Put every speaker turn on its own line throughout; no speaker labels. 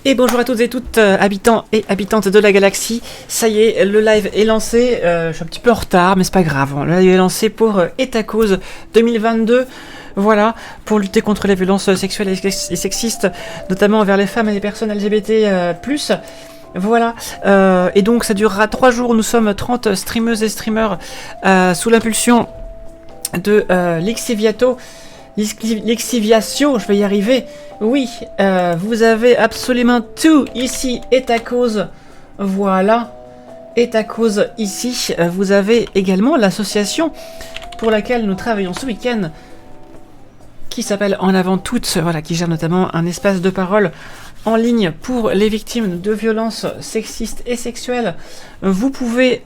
Et bonjour à toutes et toutes, habitants et habitantes de la galaxie. Ça y est, le live est lancé. Je suis un petit peu en retard, mais c'est pas grave. Le live est lancé pour Et cause 2022. Voilà, pour lutter contre les violences sexuelles et sexistes, notamment envers les femmes et les personnes LGBT+. Voilà, et donc ça durera 3 jours. Nous sommes 30 streameuses et streamers sous l'impulsion de Lixiviato. Lixiviatio, je vais y arriver. Oui, vous avez absolument tout ici, Et cause. Voilà, Et cause ici. Vous avez également l'association pour laquelle nous travaillons ce week-end, qui s'appelle En Avant Toutes, voilà, qui gère notamment un espace de parole en ligne pour les victimes de violences sexistes et sexuelles. Vous pouvez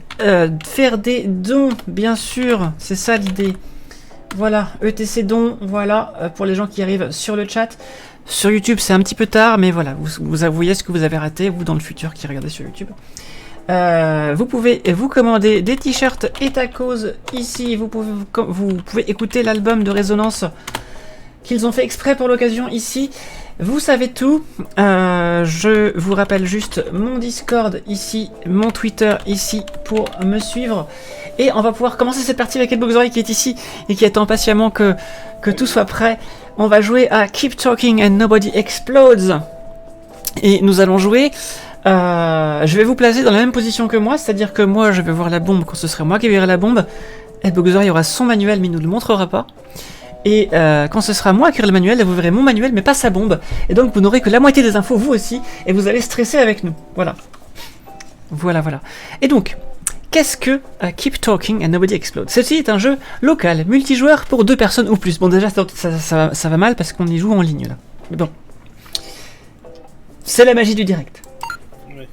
faire des dons, bien sûr, c'est ça l'idée. Voilà, ETC dons, voilà, pour les gens qui arrivent sur le chat. Sur YouTube, c'est un petit peu tard, mais voilà, vous voyez ce que vous avez raté, vous dans le futur qui regardez sur YouTube. Vous pouvez vous commander des t-shirts Et cause ici. Vous pouvez écouter l'album de résonance qu'ils ont fait exprès pour l'occasion ici. Vous savez tout. Je vous rappelle juste mon Discord ici, mon Twitter ici pour me suivre. Et on va pouvoir commencer cette partie avec Xbox qui est ici et qui attend patiemment que tout soit prêt. On va jouer à Keep Talking and Nobody Explodes. Et nous allons jouer. Je vais vous placer dans la même position que moi, c'est-à-dire que moi je vais voir la bombe quand ce sera moi qui verrai la bombe. Xbox aura son manuel mais il ne nous le montrera pas. Et quand ce sera moi qui aurai le manuel, vous verrez mon manuel mais pas sa bombe. Et donc vous n'aurez que la moitié des infos, vous aussi, et vous allez stresser avec nous. Voilà. Voilà. Et donc, qu'est-ce que Keep Talking and Nobody Explodes? Ceci est un jeu local, multijoueur pour 2 personnes ou plus. Bon déjà ça va mal parce qu'on y joue en ligne là. Mais bon. C'est la magie du direct. Oui.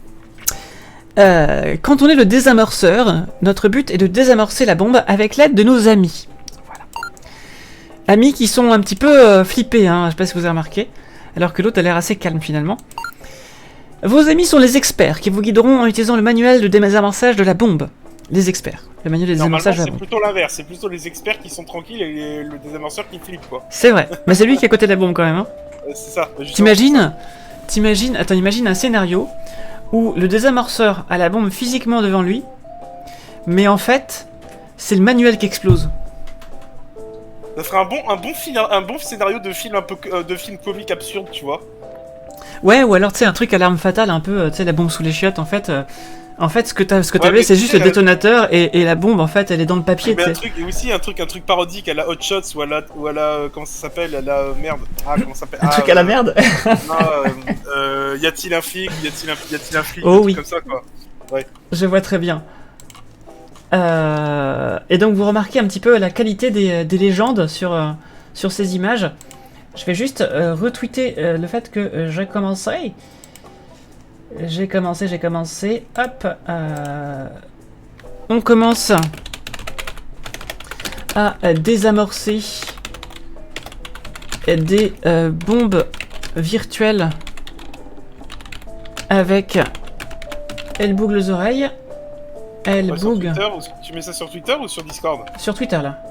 Quand on est le désamorceur, notre but est de désamorcer la bombe avec l'aide de nos amis. Amis qui sont un petit peu flippés, hein, je sais pas si vous avez remarqué, alors que l'autre a l'air assez calme finalement. Vos amis sont les experts qui vous guideront en utilisant le manuel de désamorçage de la bombe. Les experts, le manuel de désamorçage de la bombe.
C'est plutôt l'inverse, c'est plutôt les experts qui sont tranquilles et le désamorceur qui flippe quoi.
C'est vrai, mais c'est lui qui est à côté de la bombe quand même. Hein.
C'est ça.
T'imagines, imagine un scénario où le désamorceur a la bombe physiquement devant lui, mais en fait, c'est le manuel qui explose.
Ça ferait un bon scénario de film un peu de film comique absurde, tu vois.
Ouais, ou alors tu sais un truc à l'arme fatale, un peu, tu sais la bombe sous les chiottes en fait. Ce que t'avais, c'est juste le détonateur et la bombe en fait, elle est dans le papier.
Mais un truc parodique à la Hot Shots ou à la comment ça s'appelle, à la merde. Ah comment ça s'appelle.
Un truc à la merde.
Y a-t-il un flic, y a-t-il un flic,
oh oui.
Comme ça quoi. Ouais.
Je vois très bien. Et donc vous remarquez un petit peu la qualité des légendes sur ces images. Je vais juste retweeter le fait que j'ai commencé. J'ai commencé. Hop. On commence à désamorcer des bombes virtuelles avec Elle boucle les oreilles. Elle bouge.
Tu mets ça sur Twitter ou sur Discord?
Sur Twitter là.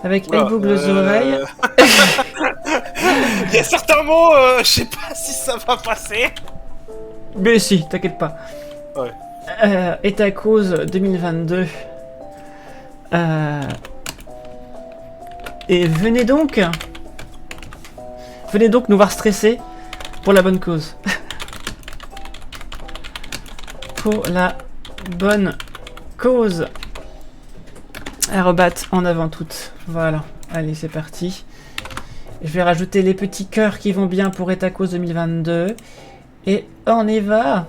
Avec Elle boucle les oreilles.
Il y a certains mots, je sais pas si ça va passer.
Mais si, t'inquiète pas.
Ouais.
Et cause 2022. Et venez donc nous voir stresser pour la bonne cause. Pour la bonne cause. En avant toutes. Voilà. Allez, c'est parti. Je vais rajouter les petits cœurs qui vont bien pour Et cause 2022. Et on y va.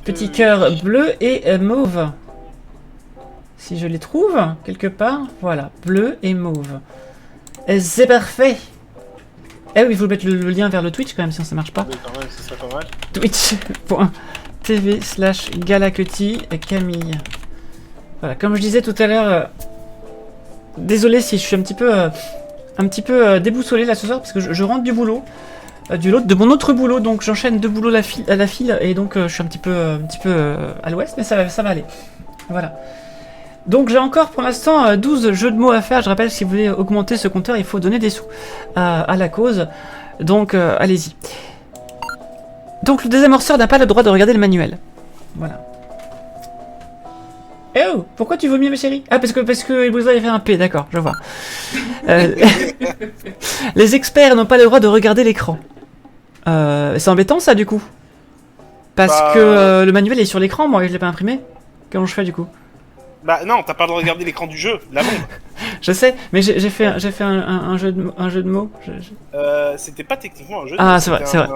Petit cœur bleu et mauve. Si je les trouve quelque part. Voilà. Bleu et mauve. Et c'est parfait. Eh oui, il faut mettre le lien vers le Twitch quand même, sinon ça marche pas.
Oui, quand même, c'est ça pas mal.
Twitch.tv/Galacutie Camille. Voilà, comme je disais tout à l'heure, désolé si je suis un petit peu déboussolé là ce soir parce que je rentre du boulot, de mon autre boulot, donc j'enchaîne 2 boulots à la file et donc je suis un petit peu à l'ouest, mais ça va aller. Voilà. Donc j'ai encore pour l'instant 12 jeux de mots à faire. Je rappelle, si vous voulez augmenter ce compteur, il faut donner des sous à la cause. Donc allez-y. Donc le désamorceur n'a pas le droit de regarder le manuel. Voilà. Eh oh, pourquoi tu vomis, ma chérie? Ah, parce que Elboza avait fait un P, d'accord, je vois. Les experts n'ont pas le droit de regarder l'écran. C'est embêtant ça, du coup. Parce que le manuel est sur l'écran, moi, je l'ai pas imprimé. Comment je fais, du coup?
Bah non, t'as pas le droit de regarder l'écran du jeu, la bombe.
Je sais, mais j'ai fait un jeu de mots.
C'était pas techniquement un jeu de
Ah,
mots,
c'est vrai, c'est vrai.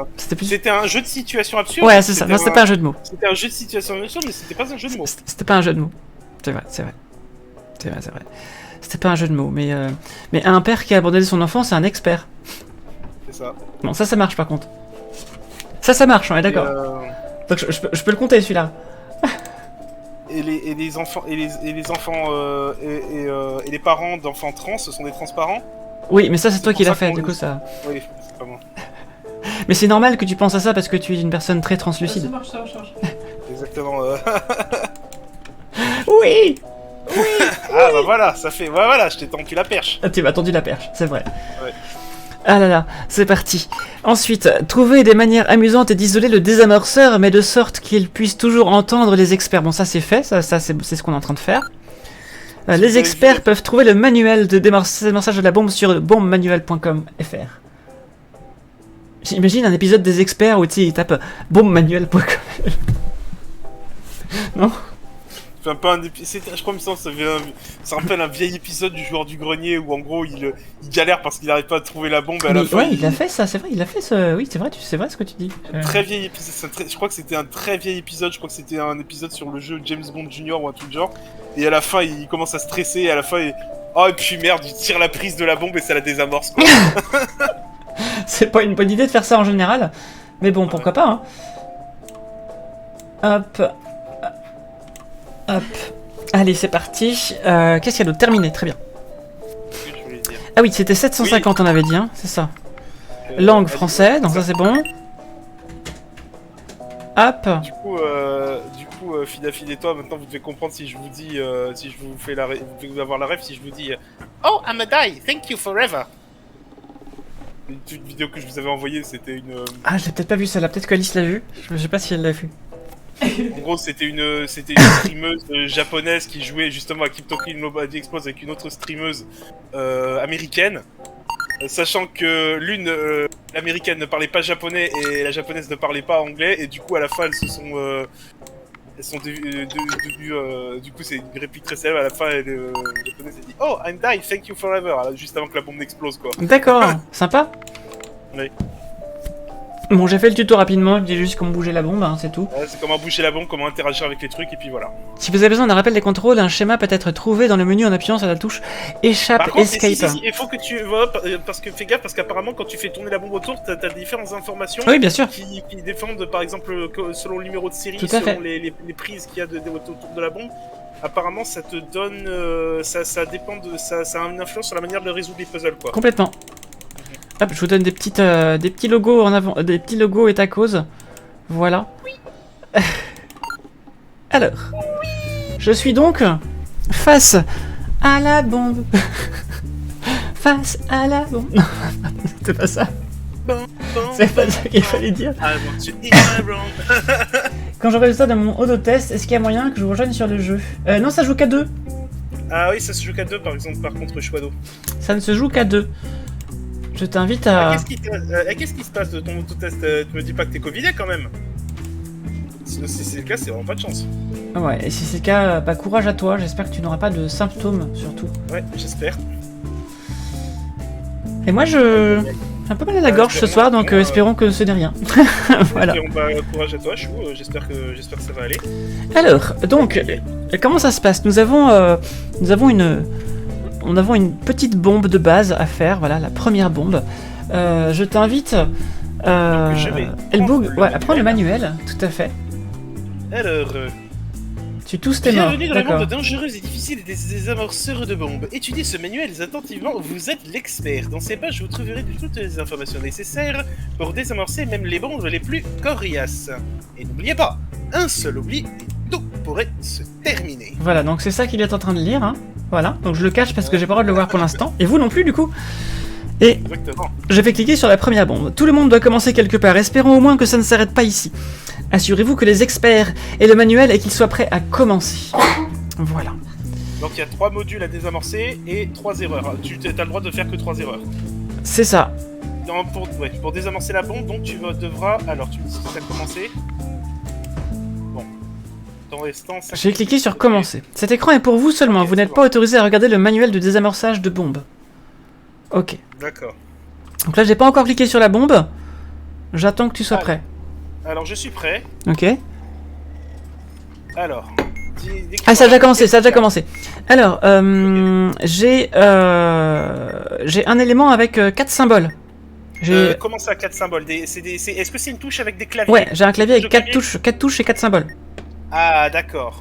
C'était un jeu de situation absurde.
Ouais, c'est ça. Non, c'était pas un jeu de mots.
C'était un jeu de situation absurde, mais c'était pas un jeu de mots.
C'était pas un jeu de mots. C'est vrai, c'est vrai. C'est vrai, c'est vrai. C'était pas un jeu de mots, mais un père qui a abandonné son enfant, c'est un expert.
C'est ça.
Bon, ça marche par contre. Ça marche, on est d'accord. Donc je peux le compter celui-là.
Et les enfants et les parents d'enfants trans sont des transparents.
Oui, mais ça c'est toi qui l'as fait, du coup ça.
Oui, c'est pas moi.
Mais c'est normal que tu penses à ça parce que tu es une personne très translucide.
Ça marche.
Exactement.
Oui.
Ah bah voilà, ça fait. Ouais, voilà, je t'ai tendu la perche.
Ah, tu m'as tendu la perche, c'est vrai.
Ouais.
Ah là là, c'est parti. Ensuite, trouver des manières amusantes et d'isoler le désamorceur, mais de sorte qu'il puisse toujours entendre les experts. Bon, ça c'est fait, ça c'est ce qu'on est en train de faire. Les experts peuvent trouver le manuel de désamorçage de la bombe sur bombemanuel.com.fr. J'imagine un épisode des experts où tu sais, ils tapent bombemanuel.com. Non?
C'est un peu un épisode. Je crois que ça rappelle un vieil épisode du joueur du grenier où en gros il galère parce qu'il n'arrive pas à trouver la bombe. À la fin,
ouais, il a fait ça, c'est vrai, il a fait ce. Oui, c'est vrai ce que tu dis.
Très vieil épisode. Je crois que c'était un très vieil épisode. Je crois que c'était un épisode sur le jeu James Bond Junior ou un truc genre. Et à la fin, il commence à stresser. Et à la fin, et puis merde, il tire la prise de la bombe et ça la désamorce quoi.
C'est pas une bonne idée de faire ça en général, mais bon, pourquoi pas, hein. Hop. Allez, c'est parti. Qu'est-ce qu'il y a d'autre? Terminé, très bien. Ah oui, c'était 750, on avait dit, hein, c'est ça. Langue français, donc ça c'est bon. Hop.
Du coup, Fidafid et toi, maintenant vous devez comprendre si je vous dis, si je vous fais vous devez avoir la ref si je vous dis Oh, I'm a die, thank you forever. Une petite vidéo que je vous avais envoyée, c'était une.
Ah, j'ai peut-être pas vu celle-là, peut-être qu'Alice l'a vue. Je sais pas si elle l'a vue.
En gros, c'était une streameuse japonaise qui jouait justement à Keep Talking Nobody Explodes avec une autre streameuse américaine. Sachant que l'américaine ne parlait pas japonais et la japonaise ne parlait pas anglais, et du coup, à la fin, elles sont devenues. Du coup, c'est une réplique très célèbre. À la fin, la japonaise a dit Oh, I'm die, thank you forever, juste avant que la bombe n'explose, quoi.
D'accord, sympa.
Oui.
Bon, j'ai fait le tuto rapidement, je dis juste comment bouger la bombe, hein, c'est tout.
Ouais, c'est comment bouger la bombe, comment interagir avec les trucs, et puis voilà.
Si vous avez besoin d'un rappel des contrôles, un schéma peut être trouvé dans le menu en appuyant sur la touche Échappe,
Par contre,
Escape.
si, il faut que tu vois, parce que fais gaffe, parce qu'apparemment quand tu fais tourner la bombe autour, t'as différentes informations
Oui, bien sûr.
qui défendent, par exemple, selon le numéro de série,
Tout à
selon
fait.
les prises qu'il y a autour de la bombe. Apparemment, ça te donne, ça dépend ça a une influence sur la manière de résoudre les puzzles, quoi.
Complètement. Hop, je vous donne des petits logos en avant, des petits logos et tacos. Voilà. Oui. Alors, je suis donc face à la bombe. Face à la bombe. Non, c'est pas ça. C'est pas ça qu'il fallait dire. Quand j'aurai le résultat de mon auto-test, est-ce qu'il y a moyen que je vous rejoigne sur le jeu? Non, ça joue qu'à 2.
Ah oui, ça se joue qu'à 2 par exemple, par contre, Chouado.
Ça ne se joue qu'à 2. Je t'invite à...
Qu'est-ce qui se passe de ton auto-test? Tu me dis pas que t'es covidé quand même? Sinon, si c'est le cas, c'est vraiment pas de chance.
Ouais, et si c'est le cas, bah courage à toi, j'espère que tu n'auras pas de symptômes, surtout.
Ouais, j'espère.
Et moi, j'ai un peu mal à la gorge ce soir, donc espérons que ce n'est rien. Voilà.
Courage à toi, Chou, j'espère que ça va aller.
Alors, donc, comment ça se passe? Nous avons une petite bombe de base à faire, voilà, la première bombe. Je t'invite, Elboug, ouais, à prendre le manuel, tout à fait.
Alors,
Tu tousses tes mains,
bienvenue dans le monde
d'accord.
dangereux et difficile des amorceurs de bombes. Étudiez ce manuel attentivement, vous êtes l'expert. Dans ces pages, vous trouverez toutes les informations nécessaires pour désamorcer même les bombes les plus coriaces. Et n'oubliez pas, un seul oubli et tout pourrait se terminer.
Voilà, donc c'est ça qu'il est en train de lire, hein. Voilà, donc je le cache parce que j'ai pas le droit de le voir pour l'instant. Et vous non plus, du coup. Et
Exactement.
je vais cliquer sur la première bombe. Tout le monde doit commencer quelque part. Espérons au moins que ça ne s'arrête pas ici. Assurez-vous que les experts aient le manuel et qu'ils soient prêts à commencer. Voilà.
Donc il y a 3 modules à désamorcer et 3 erreurs. Tu as le droit de faire que 3 erreurs.
C'est ça.
Pour désamorcer la bombe, donc tu devras... Alors, tu me dis si ça a commencé. Bon. Temps restant...
J'ai cliqué sur commencer. Cet écran est pour vous seulement.
Ok,
Vous n'êtes
c'est
pas autorisé à regarder le manuel de désamorçage de bombes. Ok.
D'accord.
Donc là, j'ai pas encore cliqué sur la bombe. J'attends que tu sois prêt.
Alors, je suis prêt.
Ok.
Alors...
Ah, ça a déjà commencé, ça a déjà commencé. Alors, j'ai un élément avec 4 symboles.
Comment ça, 4 symboles? Est-ce que c'est une touche avec des claviers?
Ouais, j'ai un clavier avec 4 touches et 4 symboles.
Ah, d'accord.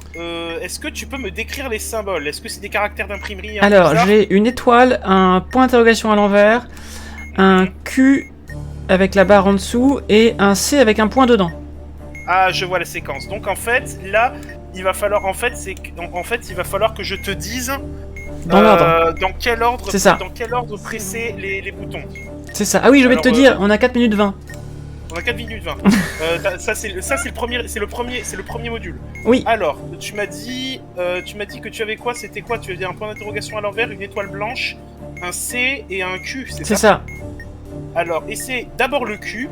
Est-ce que tu peux me décrire les symboles? Est-ce que c'est des caractères d'imprimerie?
Alors, j'ai une étoile, un point d'interrogation à l'envers, un Q avec la barre en dessous et un C avec un point dedans.
Ah, je vois la séquence. Donc en fait, là, il va falloir il va falloir que je te dise
dans l'ordre.
Dans quel ordre
C'est ça.
Dans quel ordre presser les boutons.
C'est ça. Ah oui, je vais te dire, on a 4 minutes 20.
On a 4 minutes 20. Ça c'est le premier module.
Oui.
Alors, tu m'as dit que tu avais quoi? C'était quoi? Tu avais un point d'interrogation à l'envers, une étoile blanche, un C et un Q, c'est ça?
C'est ça.
Alors, essaie d'abord le Q,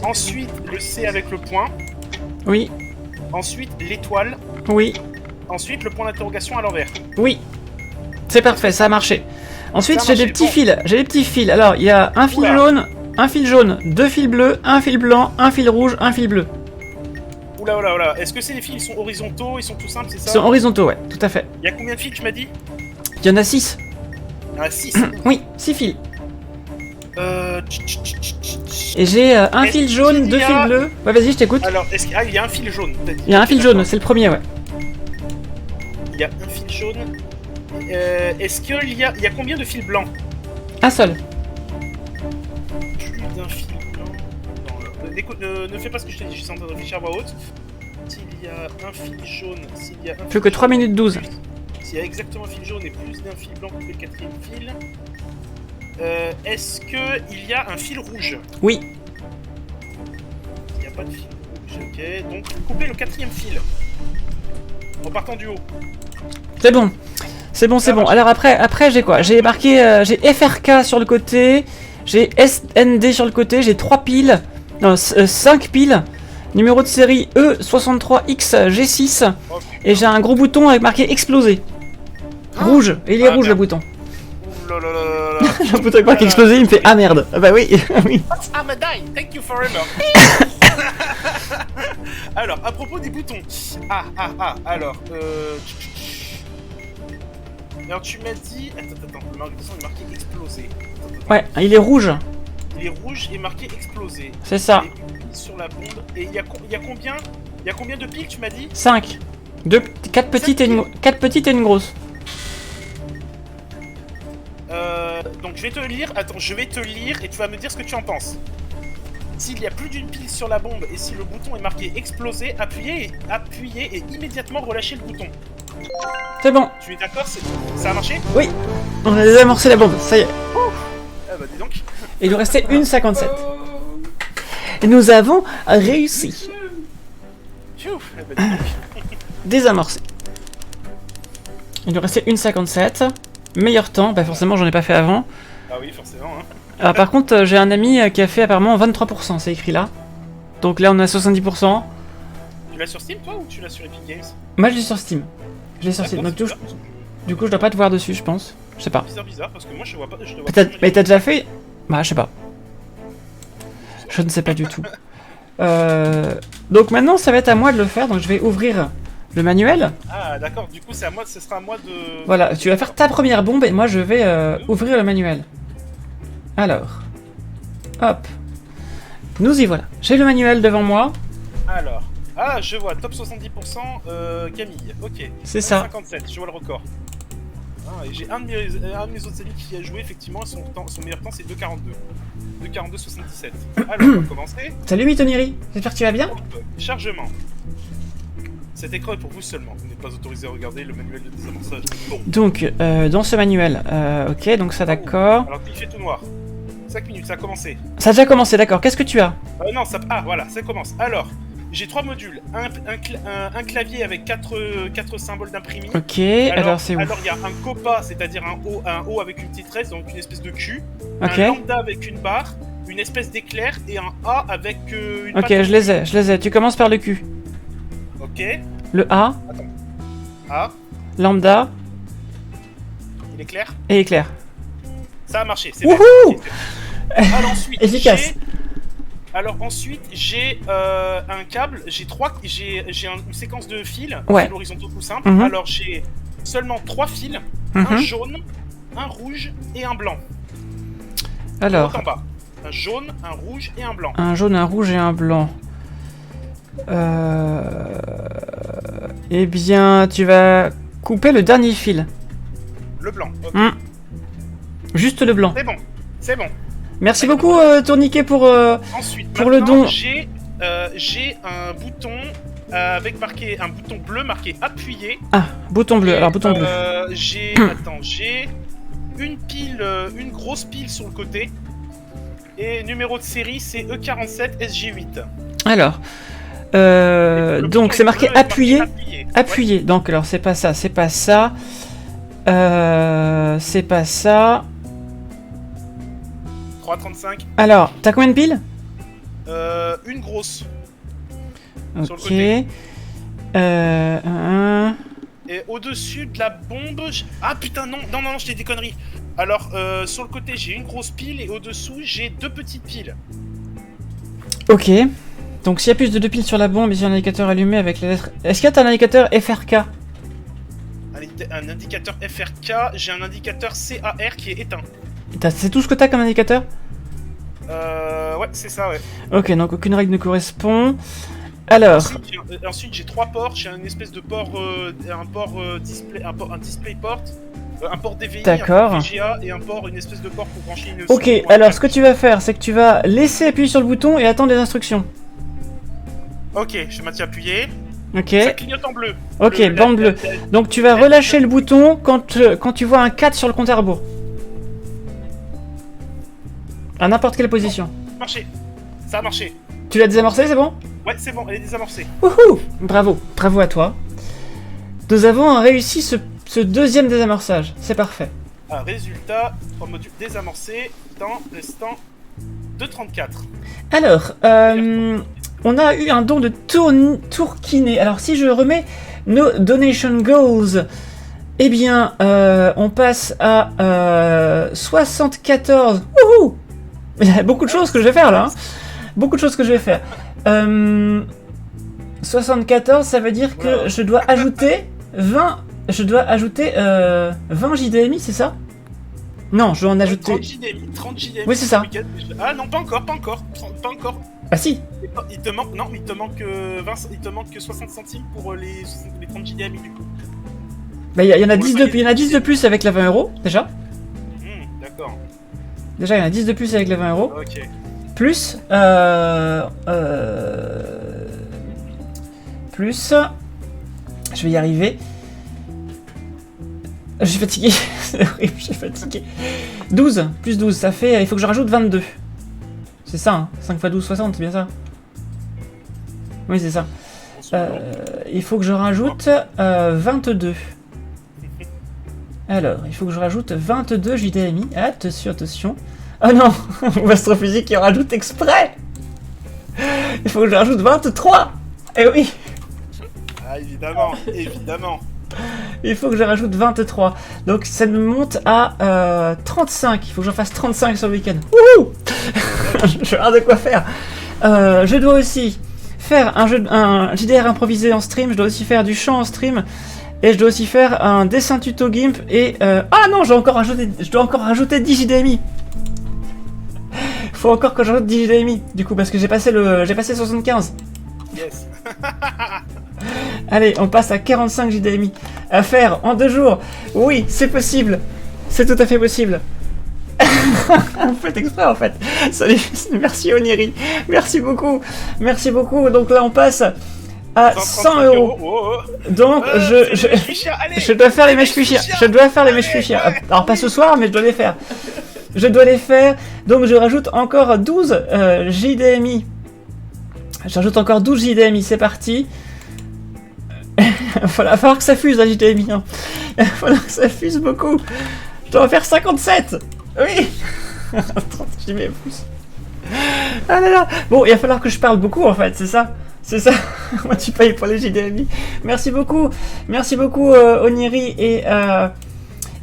ensuite le C avec le point,
Oui.
ensuite l'étoile,
Oui.
ensuite le point d'interrogation à l'envers.
Oui. C'est parfait, ça a marché. Ensuite,
Ça a
j'ai des
marché,
petits fils. J'ai des petits fils. Alors, il y a un fil
Oula.
jaune, un fil jaune, 2 fils bleus, un fil blanc, un fil rouge, un fil bleu.
Oula, oula, oula. Est-ce que ces fils ils sont horizontaux, ils sont tout simples, c'est
Ils
ça?
sont horizontaux, ouais, tout à fait.
Il y a combien de fils, tu m'as dit?
Il y en a 6.
Ah, 6.
Oui, 6 fils.
Euh...
Et j'ai un
Est-ce
fil jaune,
qu'il
2
y a-
fils bleus. Ouais, vas-y, je t'écoute.
Alors, il y a un fil jaune. t'as dit.
Il y a un fil jaune,
D'accord.
c'est le premier, ouais.
Il y a un fil jaune. Est-ce qu'il y a combien de fils blancs?
Un seul.
Plus d'un fil blanc. Non, écoute, ne fais pas ce que je t'ai dit, je suis en train de réfléchir à voix haute. S'il y a un fil jaune, s'il y a un
Plus que 3 minutes 12.
S'il y a exactement un fil jaune et plus d'un fil blanc qui fait le 4e fil. Est-ce qu'il y a un fil rouge?
Oui.
Il n'y a pas de fil rouge, ok. Donc, coupez le 4e fil. En partant du haut.
C'est bon. C'est bon, c'est bon. Alors après j'ai quoi? J'ai marqué, j'ai FRK sur le côté, j'ai SND sur le côté, j'ai 3 piles, non, 5 piles, numéro de série E63XG6,
Oh,
et j'ai un gros bouton avec marqué exploser. Rouge, et il est
Ah,
rouge le
merde.
bouton.
Ouh là là là là là.
J'ai un bouton avec marqué exploser, il me fait ah merde. Ah bah oui, oui.
I'm a die, thank you forever. Alors, à propos des boutons. Alors, Alors, tu m'as dit... Attends, le marqué est marqué exploser.
Ouais, il est rouge,
Il est rouge et marqué exploser.
c'est ça.
Et sur la bombe. Et il y a combien? Il y a combien de piles, tu m'as dit?
5. 4 petites et une grosse.
Donc je vais te lire, attends, je vais te lire et tu vas me dire ce que tu en penses. S'il y a plus d'une pile sur la bombe et si le bouton est marqué exploser, appuyez et immédiatement relâchez le bouton.
C'est bon,
Tu es d'accord? Ça a marché?
oui. On a désamorcé la bombe, ça y est.
Ah bah dis donc.
Il nous restait une 57. Et nous avons réussi.
Pfiou, ah bah dis donc.
Désamorcé. Il nous restait une 57. Meilleur temps, bah forcément j'en ai pas fait avant.
Ah oui, forcément. Hein.
Alors, par contre j'ai un ami qui a fait apparemment 23%, c'est écrit là. Donc là on a 70%.
Tu l'as sur Steam toi ou tu l'as sur Epic Games?
Moi je l'ai sur Steam. Je l'ai sur Steam. Donc, du coup je dois pas te voir dessus je pense. Je sais pas.
Bizarre parce que moi je vois pas. Je te vois
Peut-être,
pas.
mais t'as déjà fait? Bah je sais pas. Je ne sais pas du tout. Donc maintenant ça va être à moi de le faire, donc je vais ouvrir le manuel.
Ah d'accord, du coup c'est à moi, ce sera à moi de...
Voilà, tu vas faire ta première bombe et moi je vais ouvrir le manuel. Alors, hop, nous y voilà. J'ai le manuel devant moi.
Alors, ah je vois, top 70% Camille, ok.
C'est ça.
57, je vois le record. Ah, et j'ai un de mes autres amis qui a joué, effectivement, son meilleur temps c'est 2,42. 2,42,77. Alors, on va commencer.
Salut Mitoniri, j'espère que tu vas bien.
Hop, chargement. Cet écran est pour vous seulement. Vous n'êtes pas autorisé à regarder le manuel de désamorçage. Bon.
Donc, dans ce manuel, ok, donc ça d'accord.
Alors il fait tout noir. 5 minutes, ça a commencé.
Ça a déjà commencé, d'accord. Qu'est-ce que tu as?
Non, ça... Ah, voilà, ça commence. Alors, j'ai 3 modules. Un clavier avec 4 symboles d'imprimis.
Ok, alors c'est où?
Alors, il y a un copa, c'est-à-dire un O avec une petite tresse, donc une espèce de Q.
Ok.
Un lambda avec une barre, une espèce d'éclair, et un A avec une
Ok, je les ai. Tu commences par le Q.
Ok.
Le A,
A,
lambda
il est clair?
et éclair.
Ça a marché, c'est
Wouhou!
bon. Alors ensuite,
Efficace.
j'ai un câble, j'ai une séquence de fils,
Ouais.
l'horizontaux tout simple.
Mhm.
Alors j'ai seulement 3 fils, un
Mhm.
jaune, un rouge et un blanc.
Alors,
Haut en bas. Un jaune, un rouge et un blanc.
un jaune, un rouge et un blanc. Eh bien, tu vas couper le dernier fil.
Le blanc. Ok.
Juste le blanc.
C'est bon. C'est bon.
Merci beaucoup, Tourniquet, pour...
Ensuite,
Pour le
maintenant,
don.
j'ai un bouton avec marqué un bouton bleu marqué appuyer.
Ah, bouton bleu.
Et,
Alors, bouton bleu.
J'ai une pile, une grosse pile sur le côté. Et numéro de série, c'est E47 SG8.
Alors,
Le
donc
bouton
c'est marqué
bleu est
appuyer.
appuyer.
Appuyer. Donc, alors, c'est pas ça, c'est pas ça. C'est pas ça.
3,35.
Alors, t'as combien de piles?
Une grosse. Sur le
Ok.
côté.
Un.
Et au-dessus de la bombe... Ah putain, non, je t'ai des conneries. Alors, sur le côté, j'ai une grosse pile et au-dessous, j'ai 2 petites piles.
Ok. Donc, s'il y a plus de 2 piles sur la bombe et si un indicateur allumé avec la lettre... Est-ce que t'as un indicateur FRK?
Un indicateur FRK, j'ai un indicateur CAR qui est éteint.
C'est tout ce que t'as comme indicateur?
Ouais, c'est ça, ouais.
Ok, donc aucune règle ne correspond. Alors,
Ensuite, j'ai 3 ports. J'ai une espèce de port, un port display, un display port, un port DVI,
D'accord.
un port VGA et un port, une espèce de port pour brancher une.
ok, alors ce que tu vas faire, c'est que tu vas laisser appuyer sur le bouton et attendre les instructions.
Ok, je maintiens appuyé.
Ok,
Ça clignote en bleu.
ok,
Le-
bande bleue. Donc tu vas relâcher le bouton quand tu vois un 4 sur le compte à rebours. À n'importe quelle position.
Marché. Ça a marché.
Tu l'as désamorcé, c'est bon?
Ouais, c'est bon, elle est désamorcée.
Wouhou! Bravo, bravo à toi. Nous avons réussi ce deuxième désamorçage, c'est parfait.
Résultat, 3 modules désamorcés dans l'instant 2,34.
Alors, on a eu un don de Tourquiné. Alors, si je remets nos donation goals, eh bien, on passe à 74. Wouhou! Il y a beaucoup de choses que je vais faire là. Hein. Beaucoup de choses que je vais faire. 74, ça veut dire que je dois ajouter 20. Je dois ajouter 20 JDMI, c'est ça? Non, je dois en ajouter.
30 JDMI, 30 JDMI.
Oui, c'est ça.
ce week-end. Ah non, pas encore. Pas encore.
Ah si.
Il te manque, non, il te manque 60 centimes pour les 30 JDMI du coup.
Bah, il y en a 10 de plus avec la 20 €, déjà.
D'accord.
Déjà, il y en a 10 de plus avec les 20 €.
Ok.
Plus, plus, je vais y arriver. Je suis fatigué, c'est horrible, je suis fatigué. 12, plus 12, ça fait, il faut que je rajoute 22. C'est ça, hein, 5 x 12, 60, c'est bien ça? Oui, c'est ça. Il faut que je rajoute 22. Alors, il faut que je rajoute 22 JDMI. Attention, attention. Oh non, mon astrophysique il rajoute exprès. Il faut que je rajoute 23. Eh oui.
Ah, évidemment, évidemment.
Il faut que je rajoute 23. Donc ça me monte à 35. Il faut que j'en fasse 35 sur le week-end. Wouhou. Je vais avoir de quoi faire. Je dois aussi faire un JDR improvisé en stream. Je dois aussi faire du chant en stream. Et je dois aussi faire un dessin tuto GIMP. Et ah non, je dois encore rajouter 10 JDMI. Faut encore que je rajoute 10 JDMI. Du coup, parce que j'ai passé 75.
Yes.
Allez, on passe à 45 JDMI à faire en 2 jours. Oui, c'est possible. C'est tout à fait possible. Vous faites exprès en fait. Salut, merci Oniri. Merci beaucoup. Merci beaucoup. Donc là, on passe à 100 €.
Oh, oh.
Donc,
C'est les mèches Fuchsia, allez.
je dois faire les mèches fuchsia. Je dois faire les mèches fuchsia. Alors, pas ce soir, mais je dois les faire. Je dois les faire. Donc, je rajoute encore 12 JDMI. Je rajoute encore 12 JDMI. C'est parti. Il va falloir que ça fuse, la JDMI. Hein. Il va falloir que ça fuse beaucoup. Je dois en faire 57. Oui. 30 JDMI pouces. Ah là là. Bon, il va falloir que je parle beaucoup, en fait. C'est ça. C'est ça. Moi, tu payes pour les JDMI. Merci beaucoup. Merci beaucoup, Oniri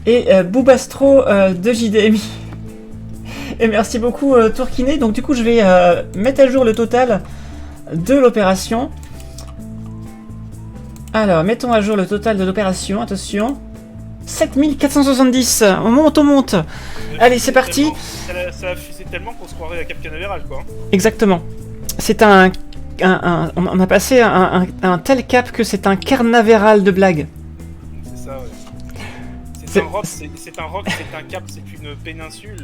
et Boubastro de JDMI. Et merci beaucoup, Tourkiné. Donc, du coup, je vais mettre à jour le total de l'opération. Alors, mettons à jour le total de l'opération. Attention. 7470. On monte. Allez, c'est parti.
Ça a fusé tellement qu'on se croirait à Cap Canaveral, quoi.
Exactement. C'est on a passé un tel cap que c'est un carnavéral de blagues.
C'est ça, ouais. C'est un roc, c'est un cap, c'est une péninsule.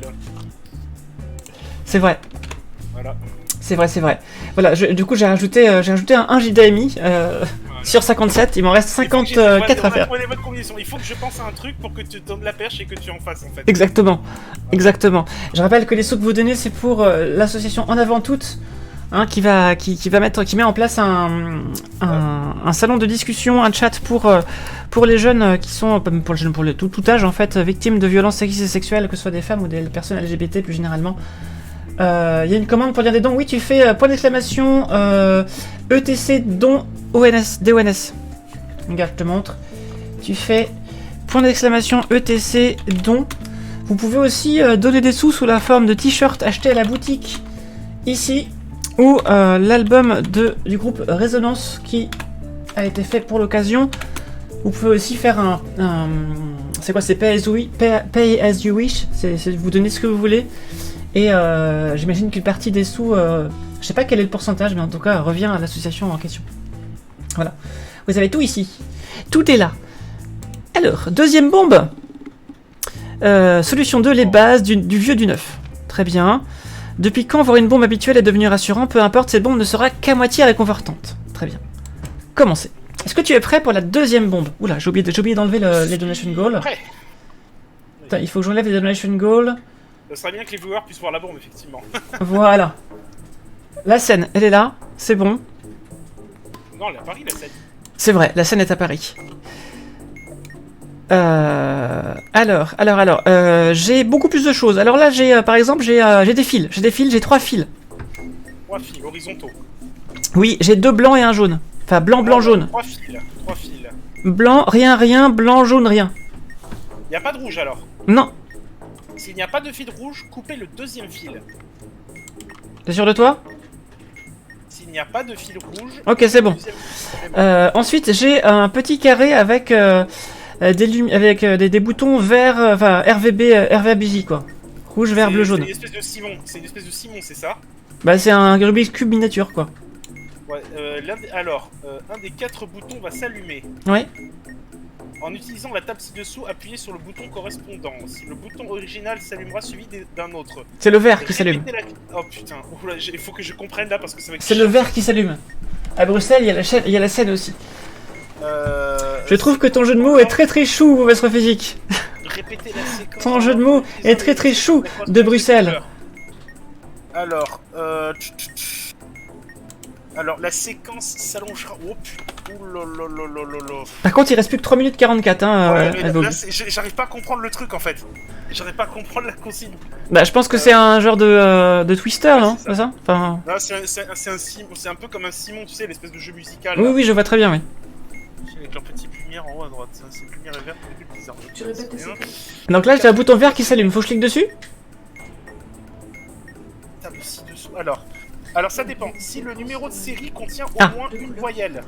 C'est vrai.
Voilà.
C'est vrai. Voilà, du coup j'ai rajouté un JDMI
Voilà.
sur 57, il m'en reste 54 à faire.
Il faut que je pense à un truc pour que tu donnes la perche et que tu en fasses en fait.
Exactement. Je rappelle que les sous que vous donnez c'est pour l'association En Avant Toutes, hein, qui met en place un salon de discussion, un chat pour les jeunes qui sont pour tout âge en fait victimes de violences sexistes et sexuelles, que ce soit des femmes ou des personnes LGBT plus généralement. Il y a une commande pour dire des dons. Oui, tu fais point d'exclamation ETC don ONS DONS. Regarde, je te montre. Tu fais point d'exclamation ETC don. Vous pouvez aussi donner des sous sous la forme de t-shirt acheté à la boutique ici, ou l'album du groupe Résonance qui a été fait pour l'occasion. Vous pouvez aussi faire c'est quoi, c'est pay as you wish. C'est vous donnez ce que vous voulez. Et j'imagine qu'une partie des sous, je sais pas quel est le pourcentage, mais en tout cas revient à l'association en question. Voilà. Vous avez tout ici. Tout est là. Alors, deuxième bombe. Solution 2, les bases du vieux du neuf. Très bien. Depuis quand voir une bombe habituelle est devenue rassurant? Peu importe, cette bombe ne sera qu'à moitié réconfortante. Très bien. Commencez. Est-ce que tu es prêt pour la deuxième bombe? Oula, j'ai oublié d'enlever les donation goals.
Prêt.
Attends, il faut que j'enlève les donation goals.
Ce serait bien que les viewers puissent voir la bombe, effectivement.
Voilà. La scène, elle est là. C'est bon.
Non, elle est à Paris, la scène.
C'est vrai, la scène est à Paris. Alors, j'ai beaucoup plus de choses. Alors là, par exemple, j'ai des fils. J'ai 3 fils.
3 fils horizontaux.
Oui, j'ai 2 blancs et un jaune. Enfin, blanc, jaune.
3 fils.
Blanc, rien, blanc, jaune, rien.
Y a pas de rouge alors?
Non.
S'il n'y a pas de fil rouge, coupez le deuxième fil.
T'es sûr de toi?
S'il n'y a pas de fil rouge...
Ok, c'est bon. Ensuite, j'ai un petit carré avec des boutons verts, enfin RVBJ quoi. Rouge, vert, bleu, jaune.
C'est une espèce de Simon, c'est ça?
Bah c'est un Rubik's Cube miniature quoi.
Ouais, un des 4 boutons va s'allumer.
Ouais.
En utilisant la table ci-dessous, appuyez sur le bouton correspondant. Le bouton original s'allumera suivi d'un autre.
C'est le vert qui s'allume.
Oh putain, il faut que je comprenne là parce que ça va être...
C'est le vert qui s'allume. À Bruxelles, il y a la scène aussi. Je trouve que ton jeu de mots est très chou, votre physique.
Répétez la séquence.
Ton jeu de mots est très chou de Bruxelles.
Alors, la séquence s'allongera. Oh putain.
Par contre, il reste plus que 3 minutes 44. Hein,
là, j'arrive pas à comprendre le truc en fait. J'arrive pas à comprendre la consigne.
Bah, je pense que c'est un genre de Twister, non? C'est ça, enfin...
Non, c'est un peu comme un Simon, tu sais, l'espèce de jeu musical.
Oui, je vois très bien, oui.
Avec leur petite lumière en haut à droite. Cette lumière est verte, c'est bizarre.
Tu répètes ta séquence.
Donc là, j'ai un bouton vert qui s'allume. Faut que je clique dessus?
Table ci-dessous. Alors ça dépend. Si le numéro de série contient au moins une voyelle.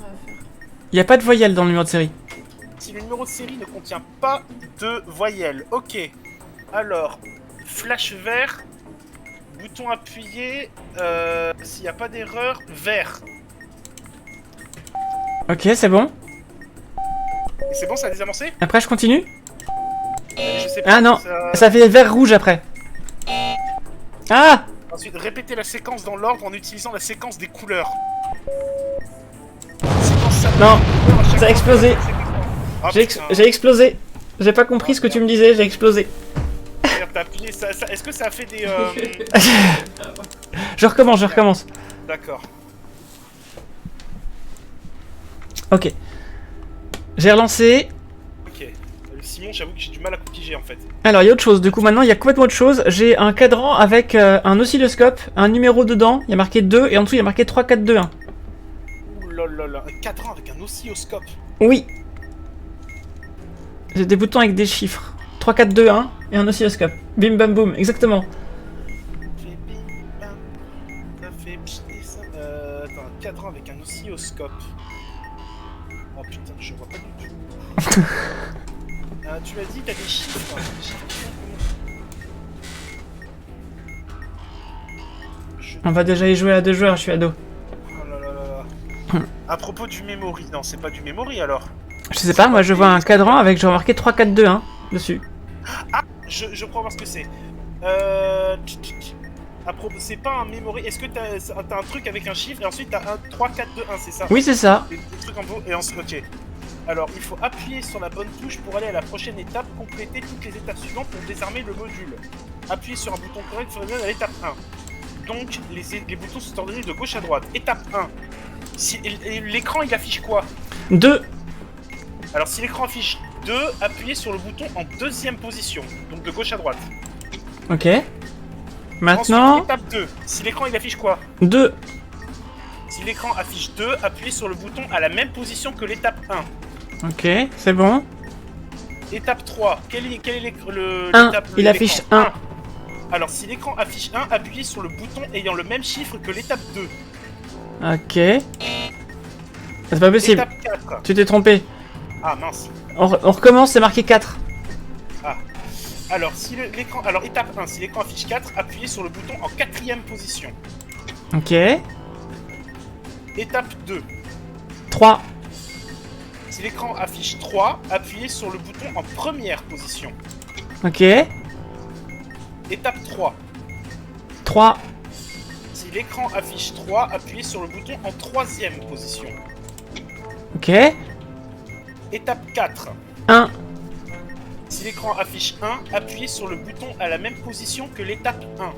Il n'y a pas de voyelle dans le numéro de série.
Si le numéro de série ne contient pas de voyelle. Ok. Alors, flash vert. Bouton appuyé. S'il n'y a pas d'erreur, vert.
Ok, c'est bon.
Et c'est bon, ça a désamorcé?
Après, je continue?
Je sais pas.
Ah non, ça fait vert-rouge après. Ah!
Ensuite, répétez la séquence dans l'ordre en utilisant la séquence des couleurs. C'est
Non,
À chaque
ça a
fois,
explosé.
Ah,
J'ai
putain.
j'ai explosé. J'ai pas compris ce que tu me disais, j'ai explosé.
Merde, t'as appuyé, est-ce que ça a fait des...
Je recommence.
D'accord.
Ok. J'ai relancé.
Ok. Simon, j'avoue que j'ai du mal à piger en fait.
Alors, il y a autre chose. Du coup, maintenant, il y a complètement autre chose. J'ai un cadran avec un oscilloscope, un numéro dedans. Il y a marqué 2 et en dessous, il y a marqué 3, 4, 2, 1.
Ouh là là là, un cadran avec un oscilloscope.
Oui. J'ai des boutons avec des chiffres. 3, 4, 2, 1 et un oscilloscope. Bim, bam, boum. Exactement.
Fait bim, bam. Ça fait pchit, et ça. Attends, un cadran avec un oscilloscope. Oh putain, je vois pas du tout. Tu m'as dit, t'as des chiffres. Des chiffres.
On va déjà y jouer à 2 joueurs, je suis ado.
Oh là là là là. À propos du memory, non, c'est pas du memory alors.
Je sais pas, moi je vois un cadran avec genre marqué 3, 4, 2, 1 dessus.
Ah, je crois voir ce que c'est. À propos, c'est pas un memory. Est-ce que t'as un truc avec un chiffre et ensuite t'as un 3, 4, 2, 1, c'est ça?
Oui, c'est ça.
Des trucs en haut et ensuite, ok. Alors, il faut appuyer sur la bonne touche pour aller à la prochaine étape, compléter toutes les étapes suivantes pour désarmer le module. Appuyez sur un bouton correct pour aller à l'étape 1. Donc, les boutons sont ordonnés de gauche à droite. Étape 1. Si, l'écran, il affiche quoi?
2.
Alors, si l'écran affiche 2, appuyez sur le bouton en deuxième position. Donc, de gauche à droite.
Ok. Maintenant,
Ensuite, étape 2. Si l'écran, il affiche quoi?
2.
Si l'écran affiche 2, appuyez sur le bouton à la même position que l'étape 1.
Ok, c'est bon.
Étape 3. Quel est
1.
l'étape,
Il
l'écran?
affiche 1.
Alors, si l'écran affiche 1, appuyez sur le bouton ayant le même chiffre que l'étape 2.
Ok. C'est pas possible.
Étape 4.
Tu t'es trompé.
Ah mince.
On recommence, c'est marqué 4.
Alors, si l'écran... Alors, étape 1. Si l'écran affiche 4, appuyez sur le bouton en quatrième position.
Ok.
Étape 2.
3.
Si l'écran affiche 3, appuyez sur le bouton en première position.
Ok.
Étape 3.
3.
Si l'écran affiche 3, appuyez sur le bouton en troisième position.
Ok.
Étape 4.
1.
Si l'écran affiche 1, appuyez sur le bouton à la même position que l'étape 1.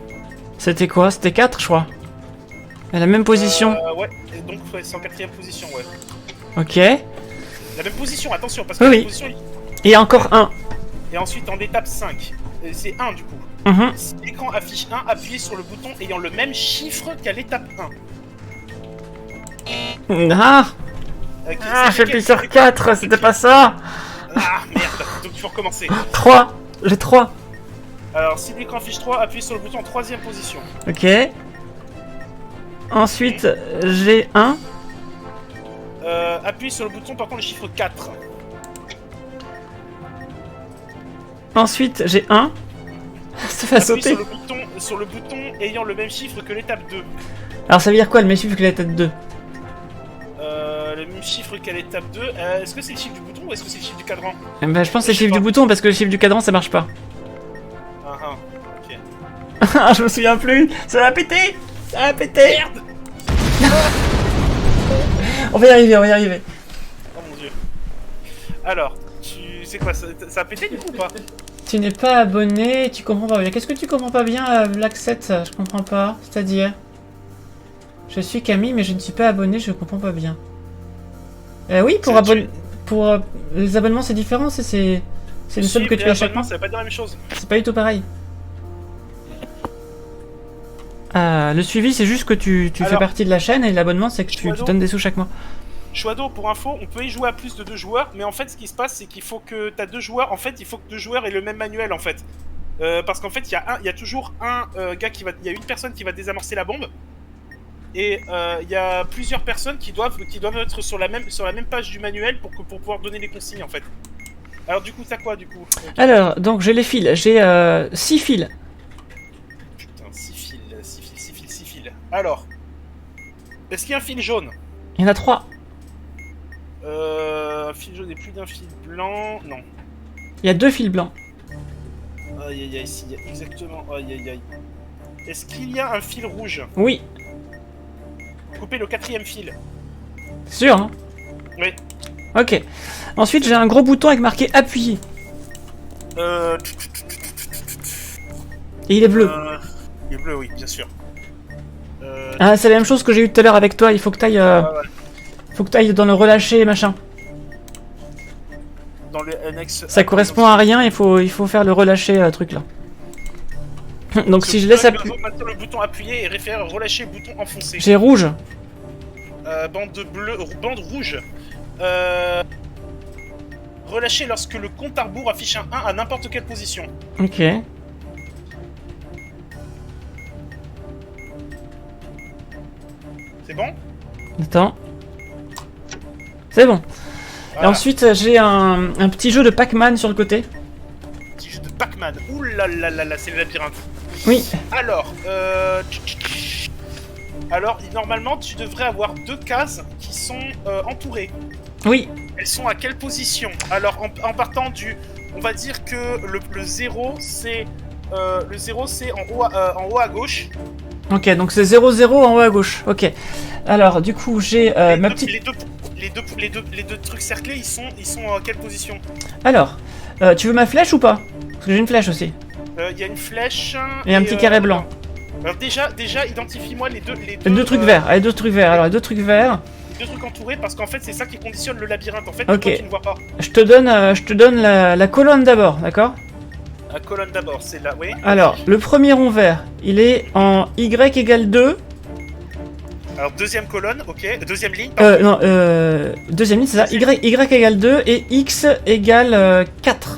C'était quoi? C'était 4, je crois. À la même position.
Ouais, et donc ouais, c'est en quatrième position, ouais.
Ok.
La même position, attention, parce que
Oui,
la
oui.
position...
Et encore 1.
Et ensuite en étape 5. C'est 1 du coup.
Mhm.
Si l'écran affiche 1, appuyez sur le bouton ayant le même chiffre qu'à l'étape 1.
Ah,
Ok,
ah,
c'est
j'ai
lequel?
appuyé sur 4, c'était pas ça.
Ah merde, donc il faut recommencer.
3. J'ai 3.
Alors si l'écran affiche 3, appuyez sur le bouton en troisième position.
Ok. Ensuite, j'ai 1.
Appuyez sur le bouton portant le chiffre 4.
Ensuite, j'ai 1. Ça fait
Appuyez
sauter.
sur le bouton ayant le même chiffre que l'étape 2.
Alors, ça veut dire quoi le même chiffre que la tête 2?
Le même chiffre qu'à l'étape 2. Est-ce que c'est le chiffre du bouton ou est-ce que c'est le chiffre du cadran?
Eh ben, je pense que c'est le
Je sais
chiffre
pas.
du bouton parce que le chiffre du cadran ça marche pas.
Ah ah, ok.
Ah, je me souviens plus. Ça va péter. Ça va péter.
Merde.
On va y arriver, on va y arriver.
Oh mon dieu. Alors, c'est quoi, ça a pété du coup ou pas?
Tu n'es pas abonné, tu comprends pas bien. Qu'est-ce que tu comprends pas bien, Black 7? Je comprends pas. C'est-à-dire, je suis Camille, mais je ne suis pas abonné, je comprends pas bien. Oui, pour les abonnements, c'est différent. C'est le seul que tu as à chaque mois.
Ça veut pas dire la même chose.
C'est pas du tout pareil. Le suivi, c'est juste que tu fais
Alors,
partie de la chaîne et l'abonnement, c'est que tu donnes des sous chaque mois.
Choado, pour info, on peut y jouer à plus de 2 joueurs, mais en fait, ce qui se passe, c'est qu'il faut que t'as 2 joueurs. En fait, il faut que 2 joueurs aient le même manuel, en fait. Parce qu'en fait, il y a toujours un gars qui va... Il y a une personne qui va désamorcer la bombe. Et il y a plusieurs personnes qui doivent être sur la même page du manuel pour pouvoir donner les consignes, en fait. Alors, du coup, t'as quoi, du coup?
Alors, donc, j'ai les fils. J'ai 6 fils.
Putain, 6 fils. Alors, est-ce qu'il y a un fil jaune?
Il y en a 3.
Un fil jaune et plus d'un fil blanc. Non.
Il y a 2 fils blancs.
Aïe aïe aïe, si, exactement. Aïe aïe aïe. Est-ce qu'il y a un fil rouge?
Oui,
Coupez le 4e fil.
sûr, hein.
Oui.
Ok. Ensuite, j'ai un gros bouton avec marqué appuyer.
Euh...
Et il est bleu.
Il est bleu, oui, bien sûr.
Ah, c'est la même chose que j'ai eu tout à l'heure avec toi. Il faut que t'ailles faut que t'ailles dans le relâcher, machin.
Dans le annexe...
Ça correspond à rien, il faut faire le relâcher truc là. Donc si je laisse appuyer...
Maintenant le bouton appuyer et réfère relâcher bouton enfoncé.
J'ai rouge.
Bande bleue, bande rouge. Relâcher lorsque le compte à rebours affiche un 1 à n'importe quelle position.
Ok.
C'est bon?
Attends. C'est bon.
Voilà.
Et ensuite, j'ai un petit jeu de Pac-Man sur le côté.
Petit jeu de Pac-Man. Ouh là là là là, c'est le labyrinthe.
Oui.
Alors, normalement, tu devrais avoir 2 cases qui sont entourées.
Oui.
Elles sont à quelle position? Alors, en partant du... On va dire que le 0, c'est... le 0, c'est en haut à gauche.
Ok, donc c'est 0-0 en haut à gauche. Ok. Alors, du coup, j'ai ma petite...
Les deux trucs cerclés, ils sont à quelle position?
Alors, tu veux ma flèche ou pas? Parce que j'ai une flèche aussi.
Il y a une flèche...
Et un petit carré blanc.
Alors déjà, identifie-moi les deux
Les deux trucs verts. Allez, deux trucs verts. Alors, les deux trucs verts.
Les deux trucs entourés, parce qu'en fait, c'est ça qui conditionne le labyrinthe. En fait,
ok.
toi, tu ne vois pas.
Je te donne la colonne d'abord, d'accord?
La colonne d'abord, c'est là, oui.
Alors, le premier rond vert, il est en Y égale 2.
Alors, deuxième colonne, ok. Deuxième ligne,
Non, deuxième ligne, c'est ça. Y égale 2 et X égale 4.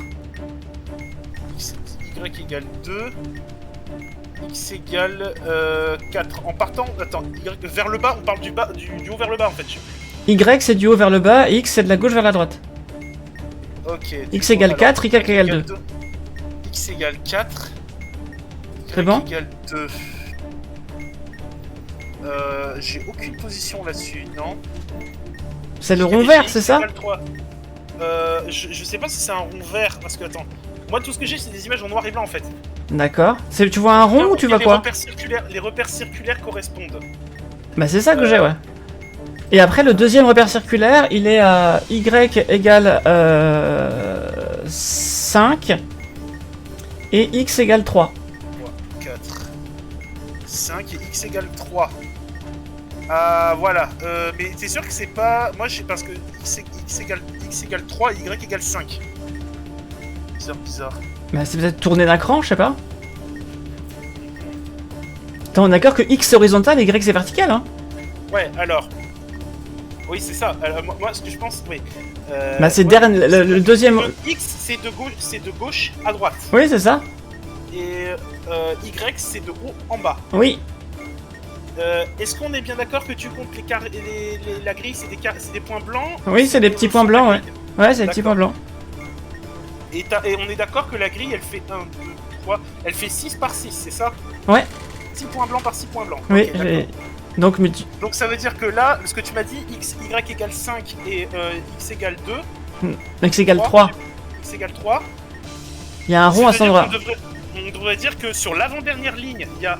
Y égale 2. X égale 4. En partant, attends, Y, vers le bas, on parle du haut vers le bas en fait.
Y c'est du haut vers le bas, et X c'est de la gauche vers la droite.
Ok.
X égale 4, Y égale 2.
X égale 4.
C'est bon?
Y égale 2. J'ai aucune position là-dessus, non?
C'est le rond vert, c'est ça?
Je sais pas si c'est un rond vert, parce que attends. Moi tout ce que j'ai c'est des images en noir et blanc en fait.
D'accord. Tu vois un rond ou tu vois quoi?
Les repères circulaires correspondent.
Bah c'est ça que j'ai, ouais. Et après le deuxième repère circulaire, il est à Y égale 5 et X égale 3.
4, 5 et X égale 3. Ah voilà, mais t'es sûr que c'est pas... Moi je sais parce que X égale 3 et Y égale 5. Bizarre.
Bah c'est peut-être tourné d'un cran, je sais pas. Attends, on est d'accord que X c'est horizontal et Y c'est vertical, hein?
Ouais, alors... Oui, c'est ça. Alors, moi, ce que je pense, oui.
Bah c'est le deuxième...
X, c'est de gauche à droite.
Oui, c'est ça.
Et Y, c'est de haut en bas.
Oui.
Est-ce qu'on est bien d'accord que tu comptes la grille, c'est des points blancs?
Oui, c'est des petits points blancs, ouais. Ouais, c'est des petits points blancs.
Et on est d'accord que la grille, elle fait 1, 2, 3... Elle fait 6 par 6, c'est ça?
Ouais.
6 points blancs par 6 points blancs.
Oui,
okay,
donc
ça veut dire que là, ce que tu m'as dit, Y égale 5 et X égale 2.
X égale 3.
X égale 3.
Il y a un rond à cet endroit.
On devrait dire que sur l'avant-dernière ligne, il y a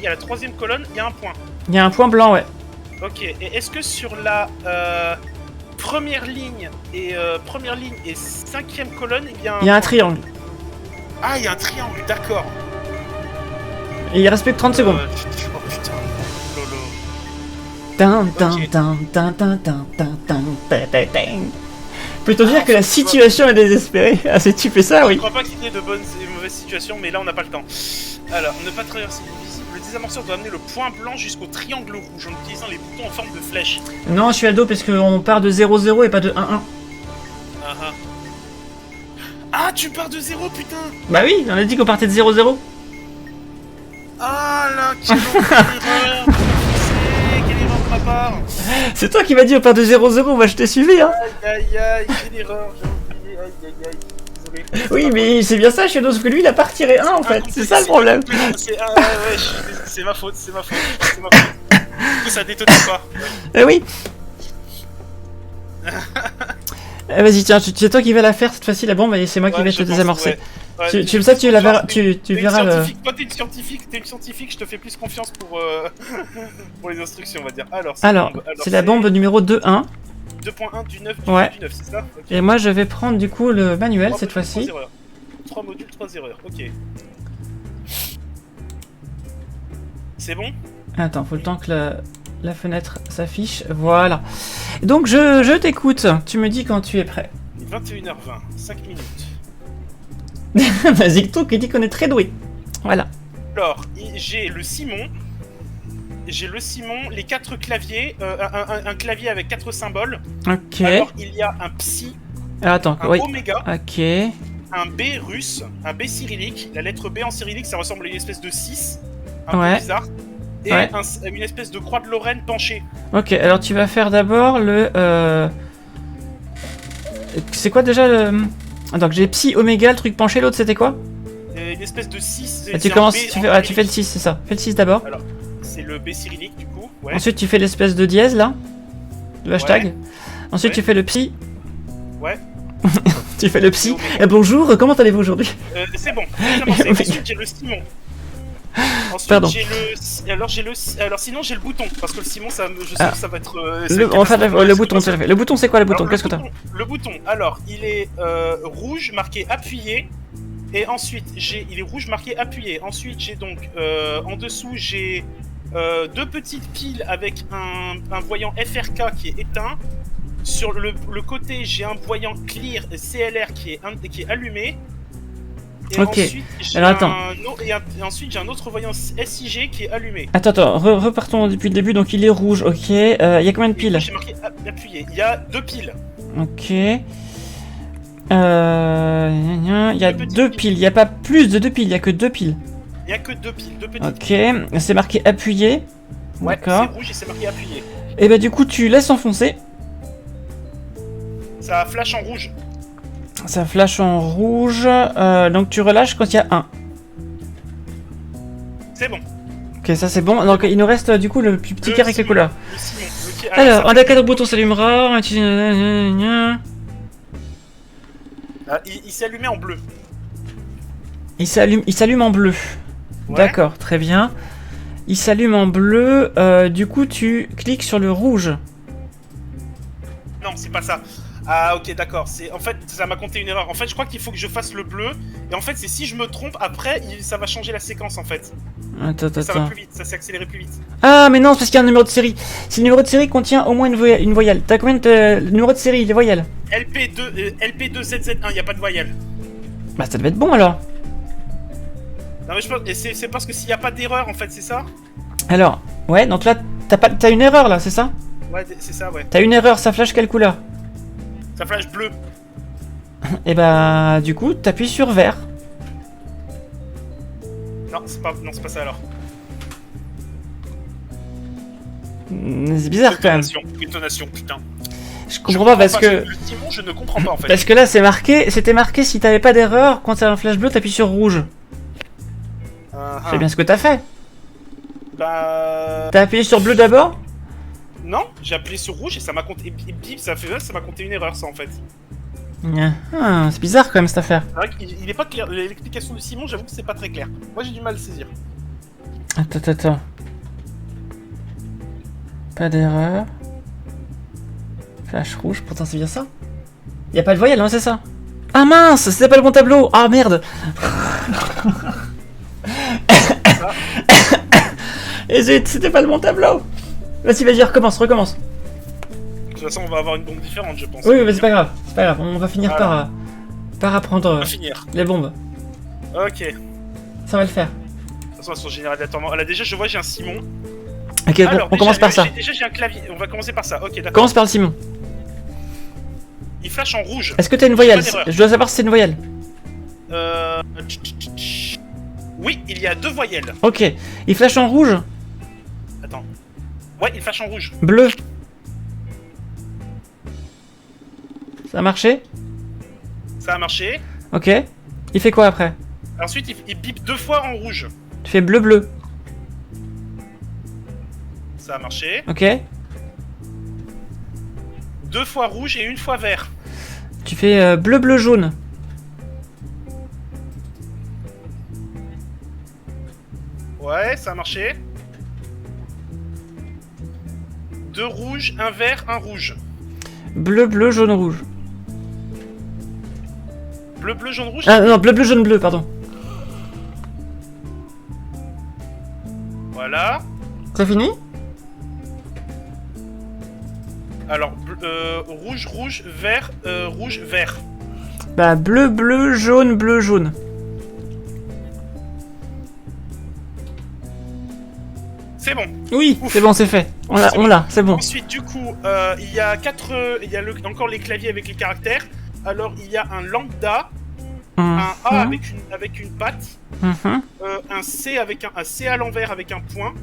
la troisième colonne, il y a un point.
Il y a un point blanc, ouais.
Ok, et est-ce que sur la première ligne et cinquième colonne, il y a un triangle? Ah, il y a un triangle, d'accord.
Et il reste plus que 30 secondes.
Oh putain, lolo.
Peut-on dire que la situation est désespérée? Ah, si tu fais ça, oui.
Je crois pas qu'il y ait de bonnes et mauvaises situations, mais là on n'a pas le temps. Alors, ne pas traverser l'invisible, le désamorceur doit amener le point blanc jusqu'au triangle rouge en utilisant les boutons en forme de flèche.
Non, je suis ado parce qu'on part de 0-0 et pas de 1-1.
Ah, tu pars de 0, putain!
Bah oui, on a dit qu'on partait de 0-0.
Ah là, quelle erreur! Quelle erreur de ma part!
C'est toi qui m'as dit on part de 0-0, bah je t'ai suivi, hein!
Aïe, quelle erreur, j'ai oublié, aïe, désolé.
Oui, mais c'est bien ça, Shadow, sauf que lui il a pas retiré 1 en fait, c'est ça le problème!
C'est ma faute. Du coup, ça détonne pas.
Eh oui! Vas-y, tiens, c'est toi qui vas la faire cette fois-ci, la bombe, et c'est moi qui vais te désamorcer. Ouais, tu verras le...
Toi t'es une scientifique, je te fais plus confiance pour les instructions, on va dire. Alors,
c'est la bombe numéro 2-1.
2.1 du 9
Ouais.
du 9, c'est ça? Ok.
Et moi, je vais prendre du coup le manuel cette fois-ci.
3 modules, 3 erreurs, ok. C'est bon?
Attends, faut le temps que la fenêtre s'affiche. Voilà. Donc, je t'écoute. Tu me dis quand tu es prêt.
21h20, 5 minutes.
Zicto qui dit qu'on est très doué. Voilà.
Alors, j'ai le Simon. J'ai le Simon, les 4 claviers, un clavier avec 4 symboles.
Ok.
Alors, il y a un Psi,
Attends,
un
oui.
Oméga,
Ok.
un B russe, un B cyrillique. La lettre B en cyrillique, ça ressemble à une espèce de 6, un
Ouais.
peu bizarre. Et
Ouais.
une espèce de croix de Lorraine penchée.
Ok, alors tu vas faire d'abord le... C'est quoi déjà le... Attends, j'ai Psi, Oméga, le truc penché, l'autre c'était quoi?
Une espèce de 6.
Tu commences, tu fais le 6, c'est ça. Fais le 6 d'abord.
Alors, c'est le B cyrillique du coup. Ouais.
Ensuite tu fais l'espèce de dièse là. Le hashtag.
Ouais.
Ensuite
Ouais.
tu fais le Psi.
Ouais.
Tu fais le Psi.
Oméga.
Bonjour, comment allez-vous aujourd'hui?
C'est bon, j'ai commencé.
Oméga.
Ensuite j'ai le Simon. Ensuite
Pardon.
j'ai le. Alors sinon j'ai le bouton. Parce que le Simon, je sais que ça va être.
On va faire le bouton, tout à fait. Le bouton c'est quoi le bouton?
Alors,
Qu'est-ce que t'as?
Le bouton, alors il est rouge marqué appuyé. Et ensuite il est rouge marqué appuyé. Ensuite j'ai donc en dessous j'ai 2 petites piles avec un voyant FRK qui est éteint. Sur le côté j'ai un voyant clear CLR qui est allumé. Et
Ok.
ensuite, j'ai
Alors, attends.
ensuite j'ai un autre voyant SIG qui est allumé.
Attends, repartons depuis le début. Donc il est rouge, ok. Il y a combien de piles?
J'ai marqué appuyé. Il y a 2 piles.
Ok. Il y a
Deux petites
2
piles.
piles. Il n'y a pas plus de 2 piles. Il n'y a que 2 piles.
Il y a que 2 piles, 2 petites.
Ok. C'est marqué appuyé.
Ouais,
D'accord.
c'est rouge et c'est marqué appuyé.
Et bah du coup tu laisses enfoncer.
Ça flash en rouge.
Ça flash en rouge. Donc tu relâches quand il y a 1.
C'est bon.
Ok, ça c'est bon. Donc il nous reste du coup le plus petit
Le
carré avec les
Simon.
couleurs.
Le Simon.
Alors, un des 4 boutons s'allumera.
Il s'est allumé en bleu.
Il s'allume en bleu.
Ouais.
D'accord, très bien. Il s'allume en bleu. Du coup, tu cliques sur le rouge.
Non, c'est pas ça. Ah ok d'accord, en fait ça m'a compté une erreur. En fait je crois qu'il faut que je fasse le bleu. Et en fait c'est si je me trompe après ça va changer la séquence en fait.
Attends.
Ça va plus vite, ça s'est accéléré plus vite.
Ah, mais non, c'est parce qu'il y a un numéro de série. Si le numéro de série contient au moins une voyelle. T'as combien de numéro de série, les voyelles?
LP2ZZ1, y a pas de voyelle.
Bah, ça devait être bon alors.
Non mais je pense, et c'est parce que s'il y a pas d'erreur en fait, c'est ça?
Alors, ouais, donc là, t'as une erreur là, c'est ça?
Ouais, c'est ça, ouais.
T'as une erreur, ça flash quelle couleur?
Ça flash bleu.
Et bah, du coup, t'appuies sur vert.
Non, c'est pas ça alors.
C'est bizarre quand même.
Intonation, putain.
Je comprends pas parce que.
Le Simon, je ne comprends pas en fait.
Parce que là, c'était marqué si t'avais pas d'erreur, quand t'as un flash bleu, t'appuies sur rouge. C'est bien ce que t'as fait.
Bah.
T'as appuyé sur bleu d'abord?
Non, j'ai appuyé sur rouge et ça m'a compté. Et bip, ça m'a compté une erreur, ça en fait.
Ah, c'est bizarre quand même cette affaire.
C'est vrai qu'il est pas clair. L'explication de Simon, j'avoue que c'est pas très clair. Moi j'ai du mal à le saisir.
Attends. Pas d'erreur. Flash rouge, pourtant c'est bien ça. Y a pas de voyelle, non, c'est ça. Ah mince, c'était pas le bon tableau. Ah merde. Et zut, c'était pas le bon tableau. Vas-y, recommence.
De toute façon, on va avoir une bombe différente, je pense.
Oui, mais c'est pas grave, on va finir
Voilà.
par apprendre
On va finir.
les bombes.
Ok.
Ça va le faire.
De toute façon, elles sont générées aléatoirement. Là, déjà, je vois, j'ai un Simon.
Ok,
Alors,
on commence par ça.
Déjà, j'ai un clavier. On va commencer par ça. Ok, d'accord.
Commence par le Simon.
Il flash en rouge.
Est-ce que t'as une voyelle?
Pas d'erreur.
Je dois savoir si c'est une voyelle.
Oui, il y a 2 voyelles.
Ok, il flash en rouge.
Attends. Ouais, il flash en rouge.
Bleu. Ça a marché?
Ça a marché.
Ok. Il fait quoi après?
Ensuite, il bip 2 fois en rouge.
Tu fais bleu.
Ça a marché.
Ok.
2 fois rouge et 1 fois vert.
Tu fais bleu jaune.
Ouais, ça a marché. 2 rouges, 1 vert, 1 rouge.
Bleu, bleu, jaune, rouge.
Bleu, bleu, jaune, rouge.
Ah non, bleu, bleu, jaune, bleu, pardon.
Voilà.
C'est fini?
Alors, rouge, rouge, vert, rouge, vert.
Bah bleu, bleu, jaune, bleu, jaune.
C'est bon.
Oui,
Ouf.
c'est bon, c'est fait. On l'a, c'est bon.
Ensuite, du coup, il y a encore les claviers avec les caractères. Alors, il y a un lambda, un A avec une patte, un C avec un C à l'envers avec un point,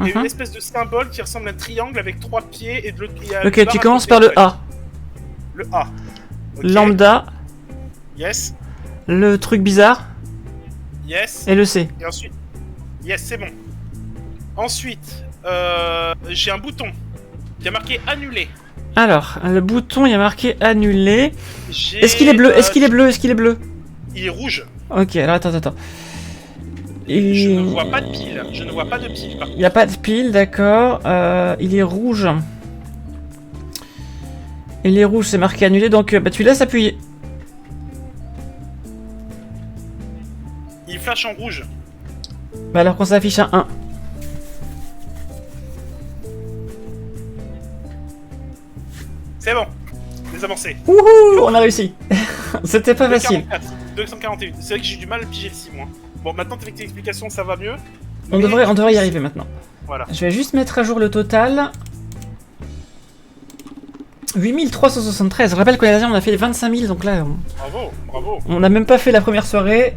et une espèce de symbole qui ressemble à un triangle avec 3 pieds et de l'autre.
Ok, tu commences par le A.
Le A. Okay.
Lambda.
Yes.
Le truc bizarre.
Yes.
Et le C.
Et ensuite. Yes, c'est bon. Ensuite, j'ai un bouton qui a marqué annulé.
Alors, le bouton, il y a marqué annulé. Est-ce qu'il est bleu? Est-ce qu'il est bleu? Est-ce qu'il est bleu?
Il est rouge.
Ok, alors attends.
Je ne vois pas de pile. Je ne vois pas de pile.
Il n'y a pas de pile, d'accord. Il est rouge. Il est rouge, c'est marqué annulé, donc bah, tu laisses appuyer.
Il flash en rouge.
Bah alors qu'on s'affiche un 1.
C'est bon. Les avancées.
Wouhou, on a réussi. C'était pas facile.
241. C'est vrai que j'ai du mal à piger le 6 mois. Bon, maintenant avec tes explications, ça va mieux.
On devrait y arriver maintenant.
Voilà.
Je vais juste mettre à jour le total. 8373. Je rappelle que la dernière on a fait les 25 000, donc là
Bravo.
on n'a même pas fait la première soirée.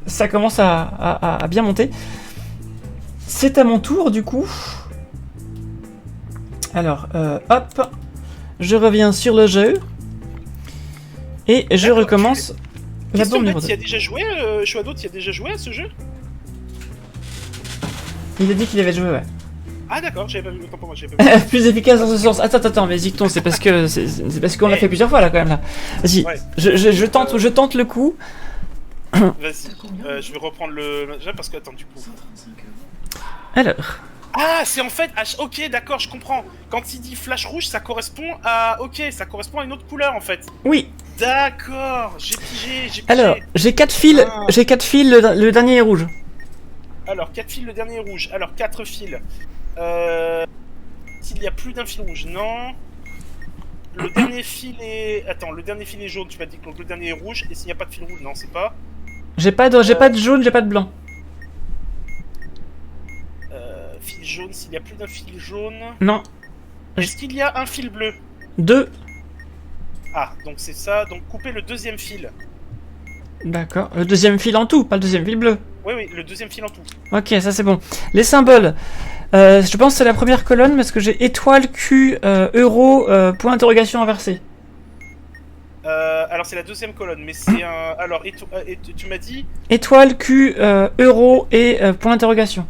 Ça commence à bien monter. C'est à mon tour du coup. Alors, hop. Je reviens sur le jeu. Et je recommence la bombe numéro 2.
Tu as déjà joué, Choado, tu as déjà joué à ce jeu?
Il a dit qu'il avait joué, ouais.
Ah d'accord, j'avais pas vu, autant pour moi, j'avais pas vu.
Plus efficace dans ce sens. Attends, mais Zicton, c'est parce qu'on l'a fait plusieurs fois là quand même là. Vas-y,
Ouais.
je tente le coup.
Vas-y, je vais reprendre le jeu parce que attends du coup.
Alors.
Ah, c'est en fait, ok, d'accord, je comprends. Quand il dit flash rouge, ça correspond à, ça correspond à une autre couleur en fait.
Oui.
D'accord, j'ai pigé.
Alors, j'ai 4 fils, le dernier est rouge.
Alors, 4 fils, le dernier est rouge. Alors, 4 fils. S'il y a plus d'un fil rouge, non. Le dernier fil est... Attends, le dernier fil est jaune, tu m'as dit que le dernier est rouge. Et s'il n'y a pas de fil rouge, non, c'est pas...
J'ai pas de jaune, j'ai pas de blanc.
Fil jaune, s'il y a plus d'un fil jaune...
Non.
Est-ce qu'il y a un fil bleu?
2.
Ah, donc c'est ça. Donc, couper le deuxième fil.
D'accord. Le deuxième fil en tout, pas le deuxième fil bleu.
Oui, le deuxième fil en tout.
Ok, ça c'est bon. Les symboles. Je pense que c'est la première colonne parce que j'ai étoile, Q, euro, point d'interrogation inversé.
Alors c'est la deuxième colonne, mais c'est un... Alors, tu m'as dit...
Étoile, Q, euro et point d'interrogation.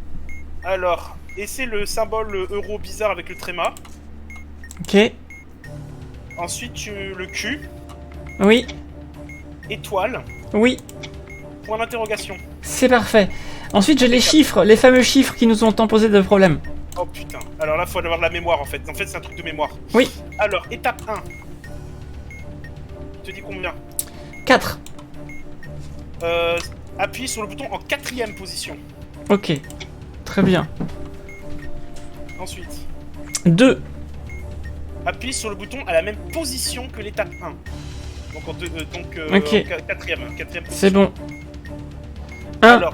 Alors, et c'est le symbole euro bizarre avec le tréma.
Ok.
Ensuite, le Q.
Oui.
Étoile.
Oui.
Point d'interrogation.
C'est parfait. Ensuite, j'ai les chiffres, les fameux chiffres qui nous ont tant posé de problèmes.
Oh putain. Alors là, faut avoir de la mémoire en fait. En fait, c'est un truc de mémoire.
Oui.
Alors, étape 1. Tu te dis combien?
4.
Appuie sur le bouton en 4ème position.
Ok. Très bien.
Ensuite,
2.
appuie sur le bouton à la même position que l'étape 1. Donc,
Ok.
en 4ème position.
C'est bon. 1.
Alors,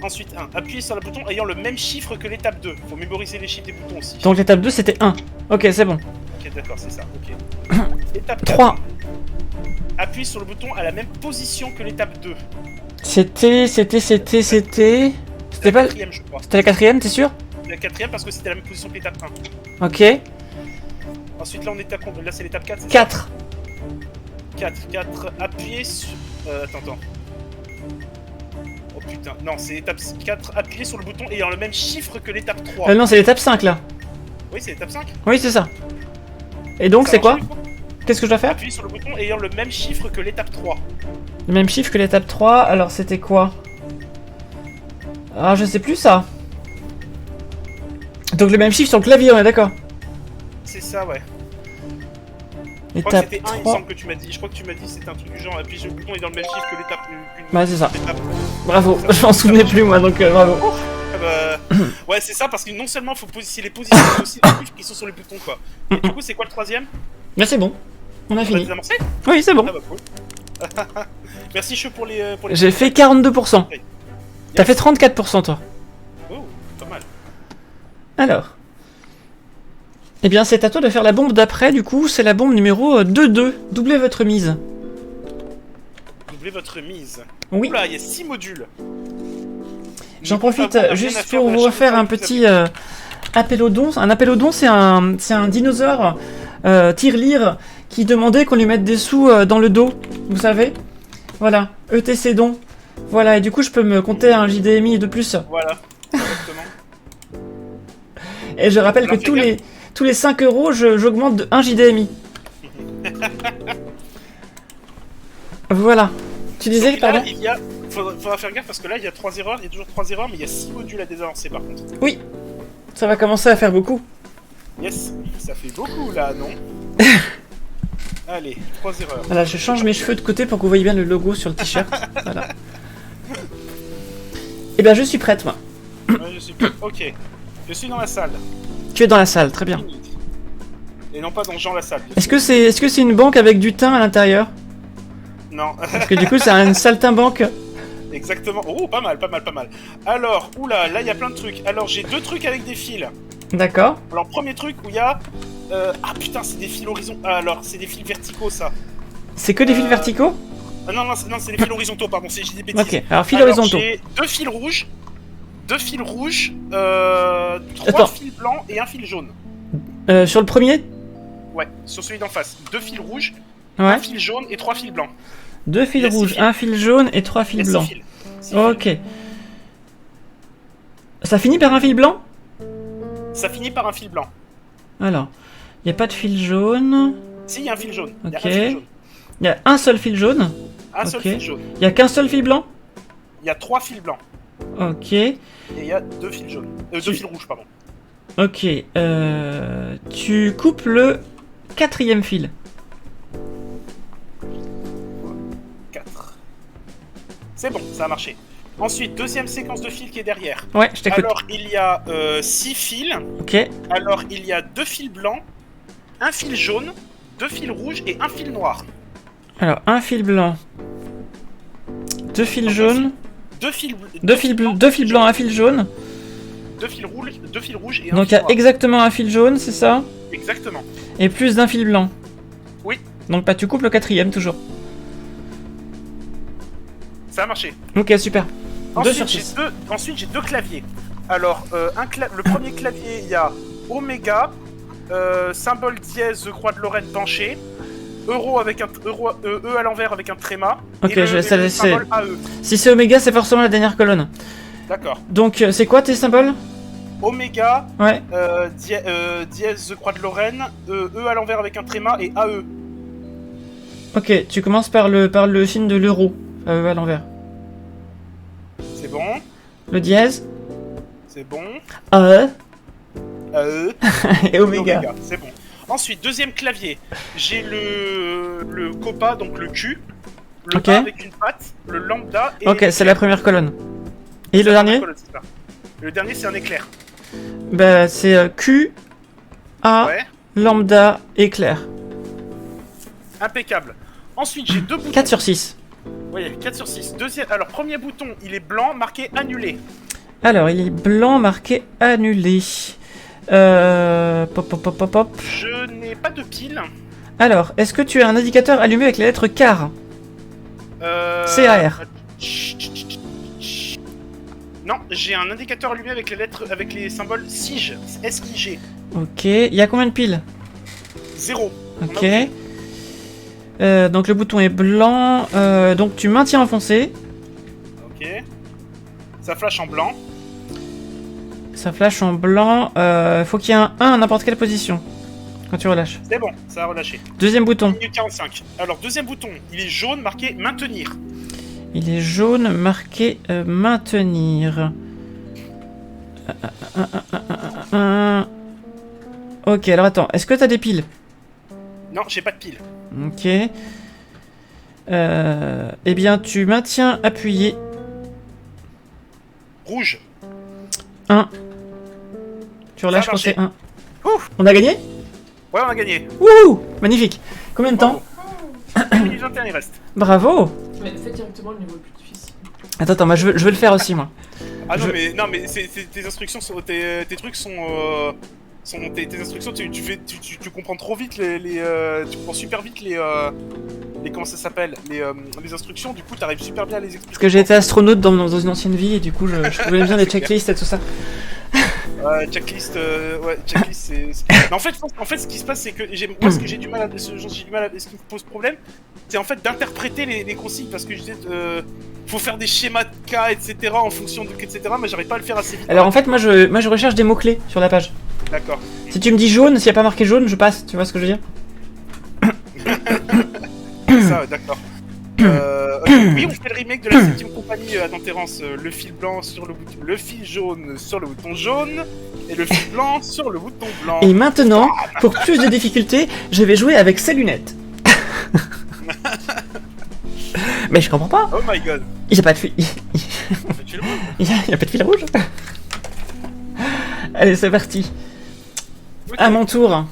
ensuite 1. Appuie sur le bouton ayant le même chiffre que l'étape 2. Faut mémoriser les chiffres des boutons aussi.
Donc l'étape 2 c'était 1. Ok, c'est bon.
Ok, d'accord, c'est ça. Ok. Étape 4.
3.
Appuie sur le bouton à la même position que l'étape 2.
C'était pas...
La 4ème, je crois.
C'était la 4ème, t'es sûr?
La 4ème parce que c'était la même position que l'étape 1.
Ok.
Ensuite, là, on est à... Là, c'est l'étape 4.
4.
4. Appuyez sur... Attends. Oh putain. Non, c'est étape 4. Appuyez sur le bouton ayant le même chiffre que l'étape 3.
Non, c'est l'étape 5 là.
Oui, c'est l'étape 5.
Oui, c'est ça. Et donc,
Ça
c'est quoi?
marche, du coup
Qu'est-ce que je dois faire?
Appuyez sur le bouton ayant le même chiffre que l'étape 3.
Le même chiffre que l'étape 3. Alors, c'était quoi? Ah, je sais plus ça. Donc, le même chiffre sur le clavier, on est d'accord?
C'est ça, ouais. Je crois que
Étape
c'était 1, il me
3.
semble que tu m'as dit. Je crois que tu m'as dit c'était un truc du genre, appuie sur le bouton et dans le même chiffre que l'étape.
Ouais, c'est ça.
L'étape.
Bravo, je m'en souvenais plus moi, donc bravo.
Ah bah, ouais, c'est ça, parce que non seulement faut les positionner, mais aussi les chiffres qui sont sur les boutons, quoi. Et du coup, c'est quoi le troisième?
Mais c'est bon, on a
On va
fini.
désamorcer?
Oui, c'est bon.
Ah bah cool. Merci Chou pour les...
J'ai fait 42%.
Yes.
T'as fait 34% toi.
Oh, pas mal.
Alors. Eh bien, c'est à toi de faire la bombe d'après, du coup, c'est la bombe numéro 2-2. Doublez votre mise.
Doublez votre mise.
Oui.
Oula, il y a 6 modules.
J'en
Mais
profite
bon, on a rien
juste
à faire
pour
de la
vous
chaîne
refaire un
Netflix
petit appel aux dons. Un appel aux dons, c'est un dinosaure tirelire qui demandait qu'on lui mette des sous dans le dos, vous savez. Voilà, ETC dons. Voilà, et du coup, je peux me compter un JDMI de plus.
Voilà, exactement.
Et je rappelle
Alors,
que tous les 5 euros, j'augmente de 1 JDMI. Voilà. Tu disais,
Donc là,
pardon?
il y a... faudra faire gaffe parce que là, il y a 3 erreurs, il y a toujours 3 erreurs, mais il y a 6 modules à désamorcer par contre.
Oui. Ça va commencer à faire beaucoup.
Yes, ça fait beaucoup là, non? Allez, 3 erreurs.
Voilà, je change mes cheveux de côté pour que vous voyez bien le logo sur le t-shirt. Voilà. Et bien, je suis prête, moi.
Ouais, je suis... Ok, je suis dans la salle.
Tu es dans la salle, très bien.
Et non pas dans Jean la salle.
Est-ce que c'est une banque avec du thym à l'intérieur?
Non,
Parce que du coup, c'est une saltimbanque.
exactement. Oh, pas mal, pas mal, pas mal. Alors, oula, là il y a plein de trucs. Alors, j'ai 2 trucs avec des fils.
D'accord.
Alors, premier truc où il y a... Ah putain, c'est des fils horizontaux. Ah, alors, c'est des fils verticaux, ça.
C'est que des fils verticaux?
Ah, non, non, c'est des fils horizontaux, pardon, j'ai des bêtises.
Ok, alors fils
Alors,
horizontaux.
j'ai 2 fils rouges, 3
Attends.
fils blancs et un fil jaune.
Sur le premier?
Ouais, sur celui d'en face. 2 fils rouges,
Ouais.
un fil jaune et 3 fils blancs.
2 fils
Il y a six
rouges,
fils.
un fil jaune et 3
Il y a
fils
6
blancs.
fils. 6 fils.
Ok. Ça finit par un fil blanc?
Ça finit par un fil blanc.
Alors, il n'y a pas de fil jaune.
Si, il y a un fil jaune. Il y a
Ok.
un fil jaune.
Il y a un seul fil jaune.
Un seul
Ok.
fil jaune.
Il n'y a qu'un seul fil blanc?
Il y a 3 fils blancs.
Ok.
Et il y a 2 fils jaunes. 2 fils rouges, pardon.
Ok. Tu coupes le 4e fil.
4. C'est bon, ça a marché. Ensuite, deuxième séquence de fils qui est derrière.
Ouais, je t'écoute.
Alors, il y a 6 fils.
Ok.
Alors, il y a 2 fils blancs, un fil jaune, 2 fils rouges et un fil noir.
Alors, un fil blanc. 2 fils jaunes.
2 fils,
2 fils blancs, un fil jaune.
2 fils rouges et un
Donc il y
fil
a
noir.
exactement un fil jaune, c'est ça?
Exactement.
Et plus d'un fil blanc.
Oui.
Donc bah tu coupes le 4e toujours.
Ça a marché.
Ok, super. 2 sur
Ensuite,
6.
ensuite, j'ai 2 claviers. Alors, le premier clavier, il y a Oméga, symbole dièse, croix de Lorraine penché, Euro avec un E à l'envers avec un tréma.
Ok,
et
je vais ça
le
laisser.
symbole AE.
Si c'est oméga, c'est forcément la dernière colonne.
D'accord.
Donc c'est quoi tes symboles?
Oméga,
Ouais.
dièse, croix de Lorraine, E à l'envers avec un tréma et AE.
Ok, tu commences par le signe de l'euro. À l'envers.
C'est bon.
Le dièse.
C'est bon.
AE.
AE.
Et oméga.
C'est bon. Ensuite, deuxième clavier. J'ai le copa, donc le Q. Le
Ok.
A avec une patte, le lambda et...
Ok, c'est la première colonne. Et le dernier?
Le dernier, c'est un éclair.
Bah c'est Q, A,
Ouais,
lambda, éclair.
impeccable. Ensuite, j'ai 2 boutons.
4 sur 6.
Oui, 4 sur 6. Deuxième... Alors, premier bouton, il est blanc, marqué annulé.
Alors, il est blanc marqué annulé. Pop, pop, pop, pop, pop.
Je n'ai pas de pile.
Alors, est-ce que tu as un indicateur allumé avec la lettre CAR? CAR.
Non, j'ai un indicateur allumé avec les lettres, avec les symboles SIG. S-I-G.
Ok, il y a combien de piles?
0.
Ok. Donc le bouton est blanc. Donc tu maintiens enfoncé.
Ok. Ça flash en blanc.
Ça flash en blanc. Faut qu'il y ait un 1 à n'importe quelle position. Quand tu relâches.
C'est bon, ça a relâché.
Deuxième bouton.
Minute 45. Alors, deuxième bouton, il est jaune, marqué maintenir.
Il est jaune marqué maintenir. Ok, alors attends. Est-ce que t'as des piles?
Non, j'ai pas de pile.
Ok. Eh bien, tu maintiens appuyé.
Rouge.
1. Tu relâches
Ça a
quand c'est
marché.
1.
Ouf.
On a gagné?
Ouais, on a gagné.
Wouhou! Magnifique. Combien de temps?
1 minute 21 il reste.
Bravo!
Mais fais directement le niveau le plus difficile.
Attends, moi je veux le faire aussi, moi.
Ah non,
Je-
mais tes instructions sont. Tes trucs sont. Tes instructions, tu comprends trop vite tu comprends super vite les comment ça s'appelle les instructions, du coup t'arrives super bien à les expliquer.
Parce que j'ai été astronaute dans une ancienne vie et du coup je connais bien les checklists et tout ça.
Checklist, mais en fait, ce qui se passe, c'est que moi, ce que j'ai du mal à, ce qui me pose problème, c'est en fait d'interpréter les consignes, parce que je disais, faut faire des schémas de cas, etc., en fonction de etc., mais j'arrive pas à le faire assez vite.
Alors en fait, moi je recherche des mots-clés sur la page.
D'accord.
Si tu me dis jaune, s'il n'y a pas marqué jaune, je passe, tu vois ce que je veux dire?
Ça, d'accord. Ok, oui, on fait le remake de la 7ème compagnie dans Terrence. Le fil blanc sur le bouton, le fil jaune sur le bouton jaune et le fil blanc sur le bouton blanc.
Et maintenant, pour plus de difficultés, je vais jouer avec ces lunettes. Mais je comprends pas.
Oh my god.
Il y a pas de fil.
Tu le vois?
Il y a pas de fil rouge. Allez, c'est parti.
Ok.
À mon tour.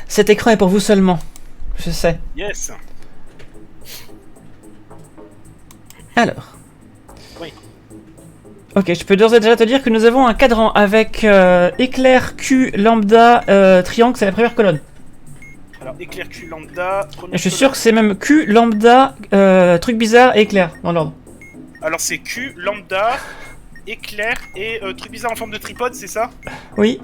Cet écran est pour vous seulement. Je sais.
Yes.
Alors.
Oui.
Ok, je peux d'ores et déjà te dire que nous avons un cadran avec éclair, Q, lambda, triangle, c'est la première colonne.
Alors, éclair Q lambda.
Et je suis sûr que c'est même Q, lambda, truc bizarre et éclair, dans l'ordre.
Alors, c'est Q lambda, éclair et truc bizarre en forme de tripode, c'est ça?
Oui.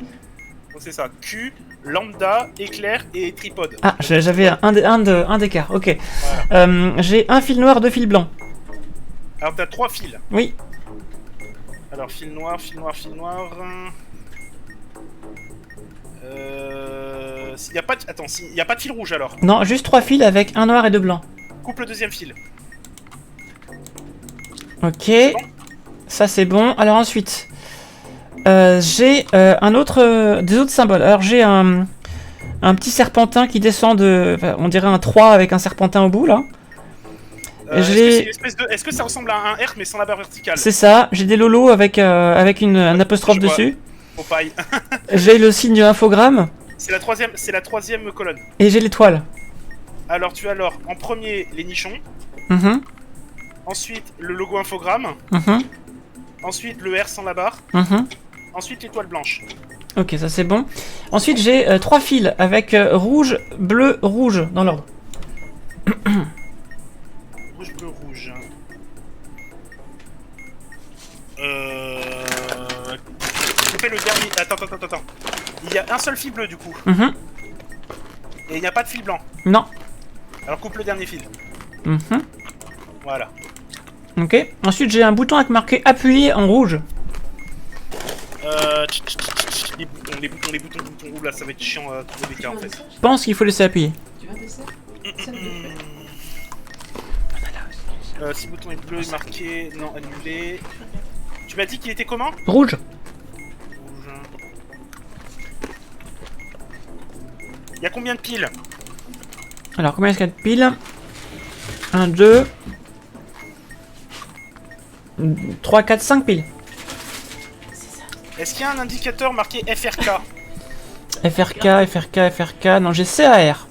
Oh, c'est ça. Q lambda, éclair et tripode.
Ah, j'avais un d'écart, ok. J'ai un fil noir, deux fils blancs.
Alors, t'as 3 fils.
Oui.
Alors, fil noir, fil noir, fil noir. Y a pas de... Attends, y a pas de fil rouge alors.
Non, juste trois fils avec un noir et deux blancs.
Coupe le deuxième fil.
Ok.
bon
Ça c'est bon. Alors ensuite, j'ai des autres symboles. Alors j'ai un petit serpentin qui descend de... enfin, on dirait un 3 avec un serpentin au bout là.
Est-ce que ça ressemble à un R mais sans la barre verticale?
C'est ça. J'ai des lolos avec un apostrophe
je vois.
dessus.
Popeye.
J'ai le signe infogramme.
C'est la troisième colonne.
Et j'ai l'étoile.
Alors tu as en premier les nichons,
Mhm,
ensuite le logo infogramme,
mhm,
ensuite le R sans la barre,
mhm.
ensuite l'étoile blanche.
Ok, ça c'est bon. Ensuite j'ai trois fils avec rouge, bleu, rouge dans l'ordre.
Rouge, bleu, rouge. Coupez le dernier. Attends. Il y a un seul fil bleu du coup.
Mhm.
Et il n'y a pas de fil blanc.
Non.
Alors coupe le dernier fil.
Mhm.
Voilà.
Ok. Ensuite j'ai un bouton avec marqué appuyer en rouge.
Les boutons. Ouh là, ça va être chiant à trouver des cas en fait.
Je pense qu'il faut laisser appuyer.
Tu veux un dessert? Ça me fait.
6 boutons et bleu marqué. Non, annulé. Tu m'as dit qu'il était comment?
Rouge.
Rouge. Il y a combien de piles?
Alors combien est-ce qu'il y a de piles? 1, 2, 3, 4, 5 piles.
Est-ce qu'il y a un indicateur marqué FRK?
FRK. Non, j'ai CAR.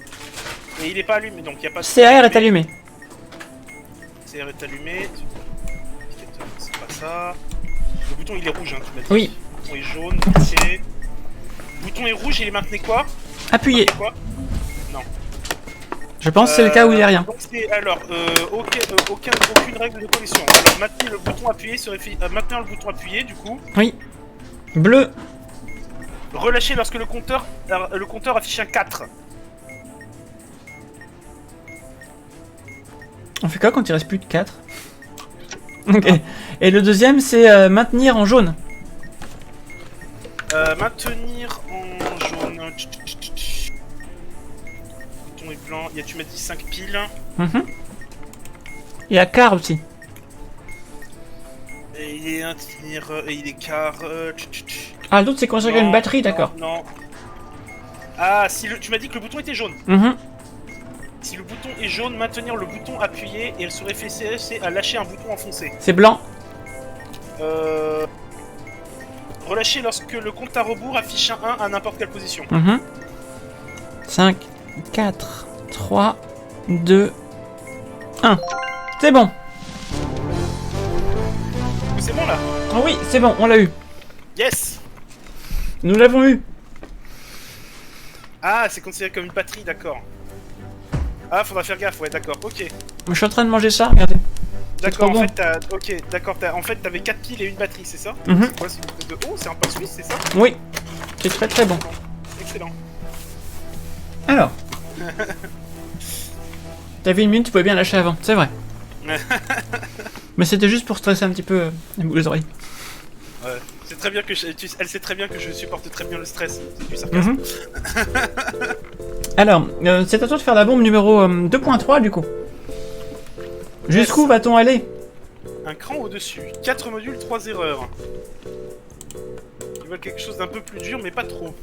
Et il est pas allumé, donc il n'y a pas de...
CAR est allumé.
CR est allumé. Indicateur, c'est pas ça. Le bouton il est rouge, hein, tu m'as dit.
Oui.
Le bouton est jaune, ok. Le bouton est rouge et il est maintenu quoi?
Appuyez.
Maintenez quoi? Non.
Je pense que c'est le cas où il n'y a rien.
Donc aucune règle de collection. Alors maintenir le bouton appuyé maintenir le bouton appuyé du coup.
Oui. Bleu.
Relâcher lorsque le compteur affiche un 4.
On fait quoi quand il reste plus de 4? Ok. Et le deuxième, c'est maintenir en jaune.
Maintenir en jaune. Bouton est blanc. Tu m'as dit 5 piles.
Mhm. Et à quart aussi.
Et il est maintenir. Et il est quart.
Ah, l'autre, c'est construire une batterie, d'accord.
Non. Ah, si tu m'as dit que le bouton était jaune.
Mhm.
Si le bouton est jaune, maintenir le bouton appuyé et elle se réfléchit à lâcher un bouton enfoncé.
C'est blanc.
Relâcher lorsque le compte à rebours affiche un 1 à n'importe quelle position.
5, 4, 3, 2, 1. C'est bon.
C'est bon là?
Oh oui, c'est bon, on l'a eu.
Yes!
Nous l'avons eu.
Ah, c'est considéré comme une batterie, d'accord. Ah, faudra faire gaffe, ouais, d'accord, ok.
Je suis en train de manger ça, regardez.
D'accord,
trop
en
bon.
fait, ok, d'accord, en fait, t'avais 4 piles et une batterie, c'est ça?
Mhm.
C'est quoi, c'est une espèce de... Oh, c'est un pain suisse, c'est ça?
Oui, c'est très très bon.
Excellent.
Alors. T'avais une minute, tu pouvais bien lâcher avant, c'est vrai. Mais c'était juste pour stresser un petit peu les oreilles.
Ouais. C'est très bien que elle sait très bien que je supporte très bien le stress. C'est du sarcasme.
Mhm. Alors, c'est à toi de faire la bombe numéro 2.3 du coup. Jusqu'où va-t-on aller?
Un cran au-dessus. 4 modules, 3 erreurs. Ils veulent quelque chose d'un peu plus dur, mais pas trop.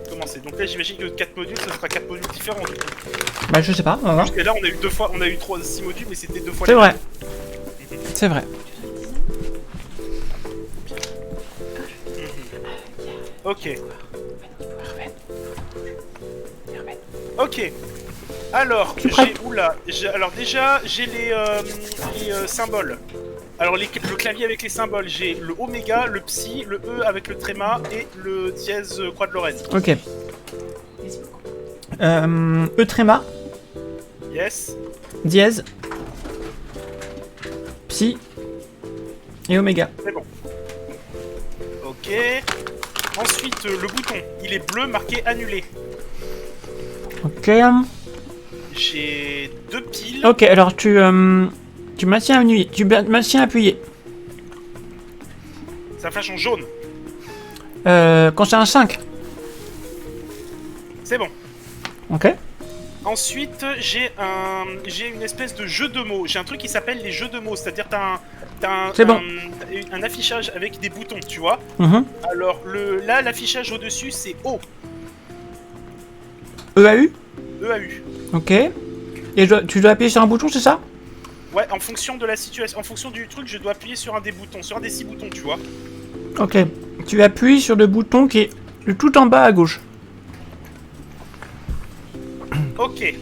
Commencer. Donc là, j'imagine que 4 modules, ça sera 4 modules différents du coup.
Bah je sais pas, on va voir.
Et là, on a eu 2 fois, on a eu 6 modules, mais c'était 2 fois
C'est
les
vrai.
mêmes.
C'est vrai.
Ok. Ok. Alors,
Tu prêt?
oula. Alors déjà, j'ai les symboles. Alors le clavier avec les symboles, j'ai le oméga, le psi, le E avec le tréma et le dièse croix de Lorraine.
Ok. E tréma,
Yes.
dièse, psi et oméga.
C'est bon. Ok. Ensuite, le bouton, il est bleu marqué annulé.
Ok.
J'ai 2 piles.
Ok, alors tu maintiens appuyé. Tu maintiens appuyé.
Ça flash en jaune.
Quand c'est un 5.
C'est bon.
Ok.
Ensuite, j'ai une espèce de jeu de mots. J'ai un truc qui s'appelle les jeux de mots. C'est-à-dire,
C'est bon.
un affichage avec des boutons, tu vois.
Mhm.
Alors, là, l'affichage au-dessus, c'est O.
EAU.
EAU.
Ok. Et tu dois appuyer sur un bouton, c'est ça?
Ouais, en fonction de la situation, en fonction du truc, je dois appuyer sur un des boutons, sur un des 6 boutons, tu vois.
Ok. Tu appuies sur le bouton qui est tout en bas à gauche.
Ok.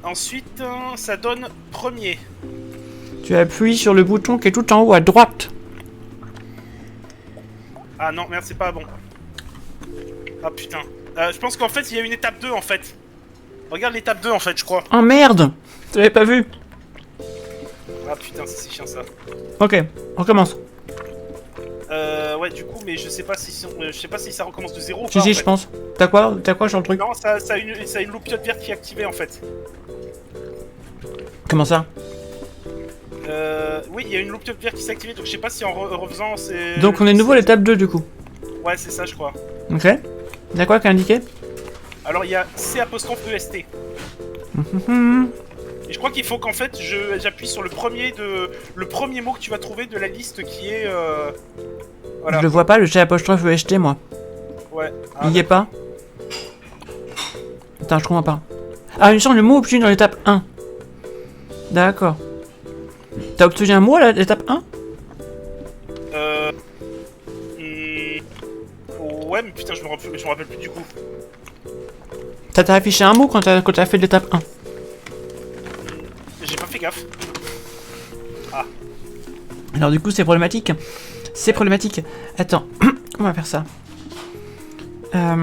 Ensuite, ça donne premier.
Tu appuies sur le bouton qui est tout en haut à droite.
Ah non, merde, c'est pas bon. Ah putain. Je pense qu'en fait, il y a une étape 2 en fait. Regarde l'étape 2 en fait, je crois.
Oh merde! Tu l'avais pas vu?
Ah putain, c'est chiant ça.
Ok, on recommence.
Ouais, du coup, mais je sais pas si ça recommence de zéro ou
Si,
pas.
si,
en
je
fait.
pense. T'as quoi sur le truc?
Non, ça a une loupiote verte qui est activée en fait.
Comment ça?
Oui, il y a une loupiote verte qui s'est activée, donc je sais pas si en refaisant c'est.
Donc on est de nouveau à l'étape 2 du coup.
Ouais, c'est ça, je crois.
Ok. Y'a quoi qui est indiqué?
Alors il y a C''EST.
Mhm.
Et je crois qu'il faut qu'en fait j'appuie sur le premier mot que tu vas trouver de la liste qui est. Voilà.
Je le vois pas, le C apostrophe EST moi.
Ouais.
Il y est pas? Attends, je comprends pas. Ah, il me semble le mot obtenu dans l'étape 1. D'accord. T'as obtenu un mot à l'étape 1?
Ouais, mais putain, je me rappelle plus du coup.
Ça t'a affiché un mot quand t'as fait l'étape 1.
J'ai pas fait gaffe.
Alors du coup c'est problématique. C'est problématique. Attends, on va faire ça. T'as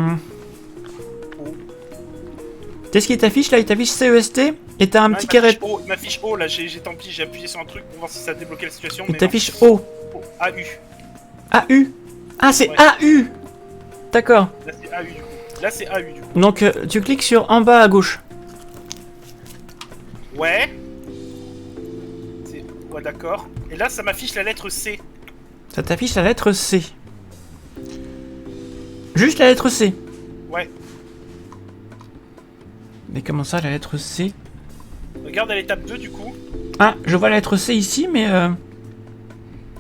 ce qui t'affiche là? Il t'affiche CEST et t'as un petit carré.
Il m'affiche O là, tant pis, j'ai appuyé sur un truc pour voir si ça a débloqué la situation.
Il t'affiche O.
AU.
AU. Ah c'est
Ouais.
AU. D'accord.
Là c'est AU du coup. Là c'est AU du coup.
Donc tu cliques sur en bas à gauche.
Ouais. Ouais, d'accord. Et là ça m'affiche la lettre C.
Ça t'affiche la lettre C. Juste la lettre C.
Ouais.
Mais comment ça la lettre C?
Regarde à l'étape 2 du coup.
Ah, je vois la lettre C ici mais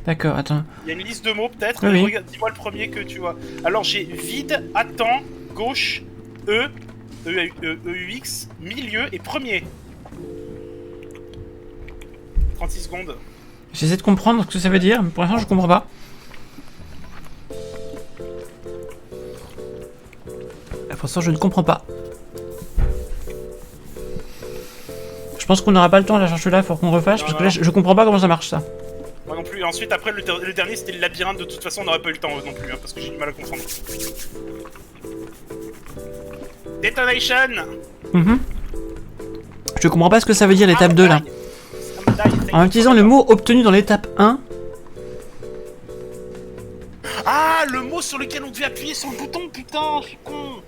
D'accord, attends.
Il y a une liste de mots peut-être.
Oui, oui.
Regarde, dis-moi le premier que tu vois. Alors j'ai vide, attends, gauche, EUX, milieu et premier. 36 secondes.
J'essaie de comprendre ce que ça veut dire, mais pour l'instant je comprends pas. Pour l'instant je ne comprends pas. Je pense qu'on n'aura pas le temps de la chercher là, il faut qu'on refasse, parce que là je comprends pas comment ça marche ça.
Moi non plus. Et ensuite, après, le dernier c'était le labyrinthe. De toute façon, on n'aurait pas eu le temps non plus, hein, parce que j'ai du mal à comprendre. Detonation.
Je comprends pas ce que ça veut dire l'étape 2 là. En utilisant le mot obtenu dans l'étape 1.
Ah, le mot sur lequel on devait appuyer sur le bouton, putain, je suis con.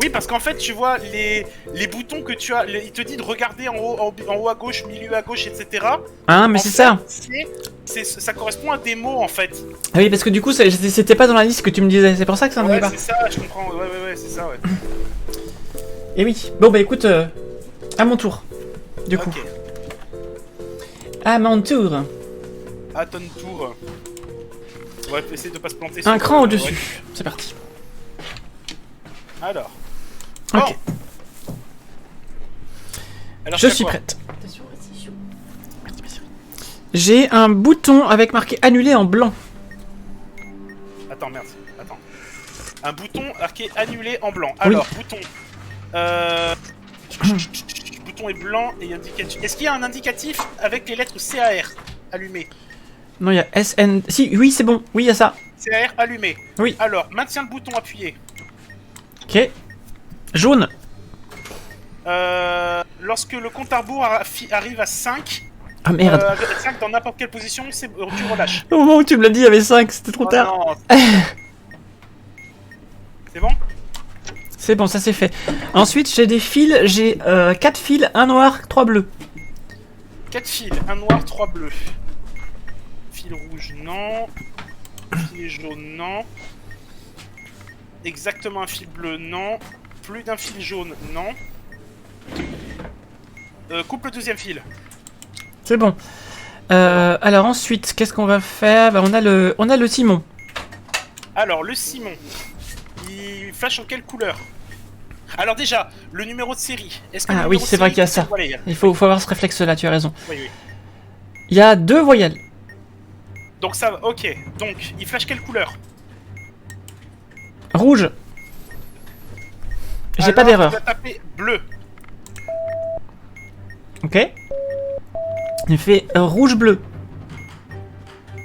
Oui, parce qu'en fait, tu vois, les boutons que tu as, il te dit de regarder en haut à gauche, milieu à gauche, etc.
Ah, mais c'est ça.
Ça correspond à des mots, en fait.
Ah oui, parce que du coup, c'était pas dans la liste que tu me disais, c'est pour ça que ça me
Ouais,
pas.
c'est ça, je comprends, ouais, c'est ça, ouais.
Et oui, bon bah écoute, à mon tour. Du coup.
Ok.
À mon tour.
À ton tour. Ouais, essayer de pas se planter.
Un
sur
cran
le-
au-dessus.
ouais.
C'est parti.
Alors.
Ok.
Bon. Alors,
Je
c'est à
suis
quoi
prête.
Attention, attention.
J'ai un bouton avec marqué annulé en blanc.
Attends, merde. Attends. Un bouton marqué annulé en blanc. Alors, bouton. Bouton est blanc et indicatif. Est-ce qu'il y a un indicatif avec les lettres CAR allumées?
Non, il y a SN. Si, oui, c'est bon. Oui, il y a ça.
CAR allumé.
Oui.
Alors, maintiens le bouton appuyé.
Ok. Jaune.
Lorsque le compte à rebours arrive à 5,
Ah merde.
5 dans n'importe quelle position, tu relâches.
Au moment où tu me l'as dit, il y avait 5, c'était trop
Oh
tard.
non. C'est bon?
C'est bon, ça c'est fait. Ensuite, j'ai des fils. J'ai 4 fils, un noir, 3 bleus.
4 fils, un noir, 3 bleus. Fil rouge, non. Fil jaune, non. Exactement un fil bleu, non. Plus d'un fil jaune, non. Coupe le deuxième fil.
C'est bon. Alors ensuite, qu'est-ce qu'on va faire? Bah, on a le Simon.
Alors, le Simon, il flash en quelle couleur? Alors déjà, le numéro de série. Est-ce que le
Ah
numéro
oui,
de
c'est vrai
série
qu'il y a
est
ça.
voilé?
Il faut avoir ce réflexe-là, tu as raison.
Oui, oui.
Il y a 2 voyelles.
Donc ça va, ok. Donc, il flash quelle couleur?
Rouge. J'ai pas
Alors,
d'erreur.
Tu vas taper bleu.
Ok. Il fait rouge-bleu.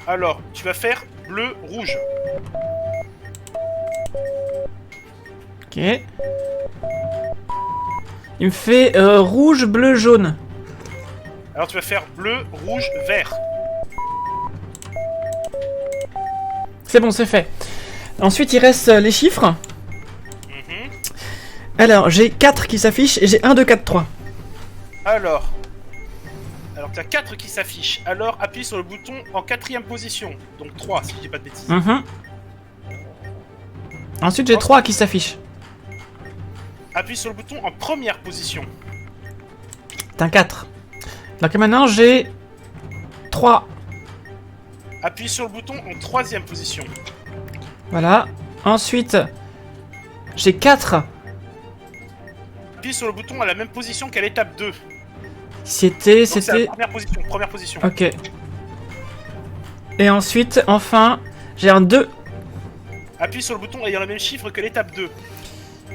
Alors, tu vas faire bleu-rouge.
Ok. Il me fait rouge-bleu-jaune.
Alors, tu vas faire bleu-rouge-vert.
C'est bon, c'est fait. Ensuite, il reste les chiffres.
Mhm.
Alors, j'ai 4 qui s'affichent et j'ai 1, 2, 4, 3.
Alors, tu as 4 qui s'affichent. Alors, appuie sur le bouton en 4ème position. Donc 3, si je dis pas de bêtises.
Ensuite, j'ai 3 qui s'affichent.
Appuie sur le bouton en 1ère position.
C'est un 4. Donc maintenant, j'ai 3.
Appuie sur le bouton en 3ème position.
Voilà. Ensuite, j'ai 4.
Appuie sur le bouton à la même position qu'à l'étape 2. Donc
C'était...
c'est la première position, première position.
Ok. Et ensuite, enfin, j'ai un 2.
Appuie sur le bouton ayant le même chiffre que l'étape 2.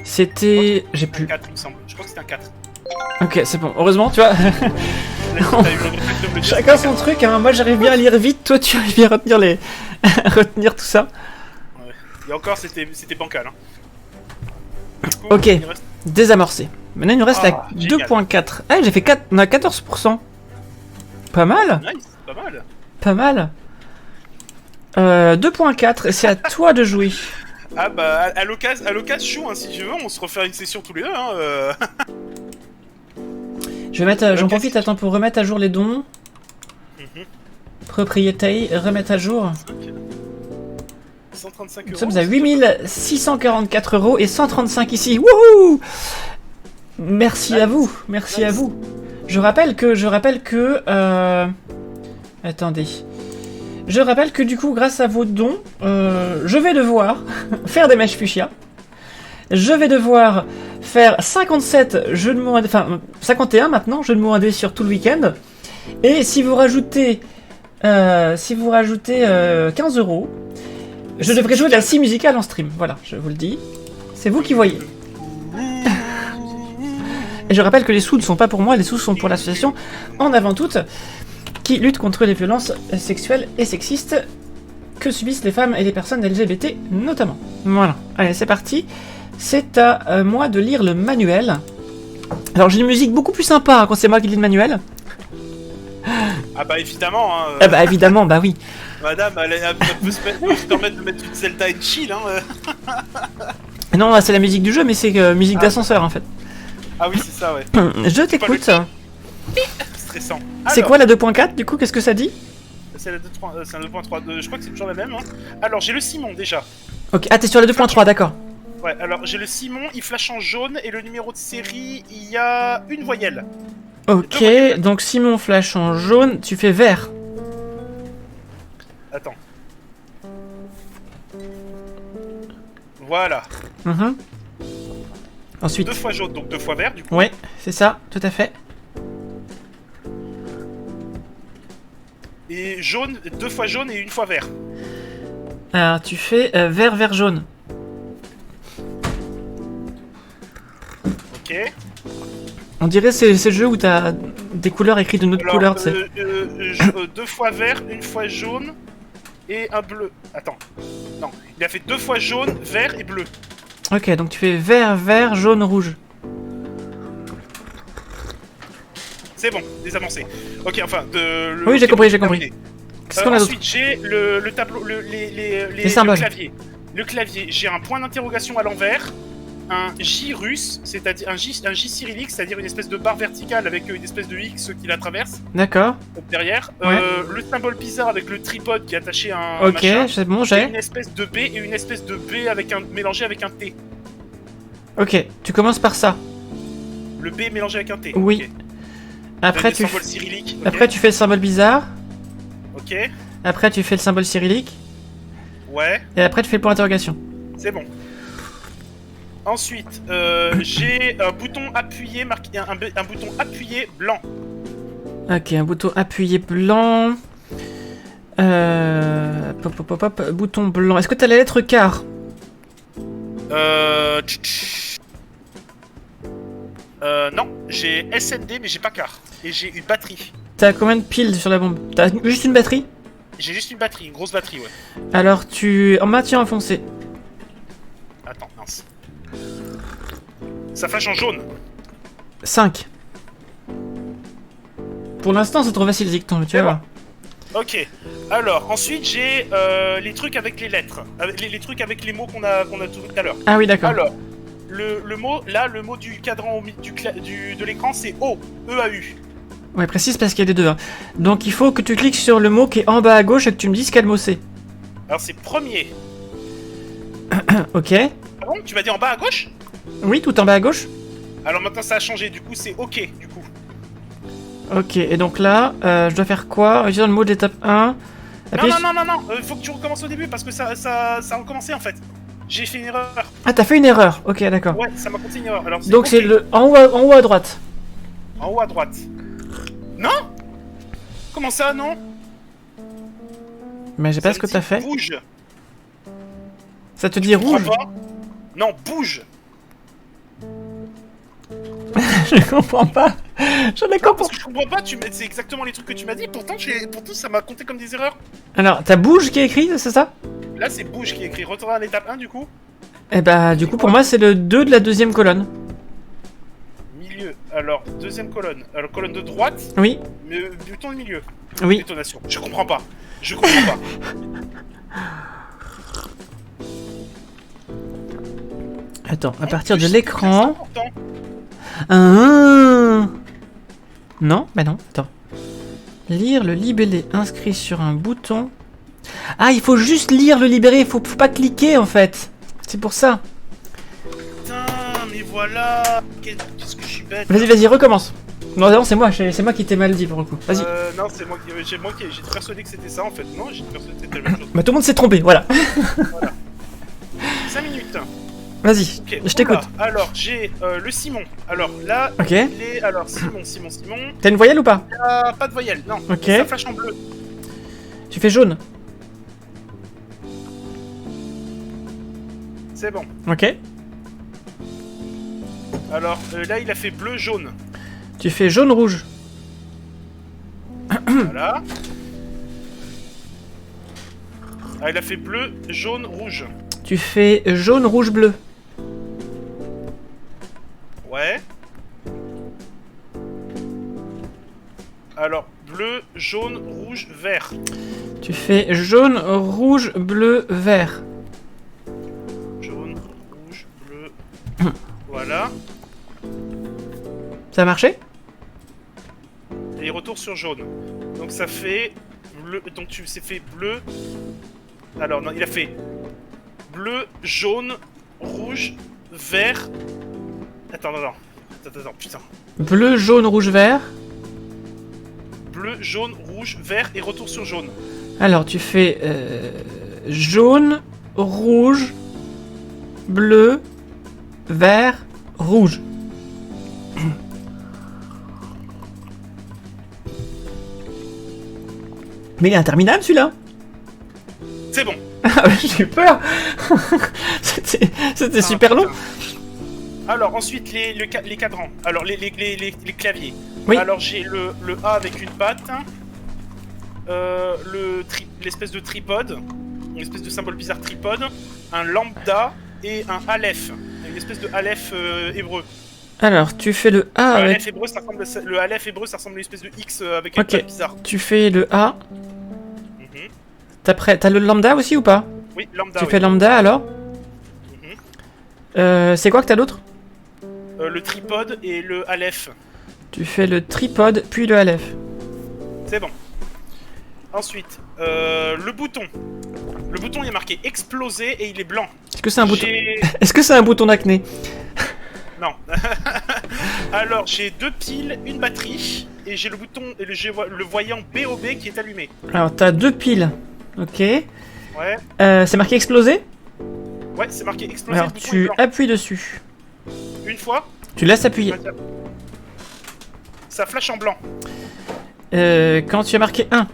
C'était... J'ai
Un
plus...
4, il me semble. Je crois que c'était un 4.
Ok, c'est bon. Heureusement, tu vois.
T'as eu le réflexe de me le dire.
Chacun son truc, hein. Moi, j'arrive bien à lire vite. Toi, tu arrives bien à retenir les... retenir tout ça.
Ouais. Et encore, c'était bancal. Hein. Du coup,
Ok.
il reste-
Désamorcé. Maintenant, il nous reste la
génial.
2.4. Ah, j'ai fait 4... On a 14%. Pas mal.
Nice, pas mal.
Pas mal. 2.4. Et c'est à toi de jouer.
Ah bah, à l'occasion, chou, hein, si tu veux, on se refait une session tous les deux. Hein,
Je vais mettre... J'en
Ok.
profite, attends, pour remettre à jour les dons.
Mhm.
Propriété, remettre à jour.
135
Nous
euros.
sommes à 8644 € et 135 ici. Wouhou! Merci à vous, merci à vous. Je rappelle que Attendez. Je rappelle que du coup, grâce à vos dons, je vais devoir faire des mèches fuchsia. Je vais devoir faire 57 jeux de mots indés, enfin 51 maintenant, jeux de mots indés sur tout le week-end. Et si vous rajoutez 15 €, je devrais jouer de la scie musicale en stream. Voilà, je vous le dis. C'est vous qui voyez. Et je rappelle que les sous ne sont pas pour moi, les sous sont pour l'association En Avant Toutes, qui lutte contre les violences sexuelles et sexistes que subissent les femmes et les personnes LGBT notamment. Voilà, allez c'est parti. C'est à moi de lire le manuel. Alors j'ai une musique beaucoup plus sympa quand c'est moi qui lis le manuel.
Ah bah évidemment, hein.
Ah bah évidemment, bah oui.
Madame, elle peut se permettre de mettre une Zelda and chill, hein.
Non, c'est la musique du jeu, mais c'est musique d'ascenseur en fait.
Ah oui, c'est ça, ouais.
Je t'écoute.
Stressant.
C'est quoi la 2.4 du coup? Qu'est-ce que ça dit?
C'est la 2.3, c'est un 2.3, je crois que c'est toujours la même, hein. Alors, j'ai le Simon, déjà.
Ok, ah t'es sur la 2.3, d'accord.
Ouais, alors j'ai le Simon, il flash en jaune, et le numéro de série, il y a une voyelle.
Ok, donc Simon flash en jaune, tu fais vert.
Attends. Voilà.
Ensuite.
2 fois jaune, donc 2 fois vert, du coup.
Ouais, c'est ça, tout à fait.
Et jaune, 2 fois jaune et 1 fois vert.
Alors tu fais vert, vert, jaune.
Ok.
On dirait c'est le jeu où t'as des couleurs écrites d'une autre couleur, tu sais.
2 fois vert, 1 fois jaune et un bleu. Attends. Non, il a fait 2 fois jaune, vert et bleu.
Ok, donc tu fais vert, vert, jaune, rouge.
C'est bon, des avancées. Ok, enfin,
Oui, j'ai compris, j'ai compris. Qu'est-ce qu'on a d'autre?
Ensuite, j'ai le tableau, les
symboles.
le clavier. Le clavier, j'ai un point d'interrogation à l'envers, un J russe, c'est-à-dire un J cyrillique, c'est-à-dire une espèce de barre verticale avec une espèce de X qui la traverse.
D'accord.
Derrière.
Ouais.
Le symbole bizarre avec le tripode qui est attaché à un
Ok,
machin.
c'est bon,
Et
j'ai.
une espèce de B et une espèce de B avec mélangé avec un T.
Ok, tu commences par ça.
Le B mélangé avec un T.
Oui.
Ok.
Après
Le
tu,
symbole cyrillique. Ok.
après tu fais le symbole bizarre.
Ok.
Après tu fais le symbole cyrillique.
Ouais.
Et après tu fais le point d'interrogation.
C'est bon. Ensuite, j'ai un bouton appuyé marqué un bouton appuyé blanc.
Ok, un bouton appuyé blanc. Pop, pop, pop, pop, bouton blanc. Est-ce que t'as la lettre car?
Non, j'ai SND mais j'ai pas car. Et j'ai une batterie.
T'as combien de piles sur la bombe? T'as juste une batterie?
J'ai juste une batterie, une grosse batterie, ouais.
Alors tu... en maintien enfoncé.
Attends, mince. Ça flash en jaune.
5. Pour l'instant c'est trop facile Zicton, tu vas voir.
Ok. Alors, ensuite j'ai les trucs avec les lettres. Les trucs avec les mots qu'on a tout à l'heure.
Ah oui d'accord.
Alors, le mot, là, le mot du cadran de l'écran, c'est O. E-A-U.
Ouais, précise parce qu'il y a les deux. Hein. Donc il faut que tu cliques sur le mot qui est en bas à gauche et que tu me dises quel mot c'est.
Alors c'est premier.
Ok.
Ah bon, tu m'as dit en bas à gauche?
Oui, tout en bas à gauche.
Alors maintenant ça a changé, du coup c'est OK, du coup.
Ok, et donc là, je dois faire quoi? Utiliser le mot d'étape 1.
Non, faut que tu recommences au début parce que ça a recommencé en fait. J'ai fait une erreur.
Ah, t'as fait une erreur. Ok, d'accord.
Ouais, ça m'a compté une erreur. Alors,
Donc
OK.
c'est le en haut à droite.
En haut à droite. Non? Comment ça, non?
Mais j'ai pas
Ça
ce que
me
t'as
dit
fait.
Bouge.
Ça te dit rouge?
Comprends pas? Non, bouge.
Je comprends pas. Je ne comprends
Parce que je comprends pas, c'est exactement les trucs que tu m'as dit, pourtant ça m'a compté comme des erreurs.
Alors, t'as bouge qui est écrit, c'est ça?
Là c'est bouge qui est écrit, retourne à l'étape 1 du coup.
Eh bah, du coup, pour moi, c'est le 2 de la deuxième colonne.
Milieu, alors deuxième colonne, alors colonne de droite,
Oui,
mais bouton de milieu.
oui.
Détonation, je comprends pas. Je comprends pas.
Attends, à partir de
C'est
l'écran...
important.
Ah. Non, bah non, attends. Lire le libellé inscrit sur un bouton. Ah, il faut juste lire le libellé, faut pas cliquer en fait. C'est pour ça.
Putain, mais voilà. Qu'est-ce que je suis bête.
Vas-y, vas-y, recommence. Non, non, c'est moi qui t'ai mal dit pour le coup. Vas-y.
Non, c'est moi qui... J'étais persuadé que c'était ça, en fait. Non, j'étais persuadé que c'était la même chose.
Bah tout le monde s'est trompé, voilà.
5 minutes.
Vas-y,
Ok,
je t'écoute.
oula. Alors, j'ai le Simon. Alors, là,
Ok.
Alors, Simon.
T'as une voyelle ou pas?
Pas de voyelle, non.
Ok.
Ça flash en bleu.
Tu fais jaune.
C'est bon.
Ok.
Alors, là, il a fait bleu, jaune.
Tu fais jaune rouge.
Voilà. Ah, il a fait bleu, jaune, rouge.
Tu fais jaune rouge bleu.
Ouais. Alors, bleu, jaune, rouge, vert.
Tu fais jaune rouge bleu vert.
Jaune, rouge, bleu. Voilà.
Ça a marché?
Et retour sur jaune. Donc ça fait bleu. Donc tu s'est fait bleu. Alors non, il a fait bleu, jaune, rouge, vert. Attends, putain.
Bleu jaune rouge vert.
Bleu, jaune, rouge, vert et retour sur jaune.
Alors tu fais jaune rouge bleu vert rouge. Mais il est interminable celui-là.
C'est bon.
Ah, j'ai eu peur. C'était super long.
Putain. Alors ensuite les cadrans. Alors les claviers.
Oui.
Alors j'ai le A avec une patte. L'espèce de tripode. Une espèce de symbole bizarre tripode. Un lambda et un aleph. Une espèce de aleph hébreu.
Alors tu fais le A
Le
avec...
aleph hébreu, ça ressemble à une espèce de X avec une
Ok.
patte bizarre.
Tu fais le A.
Mhm.
T'as le lambda aussi ou pas?
Oui, lambda.
Tu
oui.
fais lambda alors.
Mhm.
C'est quoi que t'as d'autre?
Le tripode et le aleph.
Tu fais le tripode puis le aleph.
C'est bon. Ensuite, le bouton. Le bouton il est marqué exploser et il est blanc.
Est-ce que c'est un bouton?
J'ai-
Est-ce que c'est un bouton d'acné?
Non. Alors j'ai 2 piles, une batterie et j'ai le bouton et le voyant BOB qui est allumé.
Alors t'as 2 piles. Ok.
Ouais.
C'est marqué exploser.
Ouais, c'est marqué exploser.
Alors
le bouton est
tu
blanc.
appuies dessus.
Une fois,
Tu laisses appuyer.
ça flash en blanc.
Quand tu as marqué 1.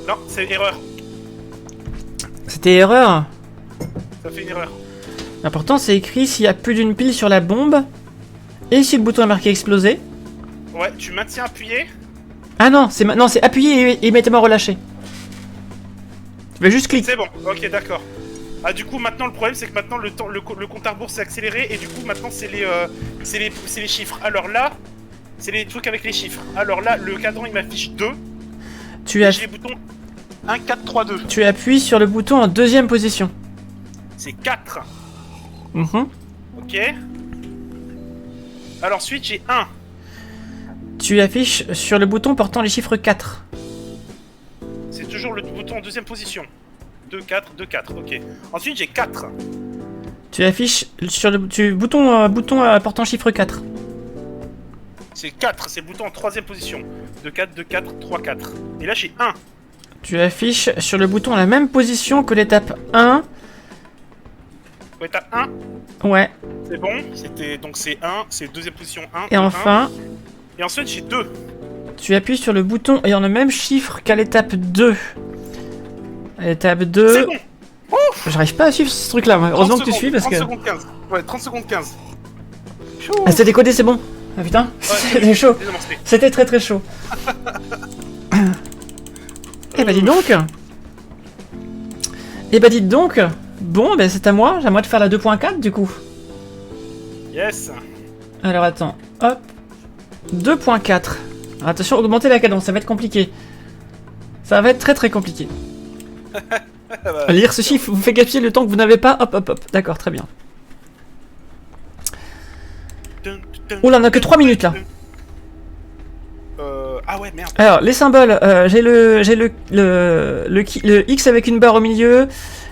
Non, c'est erreur.
C'était erreur.
Ça fait une erreur.
L'important c'est écrit s'il y a plus d'une pile sur la bombe. Et si le bouton est marqué exploser.
Ouais, tu maintiens appuyé.
Ah non, c'est appuyer et immédiatement relâcher. Tu vas juste cliquer.
C'est bon. Ok, d'accord. Ah du coup maintenant le problème c'est que maintenant le compte à rebours s'est accéléré et du coup maintenant c'est les chiffres. Alors là c'est les trucs avec les chiffres. Alors là le cadran il m'affiche 2.
Tu,
J'ai les boutons 1, 4, 3, 2.
tu appuies sur le bouton en deuxième position.
C'est 4.
Mhm.
Ok. Alors ensuite j'ai 1.
Tu affiches sur le bouton portant les chiffres 4.
C'est toujours le bouton en deuxième position. 2, 4, 2, 4. Ok. Ensuite j'ai 4.
Tu affiches sur le bouton portant chiffre 4.
C'est 4. C'est le bouton en troisième position. 2, 4, 2, 4, 3, 4. Et là j'ai 1.
Tu affiches sur le bouton à la même position que l'étape 1.
Ouais, t'as 1.
Ouais.
C'est bon. Donc c'est 1. C'est deuxième position 1.
Et enfin,
Et ensuite j'ai 2.
tu appuies sur le bouton ayant le même chiffre qu'à l'étape 2. À l'étape 2...
C'est bon.
J'arrive pas à suivre ce truc là, heureusement que tu
30
suis parce que...
30 secondes 15. Ouais, 30 secondes 15.
Ah, c'est décodé, c'est bon. Ah putain, c'était chaud.
Désamorcé.
C'était très très chaud. Eh bah dis donc. Eh bah dites donc. Bon, ben c'est à moi, j'ai à moi de faire la 2.4 du coup.
Yes.
Alors attends, hop. 2.4. Attention, augmenter la cadence, ça va être compliqué. Ça va être très très compliqué. Lire ceci vous fait gaspiller le temps que vous n'avez pas. Hop hop hop, d'accord, très bien. Oula, on a que 3 minutes là.
Ah ouais, merde.
Alors, les symboles, j'ai le X avec une barre au milieu,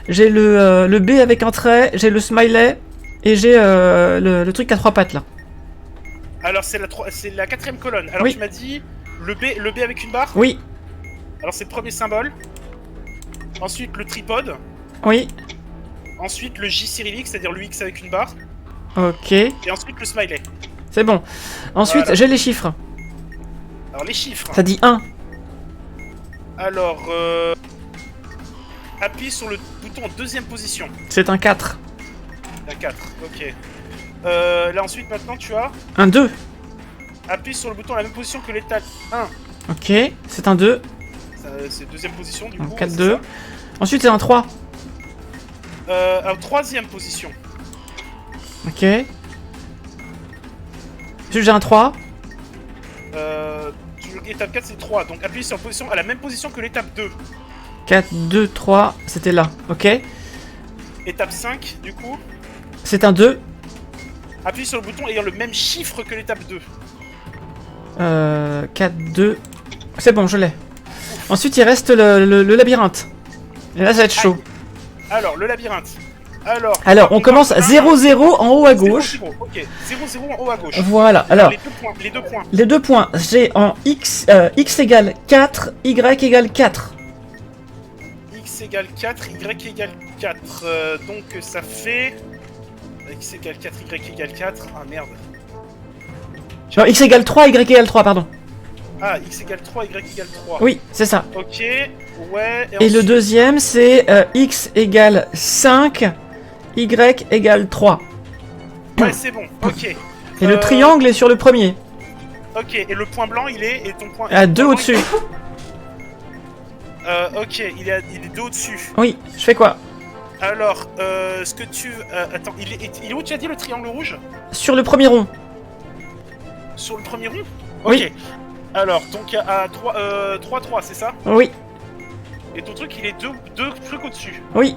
j'ai le B avec un trait, j'ai le smiley, et j'ai le truc à 3 pattes là.
Alors c'est la quatrième colonne. Alors
Oui.
tu m'as dit le B avec une barre.
Oui,
Alors c'est le premier symbole. Ensuite le tripode.
oui,
Ensuite le J cyrillique, c'est-à-dire le X avec une barre.
ok,
Et ensuite le smiley.
c'est bon. Ensuite,
Voilà.
j'ai les chiffres.
Alors les chiffres.
Ça dit 1.
Alors appuie sur le bouton en deuxième position.
C'est un 4.
La 4, ok. Là ensuite maintenant tu as
Un 2.
appuie sur le bouton à la même position que l'état 1.
Ok, c'est un 2.
C'est deuxième position du
Un
coup.
4,
c'est
2. Ensuite, c'est un 3.
ça. En troisième position.
Ok. Ensuite, j'ai un 3.
Étape 4 c'est 3, donc appuie sur la position à la même position que l'étape 2.
4, 2, 3. C'était là. Ok.
Étape 5 du coup,
C'est un 2.
appuie sur le bouton ayant le même chiffre que l'étape 2.
4, 2. C'est bon, je l'ai. Ensuite, il reste le labyrinthe. Et là, ça va être chaud.
Alors le labyrinthe.
Alors, on commence à 0, 0 en haut à
0,
gauche.
0, ok, 0, 0 en haut à gauche.
Voilà. Alors,
Les deux points.
les 2 points, j'ai en x égale 4, y égale 4.
X égale 4, Y égale 4. Donc ça fait... X égale 4, Y égale 4. Ah merde.
Non, x égale 3, y égale 3, pardon.
Ah, X égale 3, Y égale 3.
Oui, c'est ça.
Ok, ouais.
Et le
ensuite-
deuxième, c'est x égale 5, y égale 3.
Ouais, c'est bon, ok.
Et le triangle est sur le premier,
Ok, et le point blanc il est... Et ton point...
à
ton
2
point
au-dessus.
blanc, ok, il est 2 au-dessus.
Oui, je fais quoi?
Alors, ce que tu... attends, il est où tu as dit le triangle rouge?
Sur le premier rond.
Sur le premier rond?
Oui.
Ok. Alors, donc à 3, 3, c'est ça?
Oui,
Et ton truc il est deux trucs au-dessus.
oui.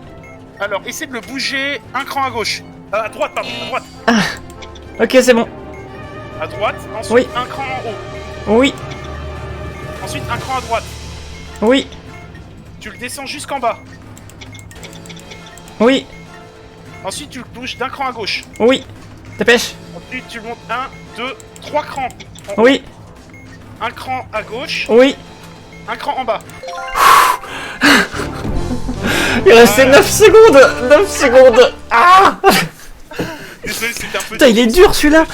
Alors, essaie de le bouger un cran à gauche. À droite, pardon, à droite.
Ok, c'est bon.
À droite, ensuite
Oui.
un cran en haut.
Oui,
Ensuite un cran à droite.
oui,
Tu le descends jusqu'en bas.
oui,
Ensuite tu le bouges d'un cran à gauche.
oui. Dépêche.
Ensuite tu le montes 1, 2, 3 crans. En haut.
Oui,
Un cran à gauche,
oui.
un cran en bas.
Il restait 9 secondes. 9 secondes. Ah!
Désolé, c'était un peu...
Putain, il est dur celui-là.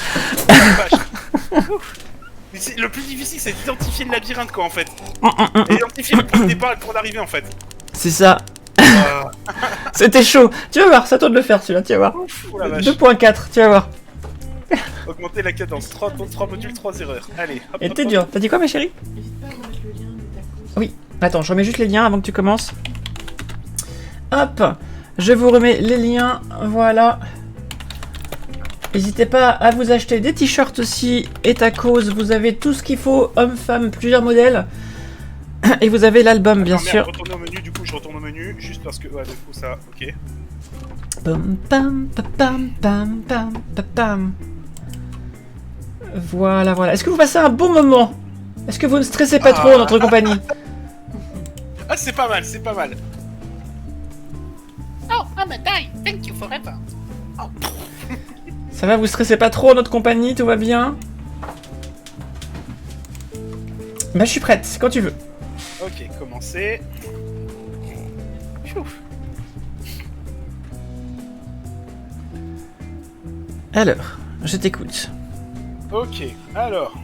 Vache. Mais le plus difficile c'est d'identifier le labyrinthe quoi en fait. Et identifier le point de départ et le point d'arrivée en fait.
C'est ça.
Euh,
C'était chaud. Tu vas voir, c'est à toi de le faire celui-là, tu vas voir.
oh la vache.
2.4, tu vas voir.
Augmenter la cadence. 3 modules, 3 erreurs. Allez, hop,
Et
hop,
t'es
hop.
dur. T'as dit quoi, ma chérie?
N'hésite pas à remettre le lien de ta cause.
Oui. Attends, je remets juste les liens avant que tu commences. Hop, je vous remets les liens, voilà. N'hésitez pas à vous acheter des t-shirts aussi, et ta cause, vous avez tout ce qu'il faut, hommes, femmes, plusieurs modèles. Et vous avez l'album, bien
Ah, merde,
sûr.
Retourner au menu, du coup je retourne au menu, juste parce que... Ouais, du coup ça, ok.
Pam, pam, pam, pam, pam, pam, pam, pam. Voilà, voilà. Est-ce que vous passez un bon moment? Est-ce que vous ne stressez pas trop en notre compagnie?
Ah c'est pas mal, c'est pas mal.
Oh, I'm a die. Thank you forever.
Ça va, vous stressez pas trop en notre compagnie? Tout va bien? Bah, je suis prête, c'est quand tu veux.
Ok, commencer. Pfiou.
Alors, je t'écoute.
Ok, alors...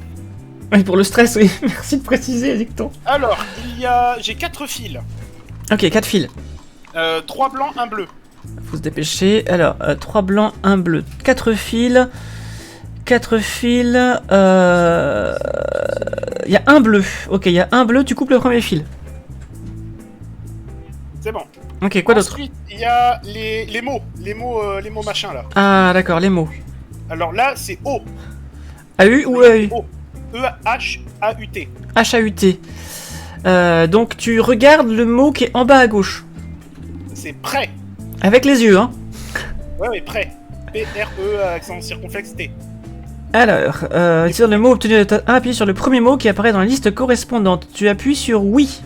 Oui, pour le stress, oui. Merci de préciser, Dicton.
Alors, il y a... J'ai 4 fils.
Ok, 4 fils.
3 blancs, 1 bleu.
Faut se dépêcher. Alors, 3 blancs, 1 bleu. 4 fils. 4 fils. Il y a un bleu. Ok, il y a un bleu, tu coupes le premier fil.
C'est bon.
Ok, quoi d'autre?
Ensuite, il y a les mots. Les mots machin là.
Ah, d'accord, les mots.
Alors là, c'est O.
A-U ou A-U?
O. E-H-A-U-T.
H-A-U-T. Donc, tu regardes le mot qui est en bas à gauche.
C'est prêt.
Avec les yeux, hein.
Ouais, mais prêt. P-R-E, accent circonflexe T.
Alors, sur le mot obtenu, appuie sur le premier mot qui apparaît dans la liste correspondante. Tu appuies sur oui.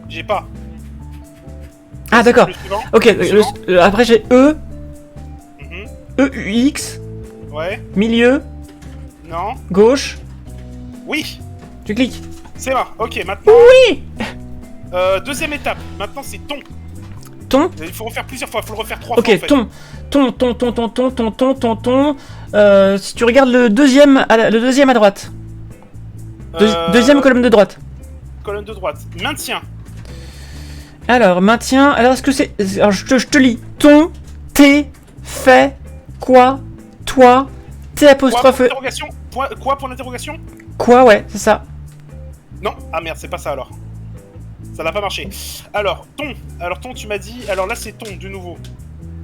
J'ai pas.
Ah, d'accord.
Le suivant.
Ok,
Suivant.
après j'ai E,
Mhm.
E-U-X,
Ouais.
milieu,
Non.
Gauche.
Oui.
Tu cliques.
C'est bon. Ok, maintenant.
Oui.
Deuxième étape. Maintenant, c'est ton.
Ton.
Il faut refaire plusieurs fois. Il faut le refaire 3
Ok,
fois. En fait.
ton. Si tu regardes le deuxième à droite. Deuxième colonne de droite.
Colonne de droite. Maintien.
Alors, maintien. Alors, est-ce que c'est. Alors, je te lis. Ton, t'es, fait, quoi, toi, t'es
Quoi
apostrophe.
pour l'interrogation? Quoi pour l'interrogation?
Quoi, ouais, c'est ça.
Non. Ah merde, c'est pas ça alors. Ça n'a pas marché. Alors, ton. Alors, ton, tu m'as dit. Alors là, c'est ton, de nouveau.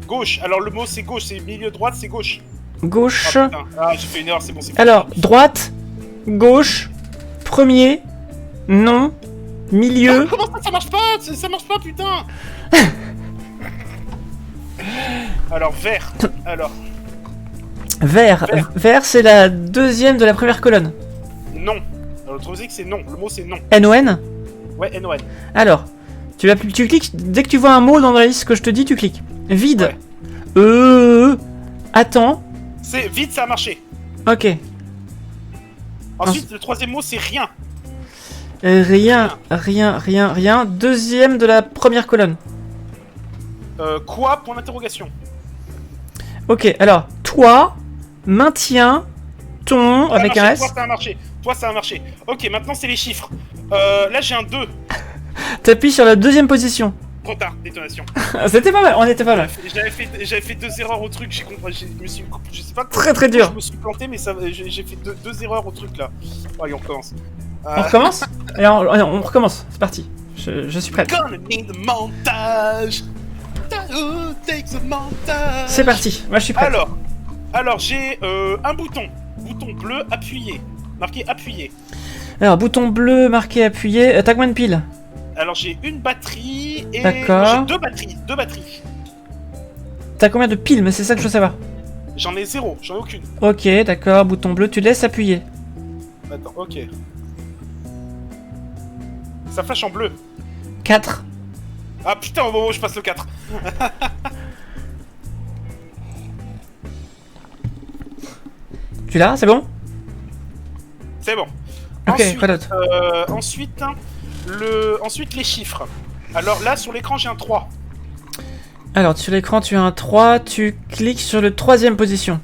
Gauche. Alors, le mot, c'est gauche. C'est milieu droite, c'est gauche.
Gauche.
Ah, putain. Ah, j'ai fait une erreur, c'est bon, c'est
Alors, droite, gauche, premier, non, milieu.
Comment ça marche pas? Ça marche pas, putain. Alors, vert. Alors,
Vert. Vert, c'est la deuxième de la première colonne.
non. Alors, le truc, c'est que c'est non. Le mot, c'est non.
N-O-N.
Ouais, NON.
Alors, tu cliques, dès que tu vois un mot dans la liste que je te dis, tu cliques. Vide.
Ouais.
Attends.
C'est vite, ça a marché.
Ok.
Ensuite, le troisième mot, c'est rien.
Rien. Deuxième de la première colonne.
Quoi pour l'interrogation?
Ok, alors, toi, maintien, ton,
Ça a
avec
marché,
un S.
Toi, ça a marché. Toi, ça a marché. Ok, maintenant, c'est les chiffres. Là, j'ai un 2.
T'appuies sur la deuxième position.
Trop tard, détonation.
C'était pas mal, on était pas mal.
J'avais fait 2 erreurs au truc, j'ai compris, je sais pas
Très dur.
Je me suis planté, mais j'ai fait deux erreurs au truc là. Bon, allez, on recommence.
On recommence. Et on recommence, c'est parti. Je suis prêt.
Gonna need a montage. Who takes a montage?
C'est parti, moi je suis prêt.
Alors j'ai un bouton bleu appuyé, marqué appuyé.
Alors, bouton bleu marqué appuyé. T'as combien de piles?
Alors j'ai une batterie et
D'accord.
j'ai deux batteries.
T'as combien de piles? Mais c'est ça que je veux savoir.
J'en ai 0, j'en ai aucune.
Ok, d'accord, bouton bleu, tu laisses appuyer.
Attends, ok. Ça flash en bleu.
4.
Ah putain, au moment où je passe le 4.
Tu l'as? C'est bon?
C'est bon.
Ok,
Ensuite,
quoi d'autre?
Ensuite, les chiffres. Alors là, sur l'écran, j'ai un 3.
Alors, sur l'écran, tu as un 3, tu cliques sur le troisième position.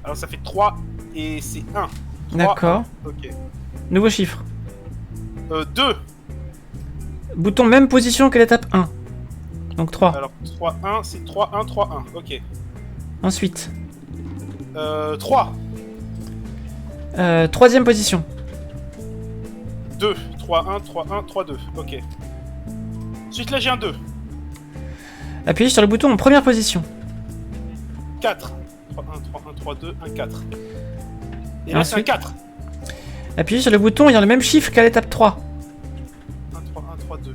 Alors ça fait 3 et c'est 1.
D'accord.
Ok.
Nouveau chiffre.
2.
Bouton même position que l'étape 1. Donc 3.
Alors 3, 1, c'est 3, 1, 3, 1. Ok.
Ensuite,
3.
troisième position.
2. 3, 1, 3, 1, 3, 2. Ok. Ensuite là, j'ai un 2.
Appuyez sur le bouton en première position.
4. 3, 1, 3, 1, 3, 2, 1, 4. Et là, c'est un
ensuite
4.
Appuyez sur le bouton ayant le même chiffre qu'à l'étape 3.
1, 3, 1, 3, 2.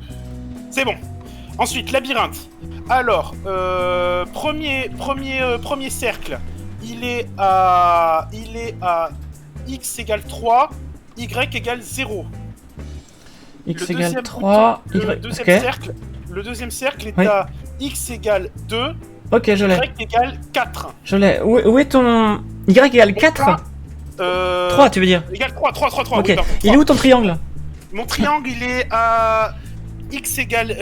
C'est bon. Ensuite, labyrinthe. Alors, premier cercle. Il est à x égale 3, y égale 0.
X
Le
égale
deuxième
3,
bouton,
Y.
le deuxième cercle est
Oui.
à x égale 2,
Ok, je l'ai.
y égale 4.
Je l'ai. Où est ton. Y égale 4? 3, tu veux dire?
Égale 3, 3, 3, 3.
Ok.
Oui, pardon,
Il est
3.
où ton triangle?
Mon triangle, il est à x égale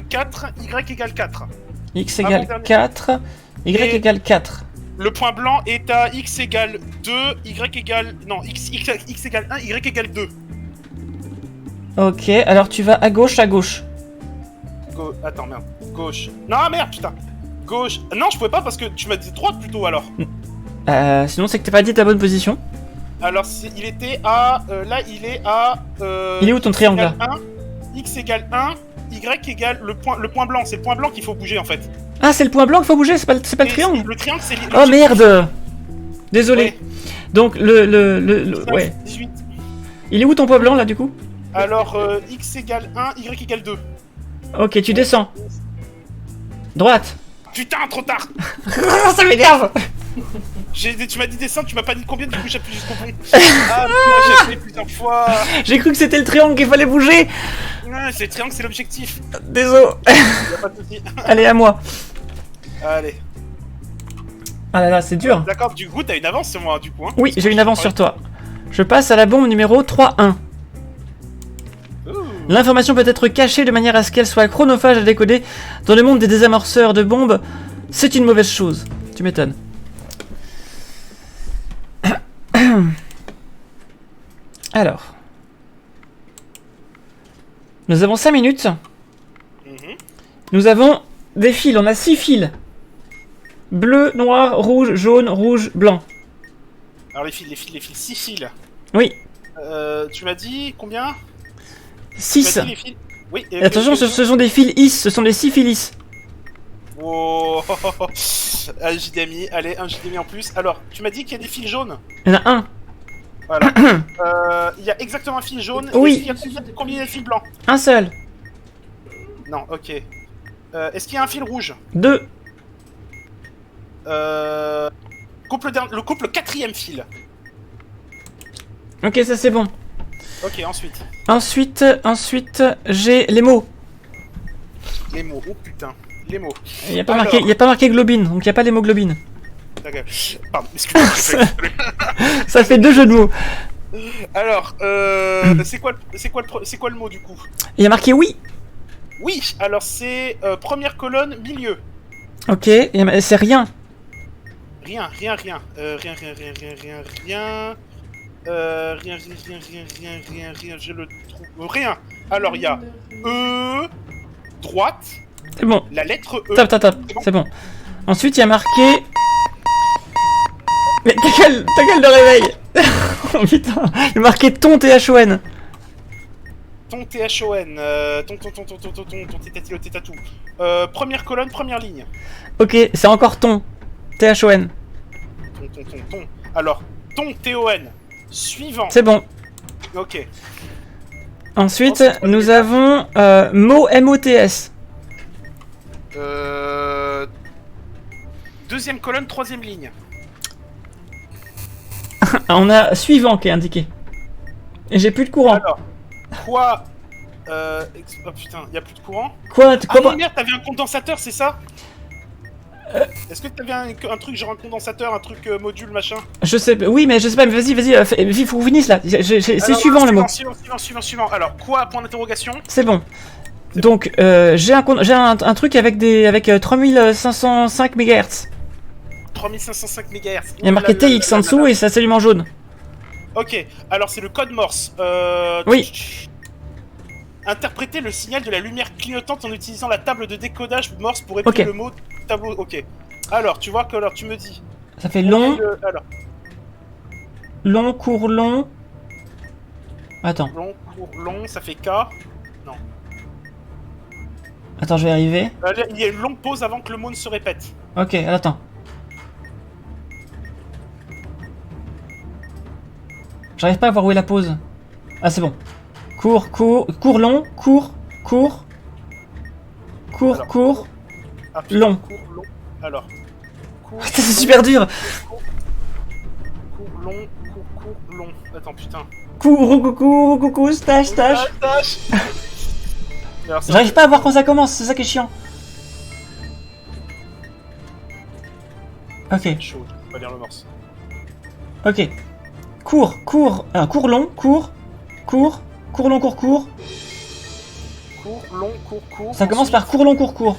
4, y égale 4.
X
Ah,
égale
bon, dernier.
4, Y
Et-
égale 4.
Le point blanc est à x égale 2, y égale... Non, x égale 1, y égale 2.
Ok, alors tu vas à gauche, à gauche.
Attends, merde. Gauche. Non, merde, putain. Gauche. Non, je pouvais pas parce que tu m'as dit droite plutôt, alors.
Sinon, c'est que t'as pas dit ta bonne position.
Alors, il était à... là, il est à...
Il est où ton
x
triangle,
égale
là
1, x égale 1, y égale le point blanc. C'est le point blanc qu'il faut bouger, en fait.
Ah, c'est le point blanc qu'il faut bouger, c'est pas le
Et
triangle.
Le triangle, c'est...
Oh merde. Désolé.
Ouais.
Donc, ouais.
18.
Il est où ton point blanc, là, du coup?
Alors, x égale 1, y égale 2.
Ok, tu descends. Droite.
Putain, trop tard.
Ça m'énerve.
Tu m'as dit descendre, tu m'as pas dit combien, du coup j'appuie jusqu'au bout. Ah putain, j'ai fait plusieurs fois.
J'ai cru que c'était le triangle qu'il fallait bouger.
Ouais, c'est le triangle, c'est l'objectif.
Désolé.
Y'a pas de soucis.
Allez, à moi.
Allez.
Ah là là, c'est dur.
D'accord, du coup, t'as une avance sur moi, du coup. Hein.
Oui, j'ai une avance sur toi. Je passe à la bombe numéro 3-1. L'information peut être cachée de manière à ce qu'elle soit chronophage à décoder. Dans le monde des désamorceurs de bombes, c'est une mauvaise chose. Tu m'étonnes. Alors. Nous avons 5 minutes. Nous avons des fils. On a 6 fils. Bleu, noir, rouge, blanc.
Alors les fils, 6 fils.
Oui.
Tu m'as dit combien?
6.
Les fils. Oui.
Et attention, ce sont des fils is, ce sont des 6 fils is.
Oh, un JDMI, allez, un JDMI en plus. Alors, tu m'as dit qu'il y a des fils jaunes?
Il y en a un.
Voilà. Il y a exactement un fil jaune.
Oui.
Il y a combien de fils blancs?
Un seul.
Non, ok. Est-ce qu'il y a un fil rouge?
2.
Le couple 4ème fil.
Ok, ça c'est bon.
Ok, ensuite.
Ensuite, j'ai les mots.
Les mots, oh putain. Les mots.
Il n'y a pas marqué globine, donc il n'y a pas l'hémoglobine.
D'accord. Pardon, excuse-moi.
Ça fait 2 jeux de mots.
Alors, c'est quoi le mot du coup?
Il y a marqué oui.
Oui, alors c'est première colonne, milieu.
Ok, c'est rien.
Rien. Rien, je le trouve. Rien. Alors, il y a E, droite,
C'est bon.
la lettre E.
Top. C'est bon. Ensuite, il y a marqué... Mais ta gueule de réveil. Oh putain. Il y a marqué ton THON.
Ton THON, ton tétatou. Première colonne, première ligne.
Ok, c'est encore ton THON.
Ton. Alors, ton TON, suivant.
C'est bon.
Ok.
Ensuite, nous avons mot MOTS.
Deuxième colonne, troisième ligne.
On a suivant qui est indiqué. Et j'ai plus de courant.
Alors, quoi oh putain, y a plus de courant.
Quoi
Ah non, merde, t'avais un condensateur, c'est ça? Est-ce que t'avais un truc genre un condensateur, un truc module machin?
Je sais, oui, mais je sais pas, mais vas-y, faut qu'on finisse là. C'est suivant le mot.
Suivant. Alors, quoi, point d'interrogation?
C'est bon. Donc, j'ai un truc avec 3505 MHz.
3505 MHz.
Il y a marqué TX en dessous et ça s'allume en jaune.
Ok, alors c'est le code Morse.
Oui.
Interpréter le signal de la lumière clignotante en utilisant la table de décodage Morse pour écrire le mot tableau. Ok. Alors, tu vois que alors tu me dis.
Ça fait long.
Alors.
Long, court, long. Attends.
Long, court, long, ça fait K. Non.
Attends, je vais arriver.
Il y a une longue pause avant que le mot ne se répète.
Ok, attends. J'arrive pas à voir où est la pause. Ah, c'est bon. Court, long, court.
Ah, putain,
long.
Court, long. Alors. Court,
C'est super dur.
Court, long. Attends, putain.
Coucou, stache. J'arrive pas à voir quand ça commence, c'est ça qui est chiant. Ok.
Chaud, je peux pas lire le morse.
Ok. Court, long. Ça commence par court, long, court.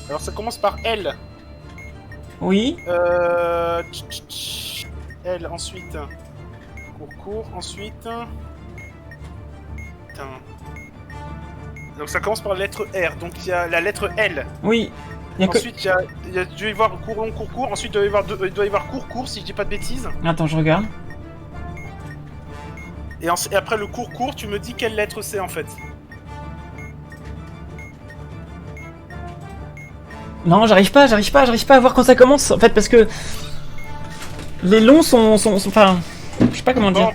Alors ça commence par L.
Oui.
L, ensuite. Court, ensuite. Putain. Donc ça commence par la lettre R, donc il y a la lettre L.
Oui.
Ensuite, il doit y avoir court, long, court. Ensuite, il doit y avoir court, si je dis pas de bêtises.
Attends, je regarde.
Et après le court, tu me dis quelle lettre c'est en fait.
Non, j'arrive pas à voir quand ça commence. En fait, parce que les longs sont enfin, je sais pas comment dire.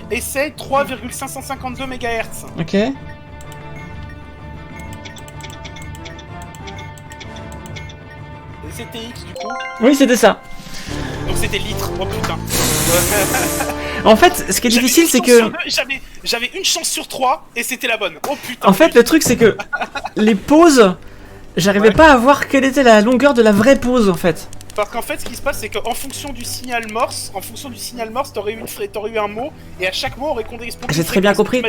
Essaye 3,552 MHz.
Ok.
Et c'était X du coup.
Oui, c'était ça.
Donc c'était litre. Oh putain.
En fait, ce qui est difficile, c'est que
j'avais une chance sur 3 et c'était la bonne. Oh putain.
En fait, le truc, c'est que les pauses, j'arrivais pas à voir quelle était la longueur de la vraie pause en fait.
Parce qu'en fait, ce qui se passe, c'est qu'en fonction du signal Morse, t'aurais eu un mot, et à chaque mot aurait correspondu.
J'ai très bien compris.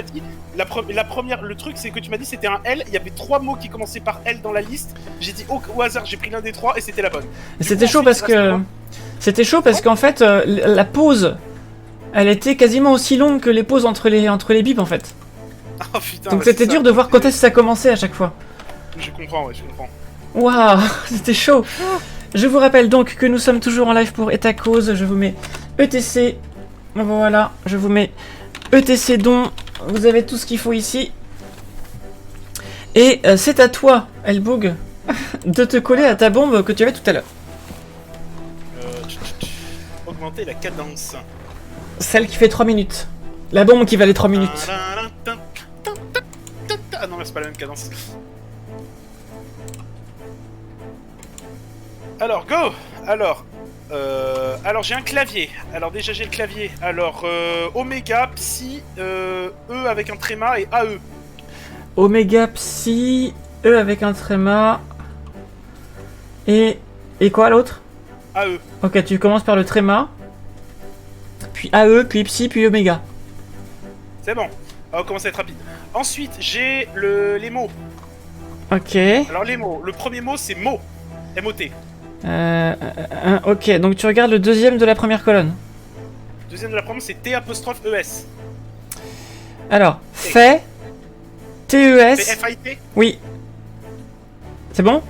La première, le truc, c'est que tu m'as dit c'était un L. Il y avait 3 mots qui commençaient par L dans la liste. J'ai dit au hasard, j'ai pris l'un des 3 et c'était la bonne.
C'était chaud parce que qu'en fait la pause, elle était quasiment aussi longue que les pauses entre les bips en fait.
Oh putain.
Donc c'était dur de voir quand est-ce que ça commençait à chaque fois.
Je comprends, ouais, je comprends.
Waouh, c'était chaud. Je vous rappelle donc que nous sommes toujours en live pour Eta Cause. Je vous mets ETC. Voilà, je vous mets ETC don. Vous avez tout ce qu'il faut ici. Et c'est à toi, Elboog, de te coller à ta bombe que tu avais tout à l'heure.
Augmenter la cadence.
Celle qui fait 3 minutes. La bombe qui valait 3 minutes.
Ah non, mais c'est pas la même cadence. Alors, go! Alors j'ai un clavier. Alors déjà j'ai le clavier. Alors, Oméga, Psy, E avec un tréma et AE.
Oméga, Psy, E avec un tréma. Et quoi l'autre?
AE.
Ok, tu commences par le tréma. Puis AE, puis Psy, puis Oméga.
C'est bon. On va commencer à être rapide. Ensuite, j'ai les mots.
Ok.
Alors les mots. Le premier mot c'est mot. M-O-T.
Ok, donc tu regardes le deuxième de la première colonne.
Deuxième de la première, c'est T'-E-S.
Alors, fait, TES.
F-I-T.
Oui. C'est bon?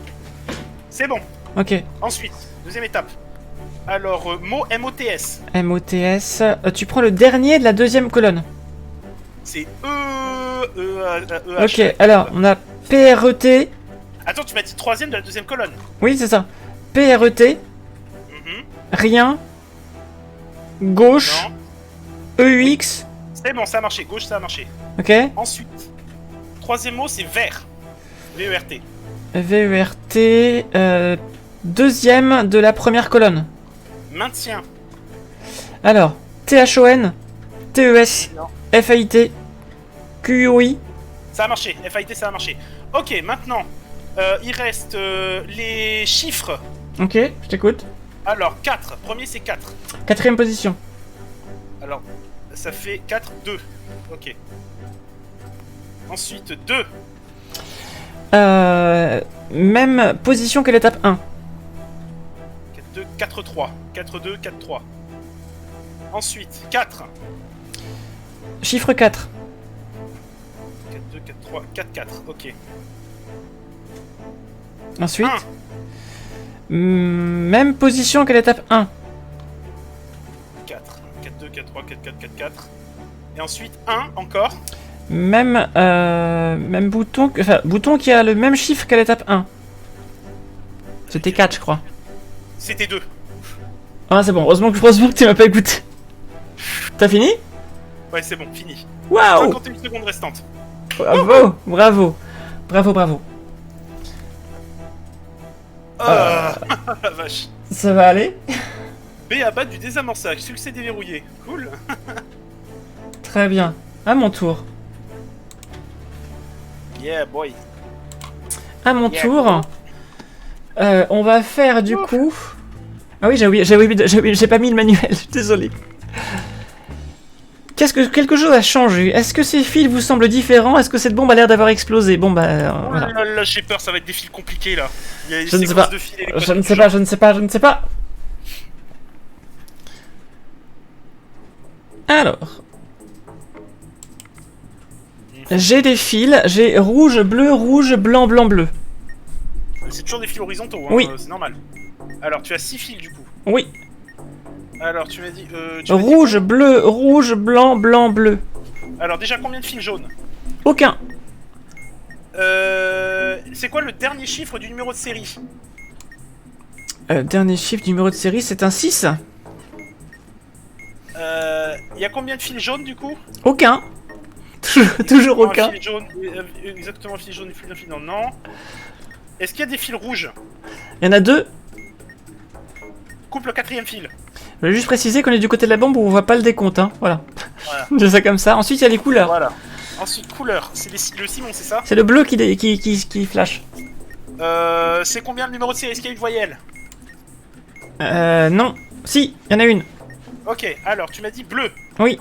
C'est bon.
Ok.
Ensuite, deuxième étape. Alors, mot M-O-T-S.
MOTS. Tu prends le dernier de la deuxième colonne.
C'est E-H.
Ok, alors, on a PRET.
Attends, tu m'as dit troisième de la deuxième colonne.
Oui, c'est ça. PRET.
Mhm.
Rien. Gauche.
Non.
EUX.
C'est bon, ça a marché. Gauche, ça a marché.
Ok.
Ensuite, troisième mot, c'est vert. V-E-R-T.
VERT. Deuxième de la première colonne.
Maintien.
Alors, THON. TES.
Non.
FAIT. QOI.
Ça a marché. F-I-T, ça a marché. Ok, maintenant, il reste les chiffres.
Ok, je t'écoute.
Alors, 4. Premier, c'est 4.
Quatrième position.
Alors, ça fait 4, 2. Ok. Ensuite, 2.
Même position que l'étape 1.
4, 2, 4, 3. 4, 2, 4, 3. Ensuite, 4.
Chiffre 4.
4, 2, 4, 3, 4, 4. Ok.
Ensuite,
1.
Même position que l'étape 1.
4. 4, 2, 4, 3, 4, 4, 4, 4. Et ensuite, 1 encore.
Même bouton, enfin, bouton qui a le même chiffre qu'à l'étape 1. C'était 4, je crois.
C'était 2.
Ah, c'est bon, heureusement que tu m'as pas écouté. T'as fini?
Ouais, c'est bon, fini.
Waouh!
51 secondes restantes.
Bravo, bravo, bravo, bravo.
La vache.
Ça va aller?
B à bas du désamorçage. Succès déverrouillé. Cool.
Très bien. À mon tour.
Yeah, boy.
À mon
Yeah,
tour. On va faire du coup. Ah oui, j'ai pas mis le manuel, je suis désolé. Quelque chose a changé. Est-ce que ces fils vous semblent différents? Est-ce que cette bombe a l'air d'avoir explosé? Bon bah
Oh
voilà.
là là, j'ai peur, ça va être des fils compliqués là. Il y a des
Je ne sais
séquences
pas.
de fils et des
Je
codes
ne
de
sais
genre.
pas, je ne sais pas, je ne sais pas. Alors. J'ai des fils, j'ai rouge, blanc, bleu.
C'est toujours des fils horizontaux, hein,
Oui.
C'est normal. Alors, tu as 6 fils du coup.
Oui.
Alors, tu m'as dit.
Rouge, blanc, bleu.
Alors, déjà, combien de fils jaunes?
Aucun.
C'est quoi le dernier chiffre du numéro de série?
Dernier chiffre du numéro de série, c'est un 6.
Il y a combien de fils jaunes du coup?
Aucun. Toujours aucun.
Un fil jaune, exactement, un fil jaune, un fil non, non. Est-ce qu'il y a des fils rouges?
Il y en a 2.
Coupe le 4ème fil.
Je vais juste préciser qu'on est du côté de la bombe où on voit pas le décompte, hein. Voilà.
Voilà.
C'est ça comme ça. Ensuite, il y a les couleurs.
Voilà. Ensuite, couleur. C'est le Simon, c'est ça?
C'est le bleu qui flash.
C'est combien le numéro de série? Est-ce qu'il y a une voyelle?
Non. Si, il y en a une.
Ok, alors tu m'as dit bleu.
Oui.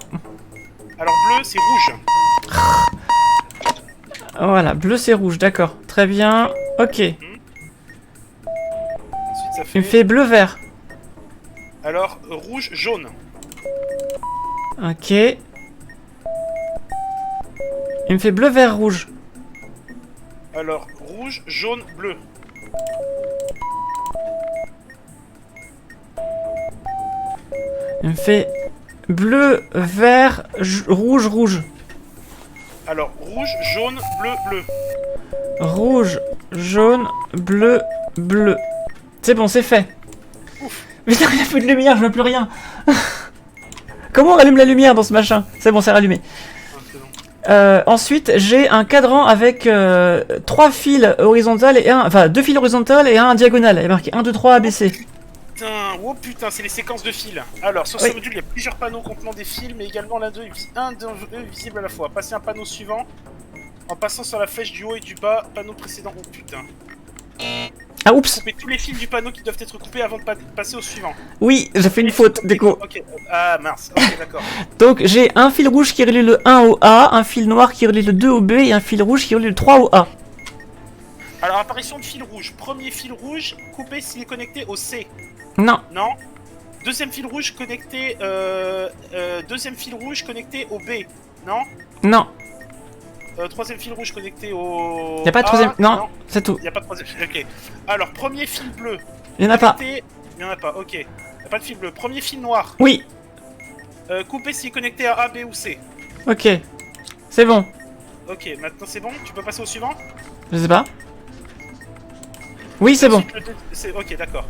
Alors bleu, c'est rouge.
Voilà, bleu c'est rouge, d'accord. Très bien. Ok. Il
Ensuite, ça
me
fait...
fait bleu-vert.
Alors, rouge, jaune.
Ok. Il me fait bleu-vert-rouge.
Alors, rouge, jaune, bleu.
Il me fait bleu, vert, rouge, rouge.
Alors, rouge, jaune, bleu, bleu.
Rouge, jaune, bleu, bleu. C'est bon, c'est fait.
Ouf.
Putain, il a plus de lumière, je vois plus rien. Comment on rallume la lumière dans ce machin? C'est bon, c'est rallumé.
Ah, c'est bon.
Ensuite, j'ai un cadran avec 3 fils horizontales et enfin 2 fils horizontales et un diagonal. Il y a marqué 1, 2, 3 ABC.
Putain, c'est les séquences de fils. Alors, sur ce
Oui.
module, il y a plusieurs panneaux contenant des fils, mais également l'un d'eux est visible à la fois. Passez un panneau suivant en passant sur la flèche du haut et du bas, panneau précédent. Oh putain.
Ah oups.
Coupez tous les fils du panneau qui doivent être coupés avant de passer au suivant.
Oui, j'ai fait une faute, déco.
Ok, ah mince, ok, d'accord.
Donc j'ai un fil rouge qui relie le 1 au A, un fil noir qui relie le 2 au B et un fil rouge qui relie le 3 au A.
Alors, apparition de fil rouge. Premier fil rouge, coupé s'il est connecté au C.
Non,
Non. Deuxième fil rouge connecté, deuxième fil rouge connecté au B. Non.
non,
Troisième fil rouge connecté au...
y a pas de troisième. Non, c'est tout.
Il n'y a pas de troisième fil, ok. Alors, premier fil bleu.
Y en a pas.
Il n'y en a pas, ok. Il n'y a pas de fil bleu. Premier fil noir.
Oui,
Coupé s'il est connecté à A, B ou C.
ok. C'est bon.
Ok, maintenant c'est bon. Tu peux passer au suivant.
Je sais pas. Oui, c'est bon.
Ensuite, ok, d'accord.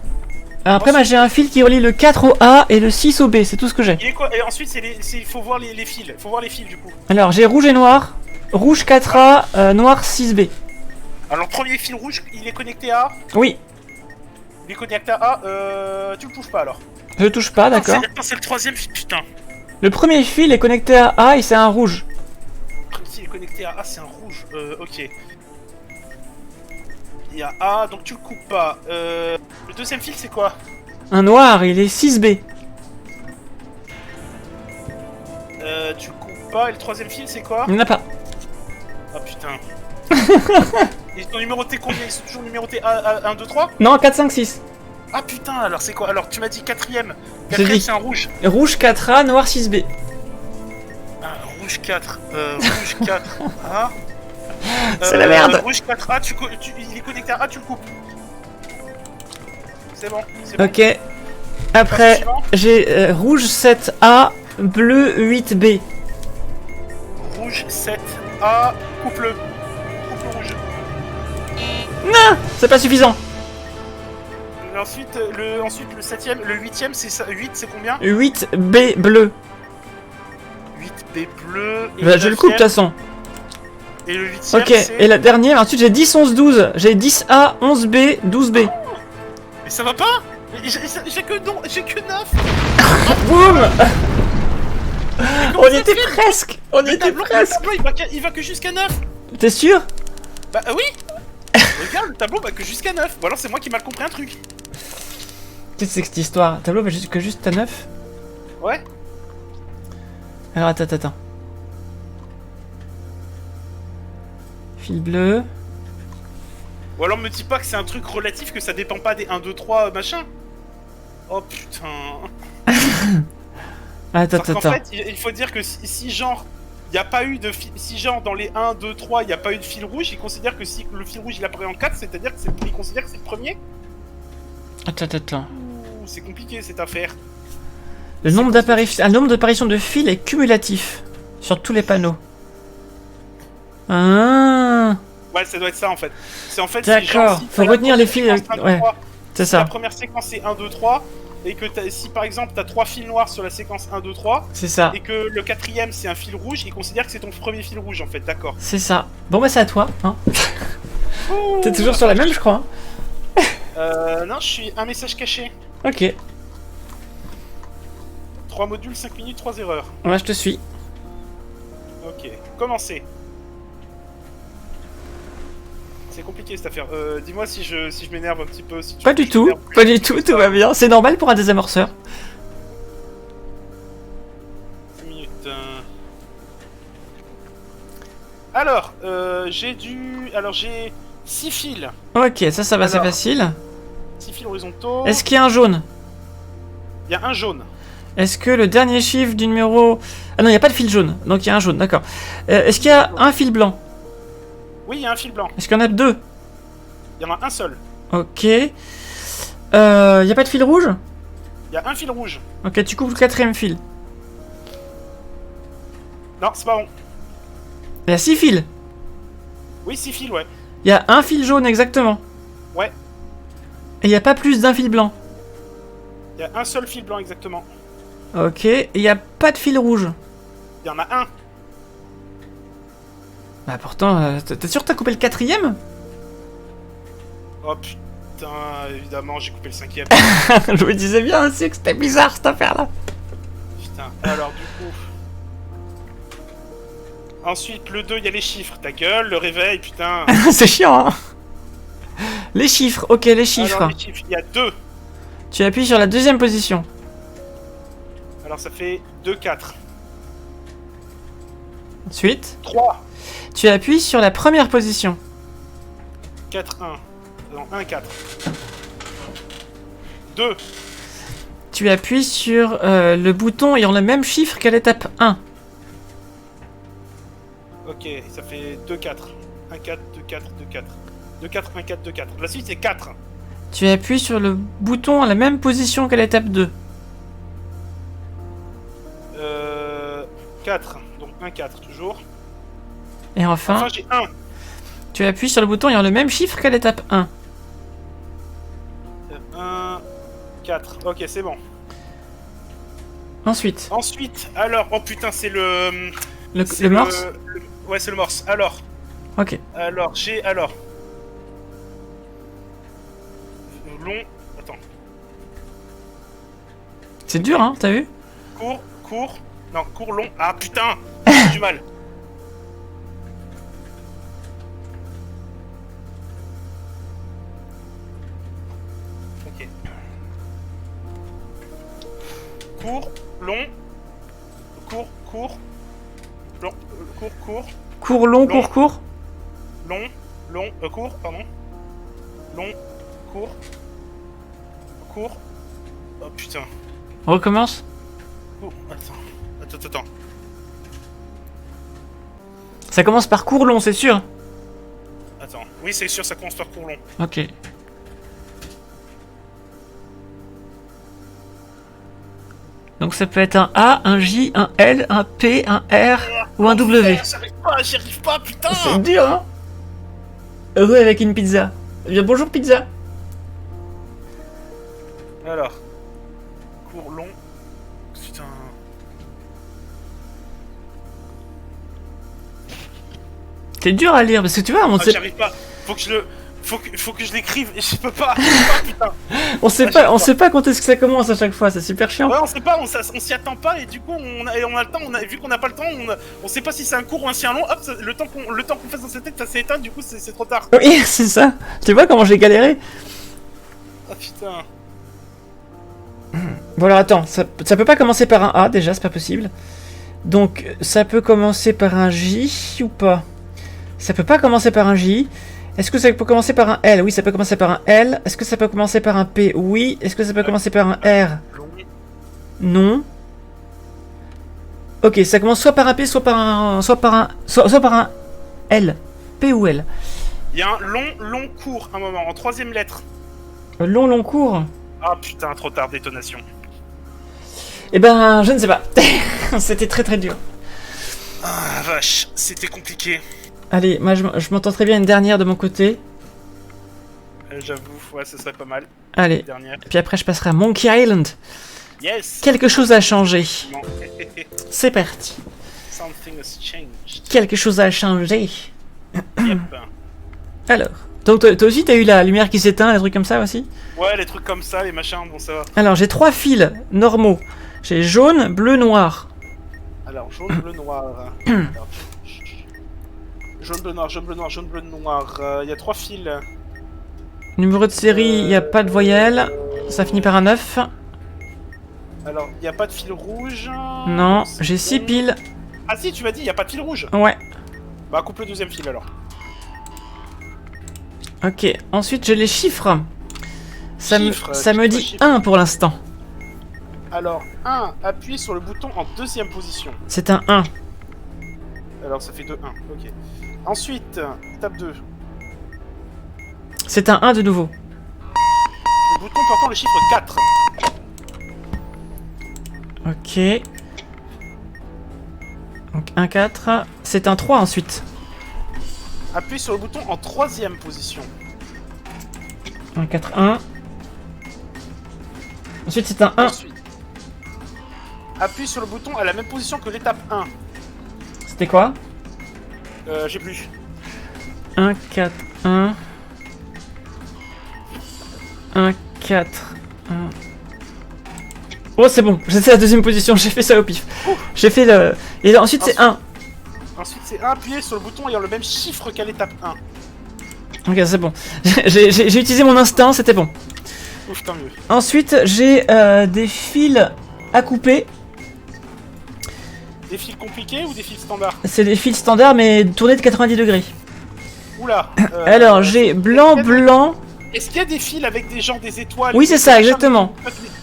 Alors après, moi j'ai un fil qui relie le 4 au A et le 6 au B, c'est tout ce que j'ai.
Il est quoi? Et ensuite, il faut voir les fils. Il faut voir les fils du coup.
Alors j'ai rouge et noir. Rouge 4A, noir 6B.
Alors, premier fil rouge, il est connecté à A.
Oui,
Il est connecté à A. Tu le touches pas alors.
je touche pas, d'accord.
Attends, c'est le troisième fil, putain.
Le premier fil est connecté à A et c'est un rouge.
S'il est connecté à A, c'est un rouge. Ok. Il y a A, donc tu le coupes pas. Le deuxième fil, c'est quoi?
Un noir, il est 6B.
Tu le coupes pas. Et le troisième fil, c'est quoi?
Il n'y en a pas.
Ah putain. Ils sont numérotés combien? Ils sont toujours numérotés A, 1, 2, 3?
Non, 4, 5, 6.
Ah putain, alors c'est quoi? Alors tu m'as dit quatrième.
J'ai
Quatrième,
dit.
c'est un rouge.
Rouge 4A, noir 6B.
Ah, rouge 4. Rouge 4. A.
C'est la merde.
Rouge 4A, il est connecté à A, tu le coupes. C'est bon, c'est bon.
Ok. Après, j'ai rouge 7A, bleu 8B.
Rouge 7A, coupe-le. Coupe le rouge.
Non, c'est pas suffisant.
Et ensuite, le 7ème, le 8ème, c'est ça. 8, c'est combien?
8B bleu.
8B bleu. Et
Bah, je le coupe de toute façon.
Et le 8ème,
Ok, et la dernière, ensuite j'ai 10, 11, 12. J'ai 10A, 11B, 12B.
Mais ça va pas? J'ai que 9.
Boum.
Comment
On y
ça
était
se fait?
presque. On y
Le
était
tableau,
presque.
il va que jusqu'à 9.
T'es sûr?
Bah oui. Regarde, le tableau va que jusqu'à 9. Ou alors c'est moi qui ai mal compris un truc.
Qu'est-ce que c'est que cette histoire? Le tableau va que juste à 9.
Ouais.
Alors attends. Fil bleu.
Ou alors me dis pas que c'est un truc relatif, que ça dépend pas des 1, 2, 3 machin. Oh putain.
Attends.
En fait, il faut dire que si genre, il y a pas eu de si genre dans les 1, 2, 3, il n'y a pas eu de fil rouge, il considère que si le fil rouge il apparaît en 4, c'est-à-dire que il considère que c'est le premier.
Attends.
Ouh, c'est compliqué cette affaire.
Le nombre d'apparitions de fils est cumulatif sur tous les panneaux. Ah,
Ouais, ça doit être ça en fait. C'est en fait
d'accord. Faut retenir les fils. Ouais, c'est
La
ça.
première séquence c'est 1, 2, 3. Et que si par exemple t'as 3 fils noirs sur la séquence 1, 2, 3,
C'est ça.
et que le quatrième c'est un fil rouge, il considère que c'est ton premier fil rouge en fait, d'accord.
C'est ça. Bon bah c'est à toi. Hein.
Ouh,
T'es toujours sur la même, je crois.
Non, je suis un message caché.
Ok.
3 modules, 5 minutes, 3 erreurs.
Ouais, je te suis.
Ok, commencez. C'est compliqué cette affaire. Dis-moi si je m'énerve un petit peu. Si tu
Pas
veux que
du
je
tout,
m'énerve.
pas du tout, tout va bien. C'est normal pour un désamorceur.
10 minutes. Alors, j'ai 6 fils.
Ok, ça va, c'est
Alors.
facile.
6 fils horizontaux.
Est-ce qu'il y a un jaune?
Il y a un jaune.
Est-ce que le dernier chiffre du numéro... Ah non, il n'y a pas de fil jaune, donc il y a un jaune, d'accord. Est-ce qu'il y a un fil blanc?
Oui, il y a un fil blanc.
Est-ce qu'il y en a deux?
Il y en a un seul.
Ok. Il n'y a pas de fil rouge?
Il y a un fil rouge.
Ok, tu coupes le quatrième fil.
Non, c'est pas bon.
Il y a 6 fils.
Oui, 6 fils, ouais.
Il y a un fil jaune exactement.
Ouais.
Et il n'y a pas plus d'un fil blanc.
Il y a un seul fil blanc exactement.
Ok, et il n'y a pas de fil rouge.
Il y en a un.
Bah pourtant, t'es sûr que t'as coupé le quatrième?
Oh putain, évidemment, j'ai coupé le 5ème.
Je me disais bien aussi que c'était bizarre cette affaire-là.
Putain, alors du coup... Ensuite, le 2, il y a les chiffres. Ta gueule, le réveil, putain.
C'est chiant, hein. Les chiffres, ok, les chiffres.
Alors, les chiffres, il y a 2.
Tu appuies sur la deuxième position.
Alors, ça fait 2, 4.
Ensuite,
3,
tu appuies sur la première position.
4, 1. Non, 1, 4. 2.
Tu appuies sur le bouton ayant le même chiffre qu'à l'étape 1.
Ok, ça fait 2, 4. 1, 4, 2, 4, 2, 4. 2, 4, 1, 4, 2, 4. La suite, c'est 4.
Tu appuies sur le bouton à la même position qu'à l'étape 2.
4. Donc 1, 4, toujours.
Et enfin,
Enfin, j'ai 1.
tu appuies sur le bouton ayant le même chiffre qu'à l'étape 1.
1, 4. Ok, c'est bon.
Ensuite,
Ensuite, alors... Oh putain, c'est le... c'est
le morse.
Ouais, c'est le morse. Alors,
Ok.
j'ai... Alors... Long... Attends.
C'est dur, hein, t'as vu?
Court... Non, court, long... Ah putain, j'ai du mal. Ok. Court, long... Court... Long... Court...
Court, long,
Long.
court.
Long... court, pardon. Long... Court... Oh putain.
On recommence.
Court... Attends.
Ça commence par court, long, c'est sûr.
Attends. Oui, c'est sûr, ça commence par court long.
Ok. Donc ça peut être un A, un J, un L, un P, un R ou un W.
J'y arrive pas, putain.
C'est dur, hein. Heureux avec une pizza. Eh bien, bonjour pizza.
Alors. Court long. Putain.
C'est dur à lire parce que tu vois,
J'y arrive pas. Faut que je l'écrive et je peux pas. Putain.
on sait pas quand est-ce que ça commence à chaque fois, c'est super chiant.
Ouais, on sait pas, on s'y attend pas et du coup on a le temps, vu qu'on n'a pas le temps, on sait pas si c'est un court ou un long. Hop, le temps qu'on fasse dans cette tête, ça s'est éteint, du coup c'est trop tard.
Oui, c'est ça. Tu vois comment j'ai galéré?
Ah putain.
Bon alors attends, ça peut pas commencer par un A déjà, c'est pas possible. Donc ça peut commencer par un J ou pas? Ça peut pas commencer par un J. Est-ce que ça peut commencer par un L? Oui, ça peut commencer par un L. Est-ce que ça peut commencer par un P? Oui. Est-ce que ça peut commencer par un R?
Long.
Non. Ok, ça commence soit par un P, soit par un L. P ou L.
Il y a un long court un moment, en troisième lettre.
Long court.
Ah putain, trop tard, détonation.
Eh ben, je ne sais pas. C'était très très dur.
Ah vache, c'était compliqué.
Allez, moi je m'entends très bien une dernière de mon côté.
J'avoue, ouais, ce serait pas mal.
Allez,
Dernière.
puis après je passerai à Monkey Island.
Yes.
Quelque chose a changé.
Non.
C'est parti.
Something has changed.
Quelque chose a changé.
Yep.
Alors, toi aussi t'as eu la lumière qui s'éteint, des trucs comme ça aussi?
Ouais, les trucs comme ça, les machins, bon ça va.
Alors j'ai 3 fils normaux. J'ai jaune, bleu, noir.
Alors, jaune, bleu, noir. Alors, Jaune, bleu, noir, jaune, bleu, noir, jaune, bleu, noir. Il y a 3 fils.
Numéro de série, il n'y a pas de voyelle. Ça finit par un 9.
Alors, il n'y a pas de fil rouge.
Non,
C'est
j'ai 6
bon.
piles.
Ah si, tu m'as dit, il n'y a pas de fil rouge.
Ouais.
Bah, coupe le deuxième fil alors.
Ok, ensuite j'ai les chiffres. Ça
Chiffres,
me dit
chiffres.
1 pour l'instant.
Alors, 1, appuyez sur le bouton en deuxième position.
C'est un 1.
Alors, ça fait 2, 1, ok. Ensuite, étape 2.
C'est un 1 de nouveau.
Le bouton portant le chiffre 4.
Ok. Donc 1, 4. C'est un 3 ensuite.
Appuyez sur le bouton en troisième position.
1, 4, 1. Ensuite c'est un 1.
Ensuite, appuie sur le bouton à la même position que l'étape 1.
C'était quoi?
J'ai plus.
1, 4, 1. 1, 4, 1. Oh c'est bon, j'étais à la deuxième position, j'ai fait ça au pif. J'ai fait le... Et ensuite c'est 1.
Ensuite, c'est 1, appuyez sur le bouton ayant le même chiffre qu'à l'étape 1.
Ok, c'est bon. J'ai utilisé mon instinct, c'était bon.
Ouf, tant mieux.
Ensuite, j'ai des fils à couper.
Des fils compliqués ou des fils standards?
C'est des fils standards, mais tournés de 90 degrés.
Oula.
Alors, j'ai blanc, blanc.
Est-ce qu'il y a des fils avec des étoiles?
Oui, c'est ça, exactement.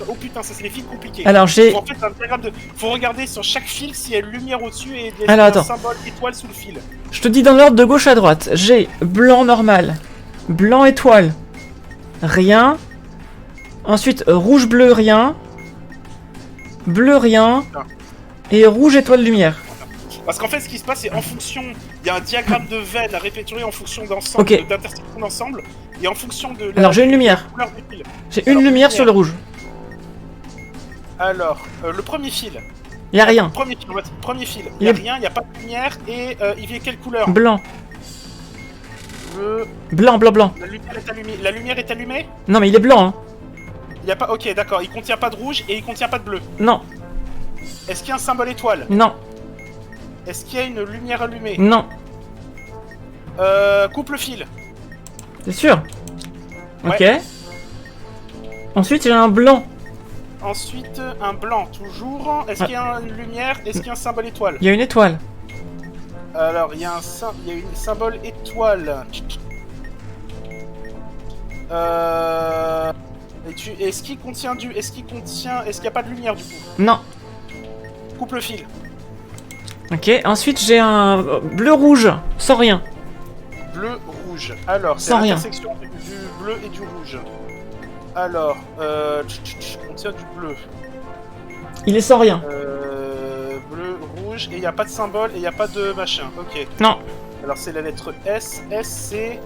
Oh putain, ça c'est les fils compliqués.
Alors, j'ai...
En fait, un diagramme de... Faut regarder sur chaque fil s'il y a une lumière au-dessus et
Alors,
un
attends.
symbole étoile sous le fil.
Je te dis dans l'ordre de gauche à droite. J'ai blanc normal, blanc étoile, rien. Ensuite, rouge, bleu, rien. Bleu, rien. Et rouge, étoile, lumière.
Parce qu'en fait, ce qui se passe, c'est en fonction... Il y a un diagramme de veine à répéter en fonction d'ensemble,
Ok.
d'intersection d'ensemble, et en fonction de la
Alors, j'ai une lumière.
couleur des fils.
J'ai une
Alors,
lumière sur le rouge.
Alors, le premier fil.
Y a rien.
Premier fil. Il
Il
n'y a
est-
rien, il n'y a pas de lumière, et il vient quelle couleur?
Blanc.
Bleu.
Blanc, blanc, blanc.
La lumière est allumée. La lumière est allumée?
Non, mais il est blanc, hein.
Il y a pas... Ok, d'accord, il contient pas de rouge et il contient pas de bleu.
Non,
Est-ce qu'il y a un symbole étoile?
non,
Est-ce qu'il y a une lumière allumée?
non.
Coupe le fil.
C'est sûr. Ok.
Ouais.
Ensuite, j'ai un blanc.
Ensuite, un blanc, toujours. Est-ce qu'il y a une lumière? Est-ce qu'il y a un symbole étoile?
Il y a une étoile.
Alors, il y a une symbole étoile. Est-ce qu'il contient du... Est-ce qu'il y a pas de lumière, du coup?
Non.
Coupe le fil.
Ok. Ensuite, j'ai un bleu-rouge. Sans rien.
Bleu, rouge. Alors, c'est
Sans rien.
l'intersection du bleu et du rouge. Alors, contient du bleu.
Il est sans rien.
Bleu, rouge, et il n'y a pas de symbole, et il n'y a pas de machin. Ok.
Non.
Alors, c'est la lettre S. S, c'est...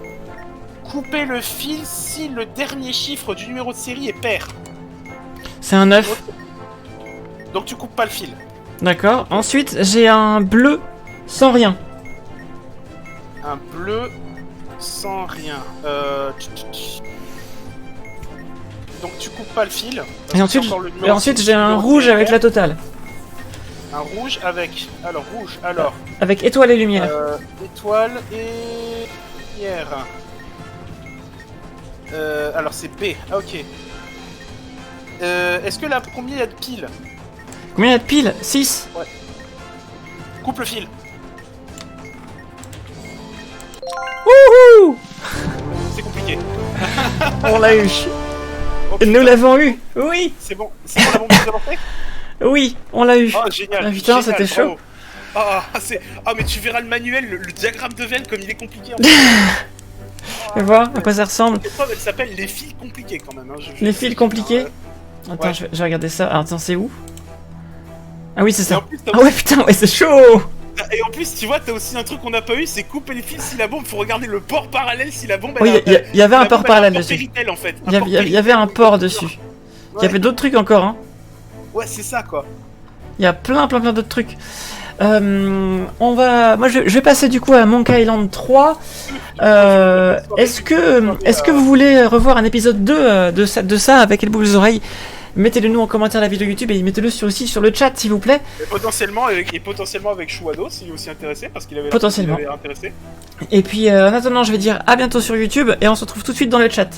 Couper le fil si le dernier chiffre du numéro de série est pair.
C'est un 9.
Donc, tu coupes pas le fil.
D'accord. Ensuite, j'ai un bleu sans rien.
Un bleu sans rien. Donc, tu coupes pas le fil. parce
Et
que
ensuite,
c'est encore le numéro
et ensuite
de
j'ai un
numéro de
rouge
série
avec
pair.
la totale.
Un rouge avec... Alors, rouge, alors...
Avec étoile et lumière.
Étoile et... lumière. Alors c'est B, ah, ok. Est-ce que là, combien il y a de piles?
Combien il y a de piles? 6.
Coupe le fil.
Wouhou!
C'est compliqué.
On l'a eu.
Oh,
Nous
putain,
l'avons eu. Oui.
c'est bon la bombe de avancée.
Oui, on l'a eu.
Oh génial.
Ah, putain,
génial,
c'était chaud.
bravo. Mais tu verras le manuel, le diagramme de veine comme il est compliqué. En fait.
Tu vois à quoi ça ressemble?
Cette épreuve, elle s'appelle les fils compliqués quand même. Hein.
Les fils compliqués? Attends,
Ouais.
je vais regarder ça. Alors, attends, c'est où? Ah oui, c'est
Et en
ça.
plus, t'as
Ah ouais, putain, ouais, c'est chaud!
Et en plus, tu vois, t'as aussi un truc qu'on n'a pas eu, c'est couper les fils si la bombe. Faut regarder le port parallèle si la bombe.
Oui, il y avait un
la
port
bombe, elle a
parallèle
port
dessus.
Péritel, en fait.
Il y avait un port dessus. Il y avait d'autres trucs encore, hein.
Ouais, c'est ça quoi.
Il y a plein d'autres trucs. Moi, je vais passer du coup à Monkey Island 3. Est-ce que vous voulez revoir un épisode 2 de ça avec les boucles aux oreilles? mettez-le nous en commentaire la vidéo YouTube et mettez-le aussi sur le chat s'il vous plaît.
Et potentiellement avec Chouado s'il est aussi intéressé parce qu'il avait l'air
Potentiellement.
intéressé.
Et puis en attendant je vais dire à bientôt sur YouTube et on se retrouve tout de suite dans le chat.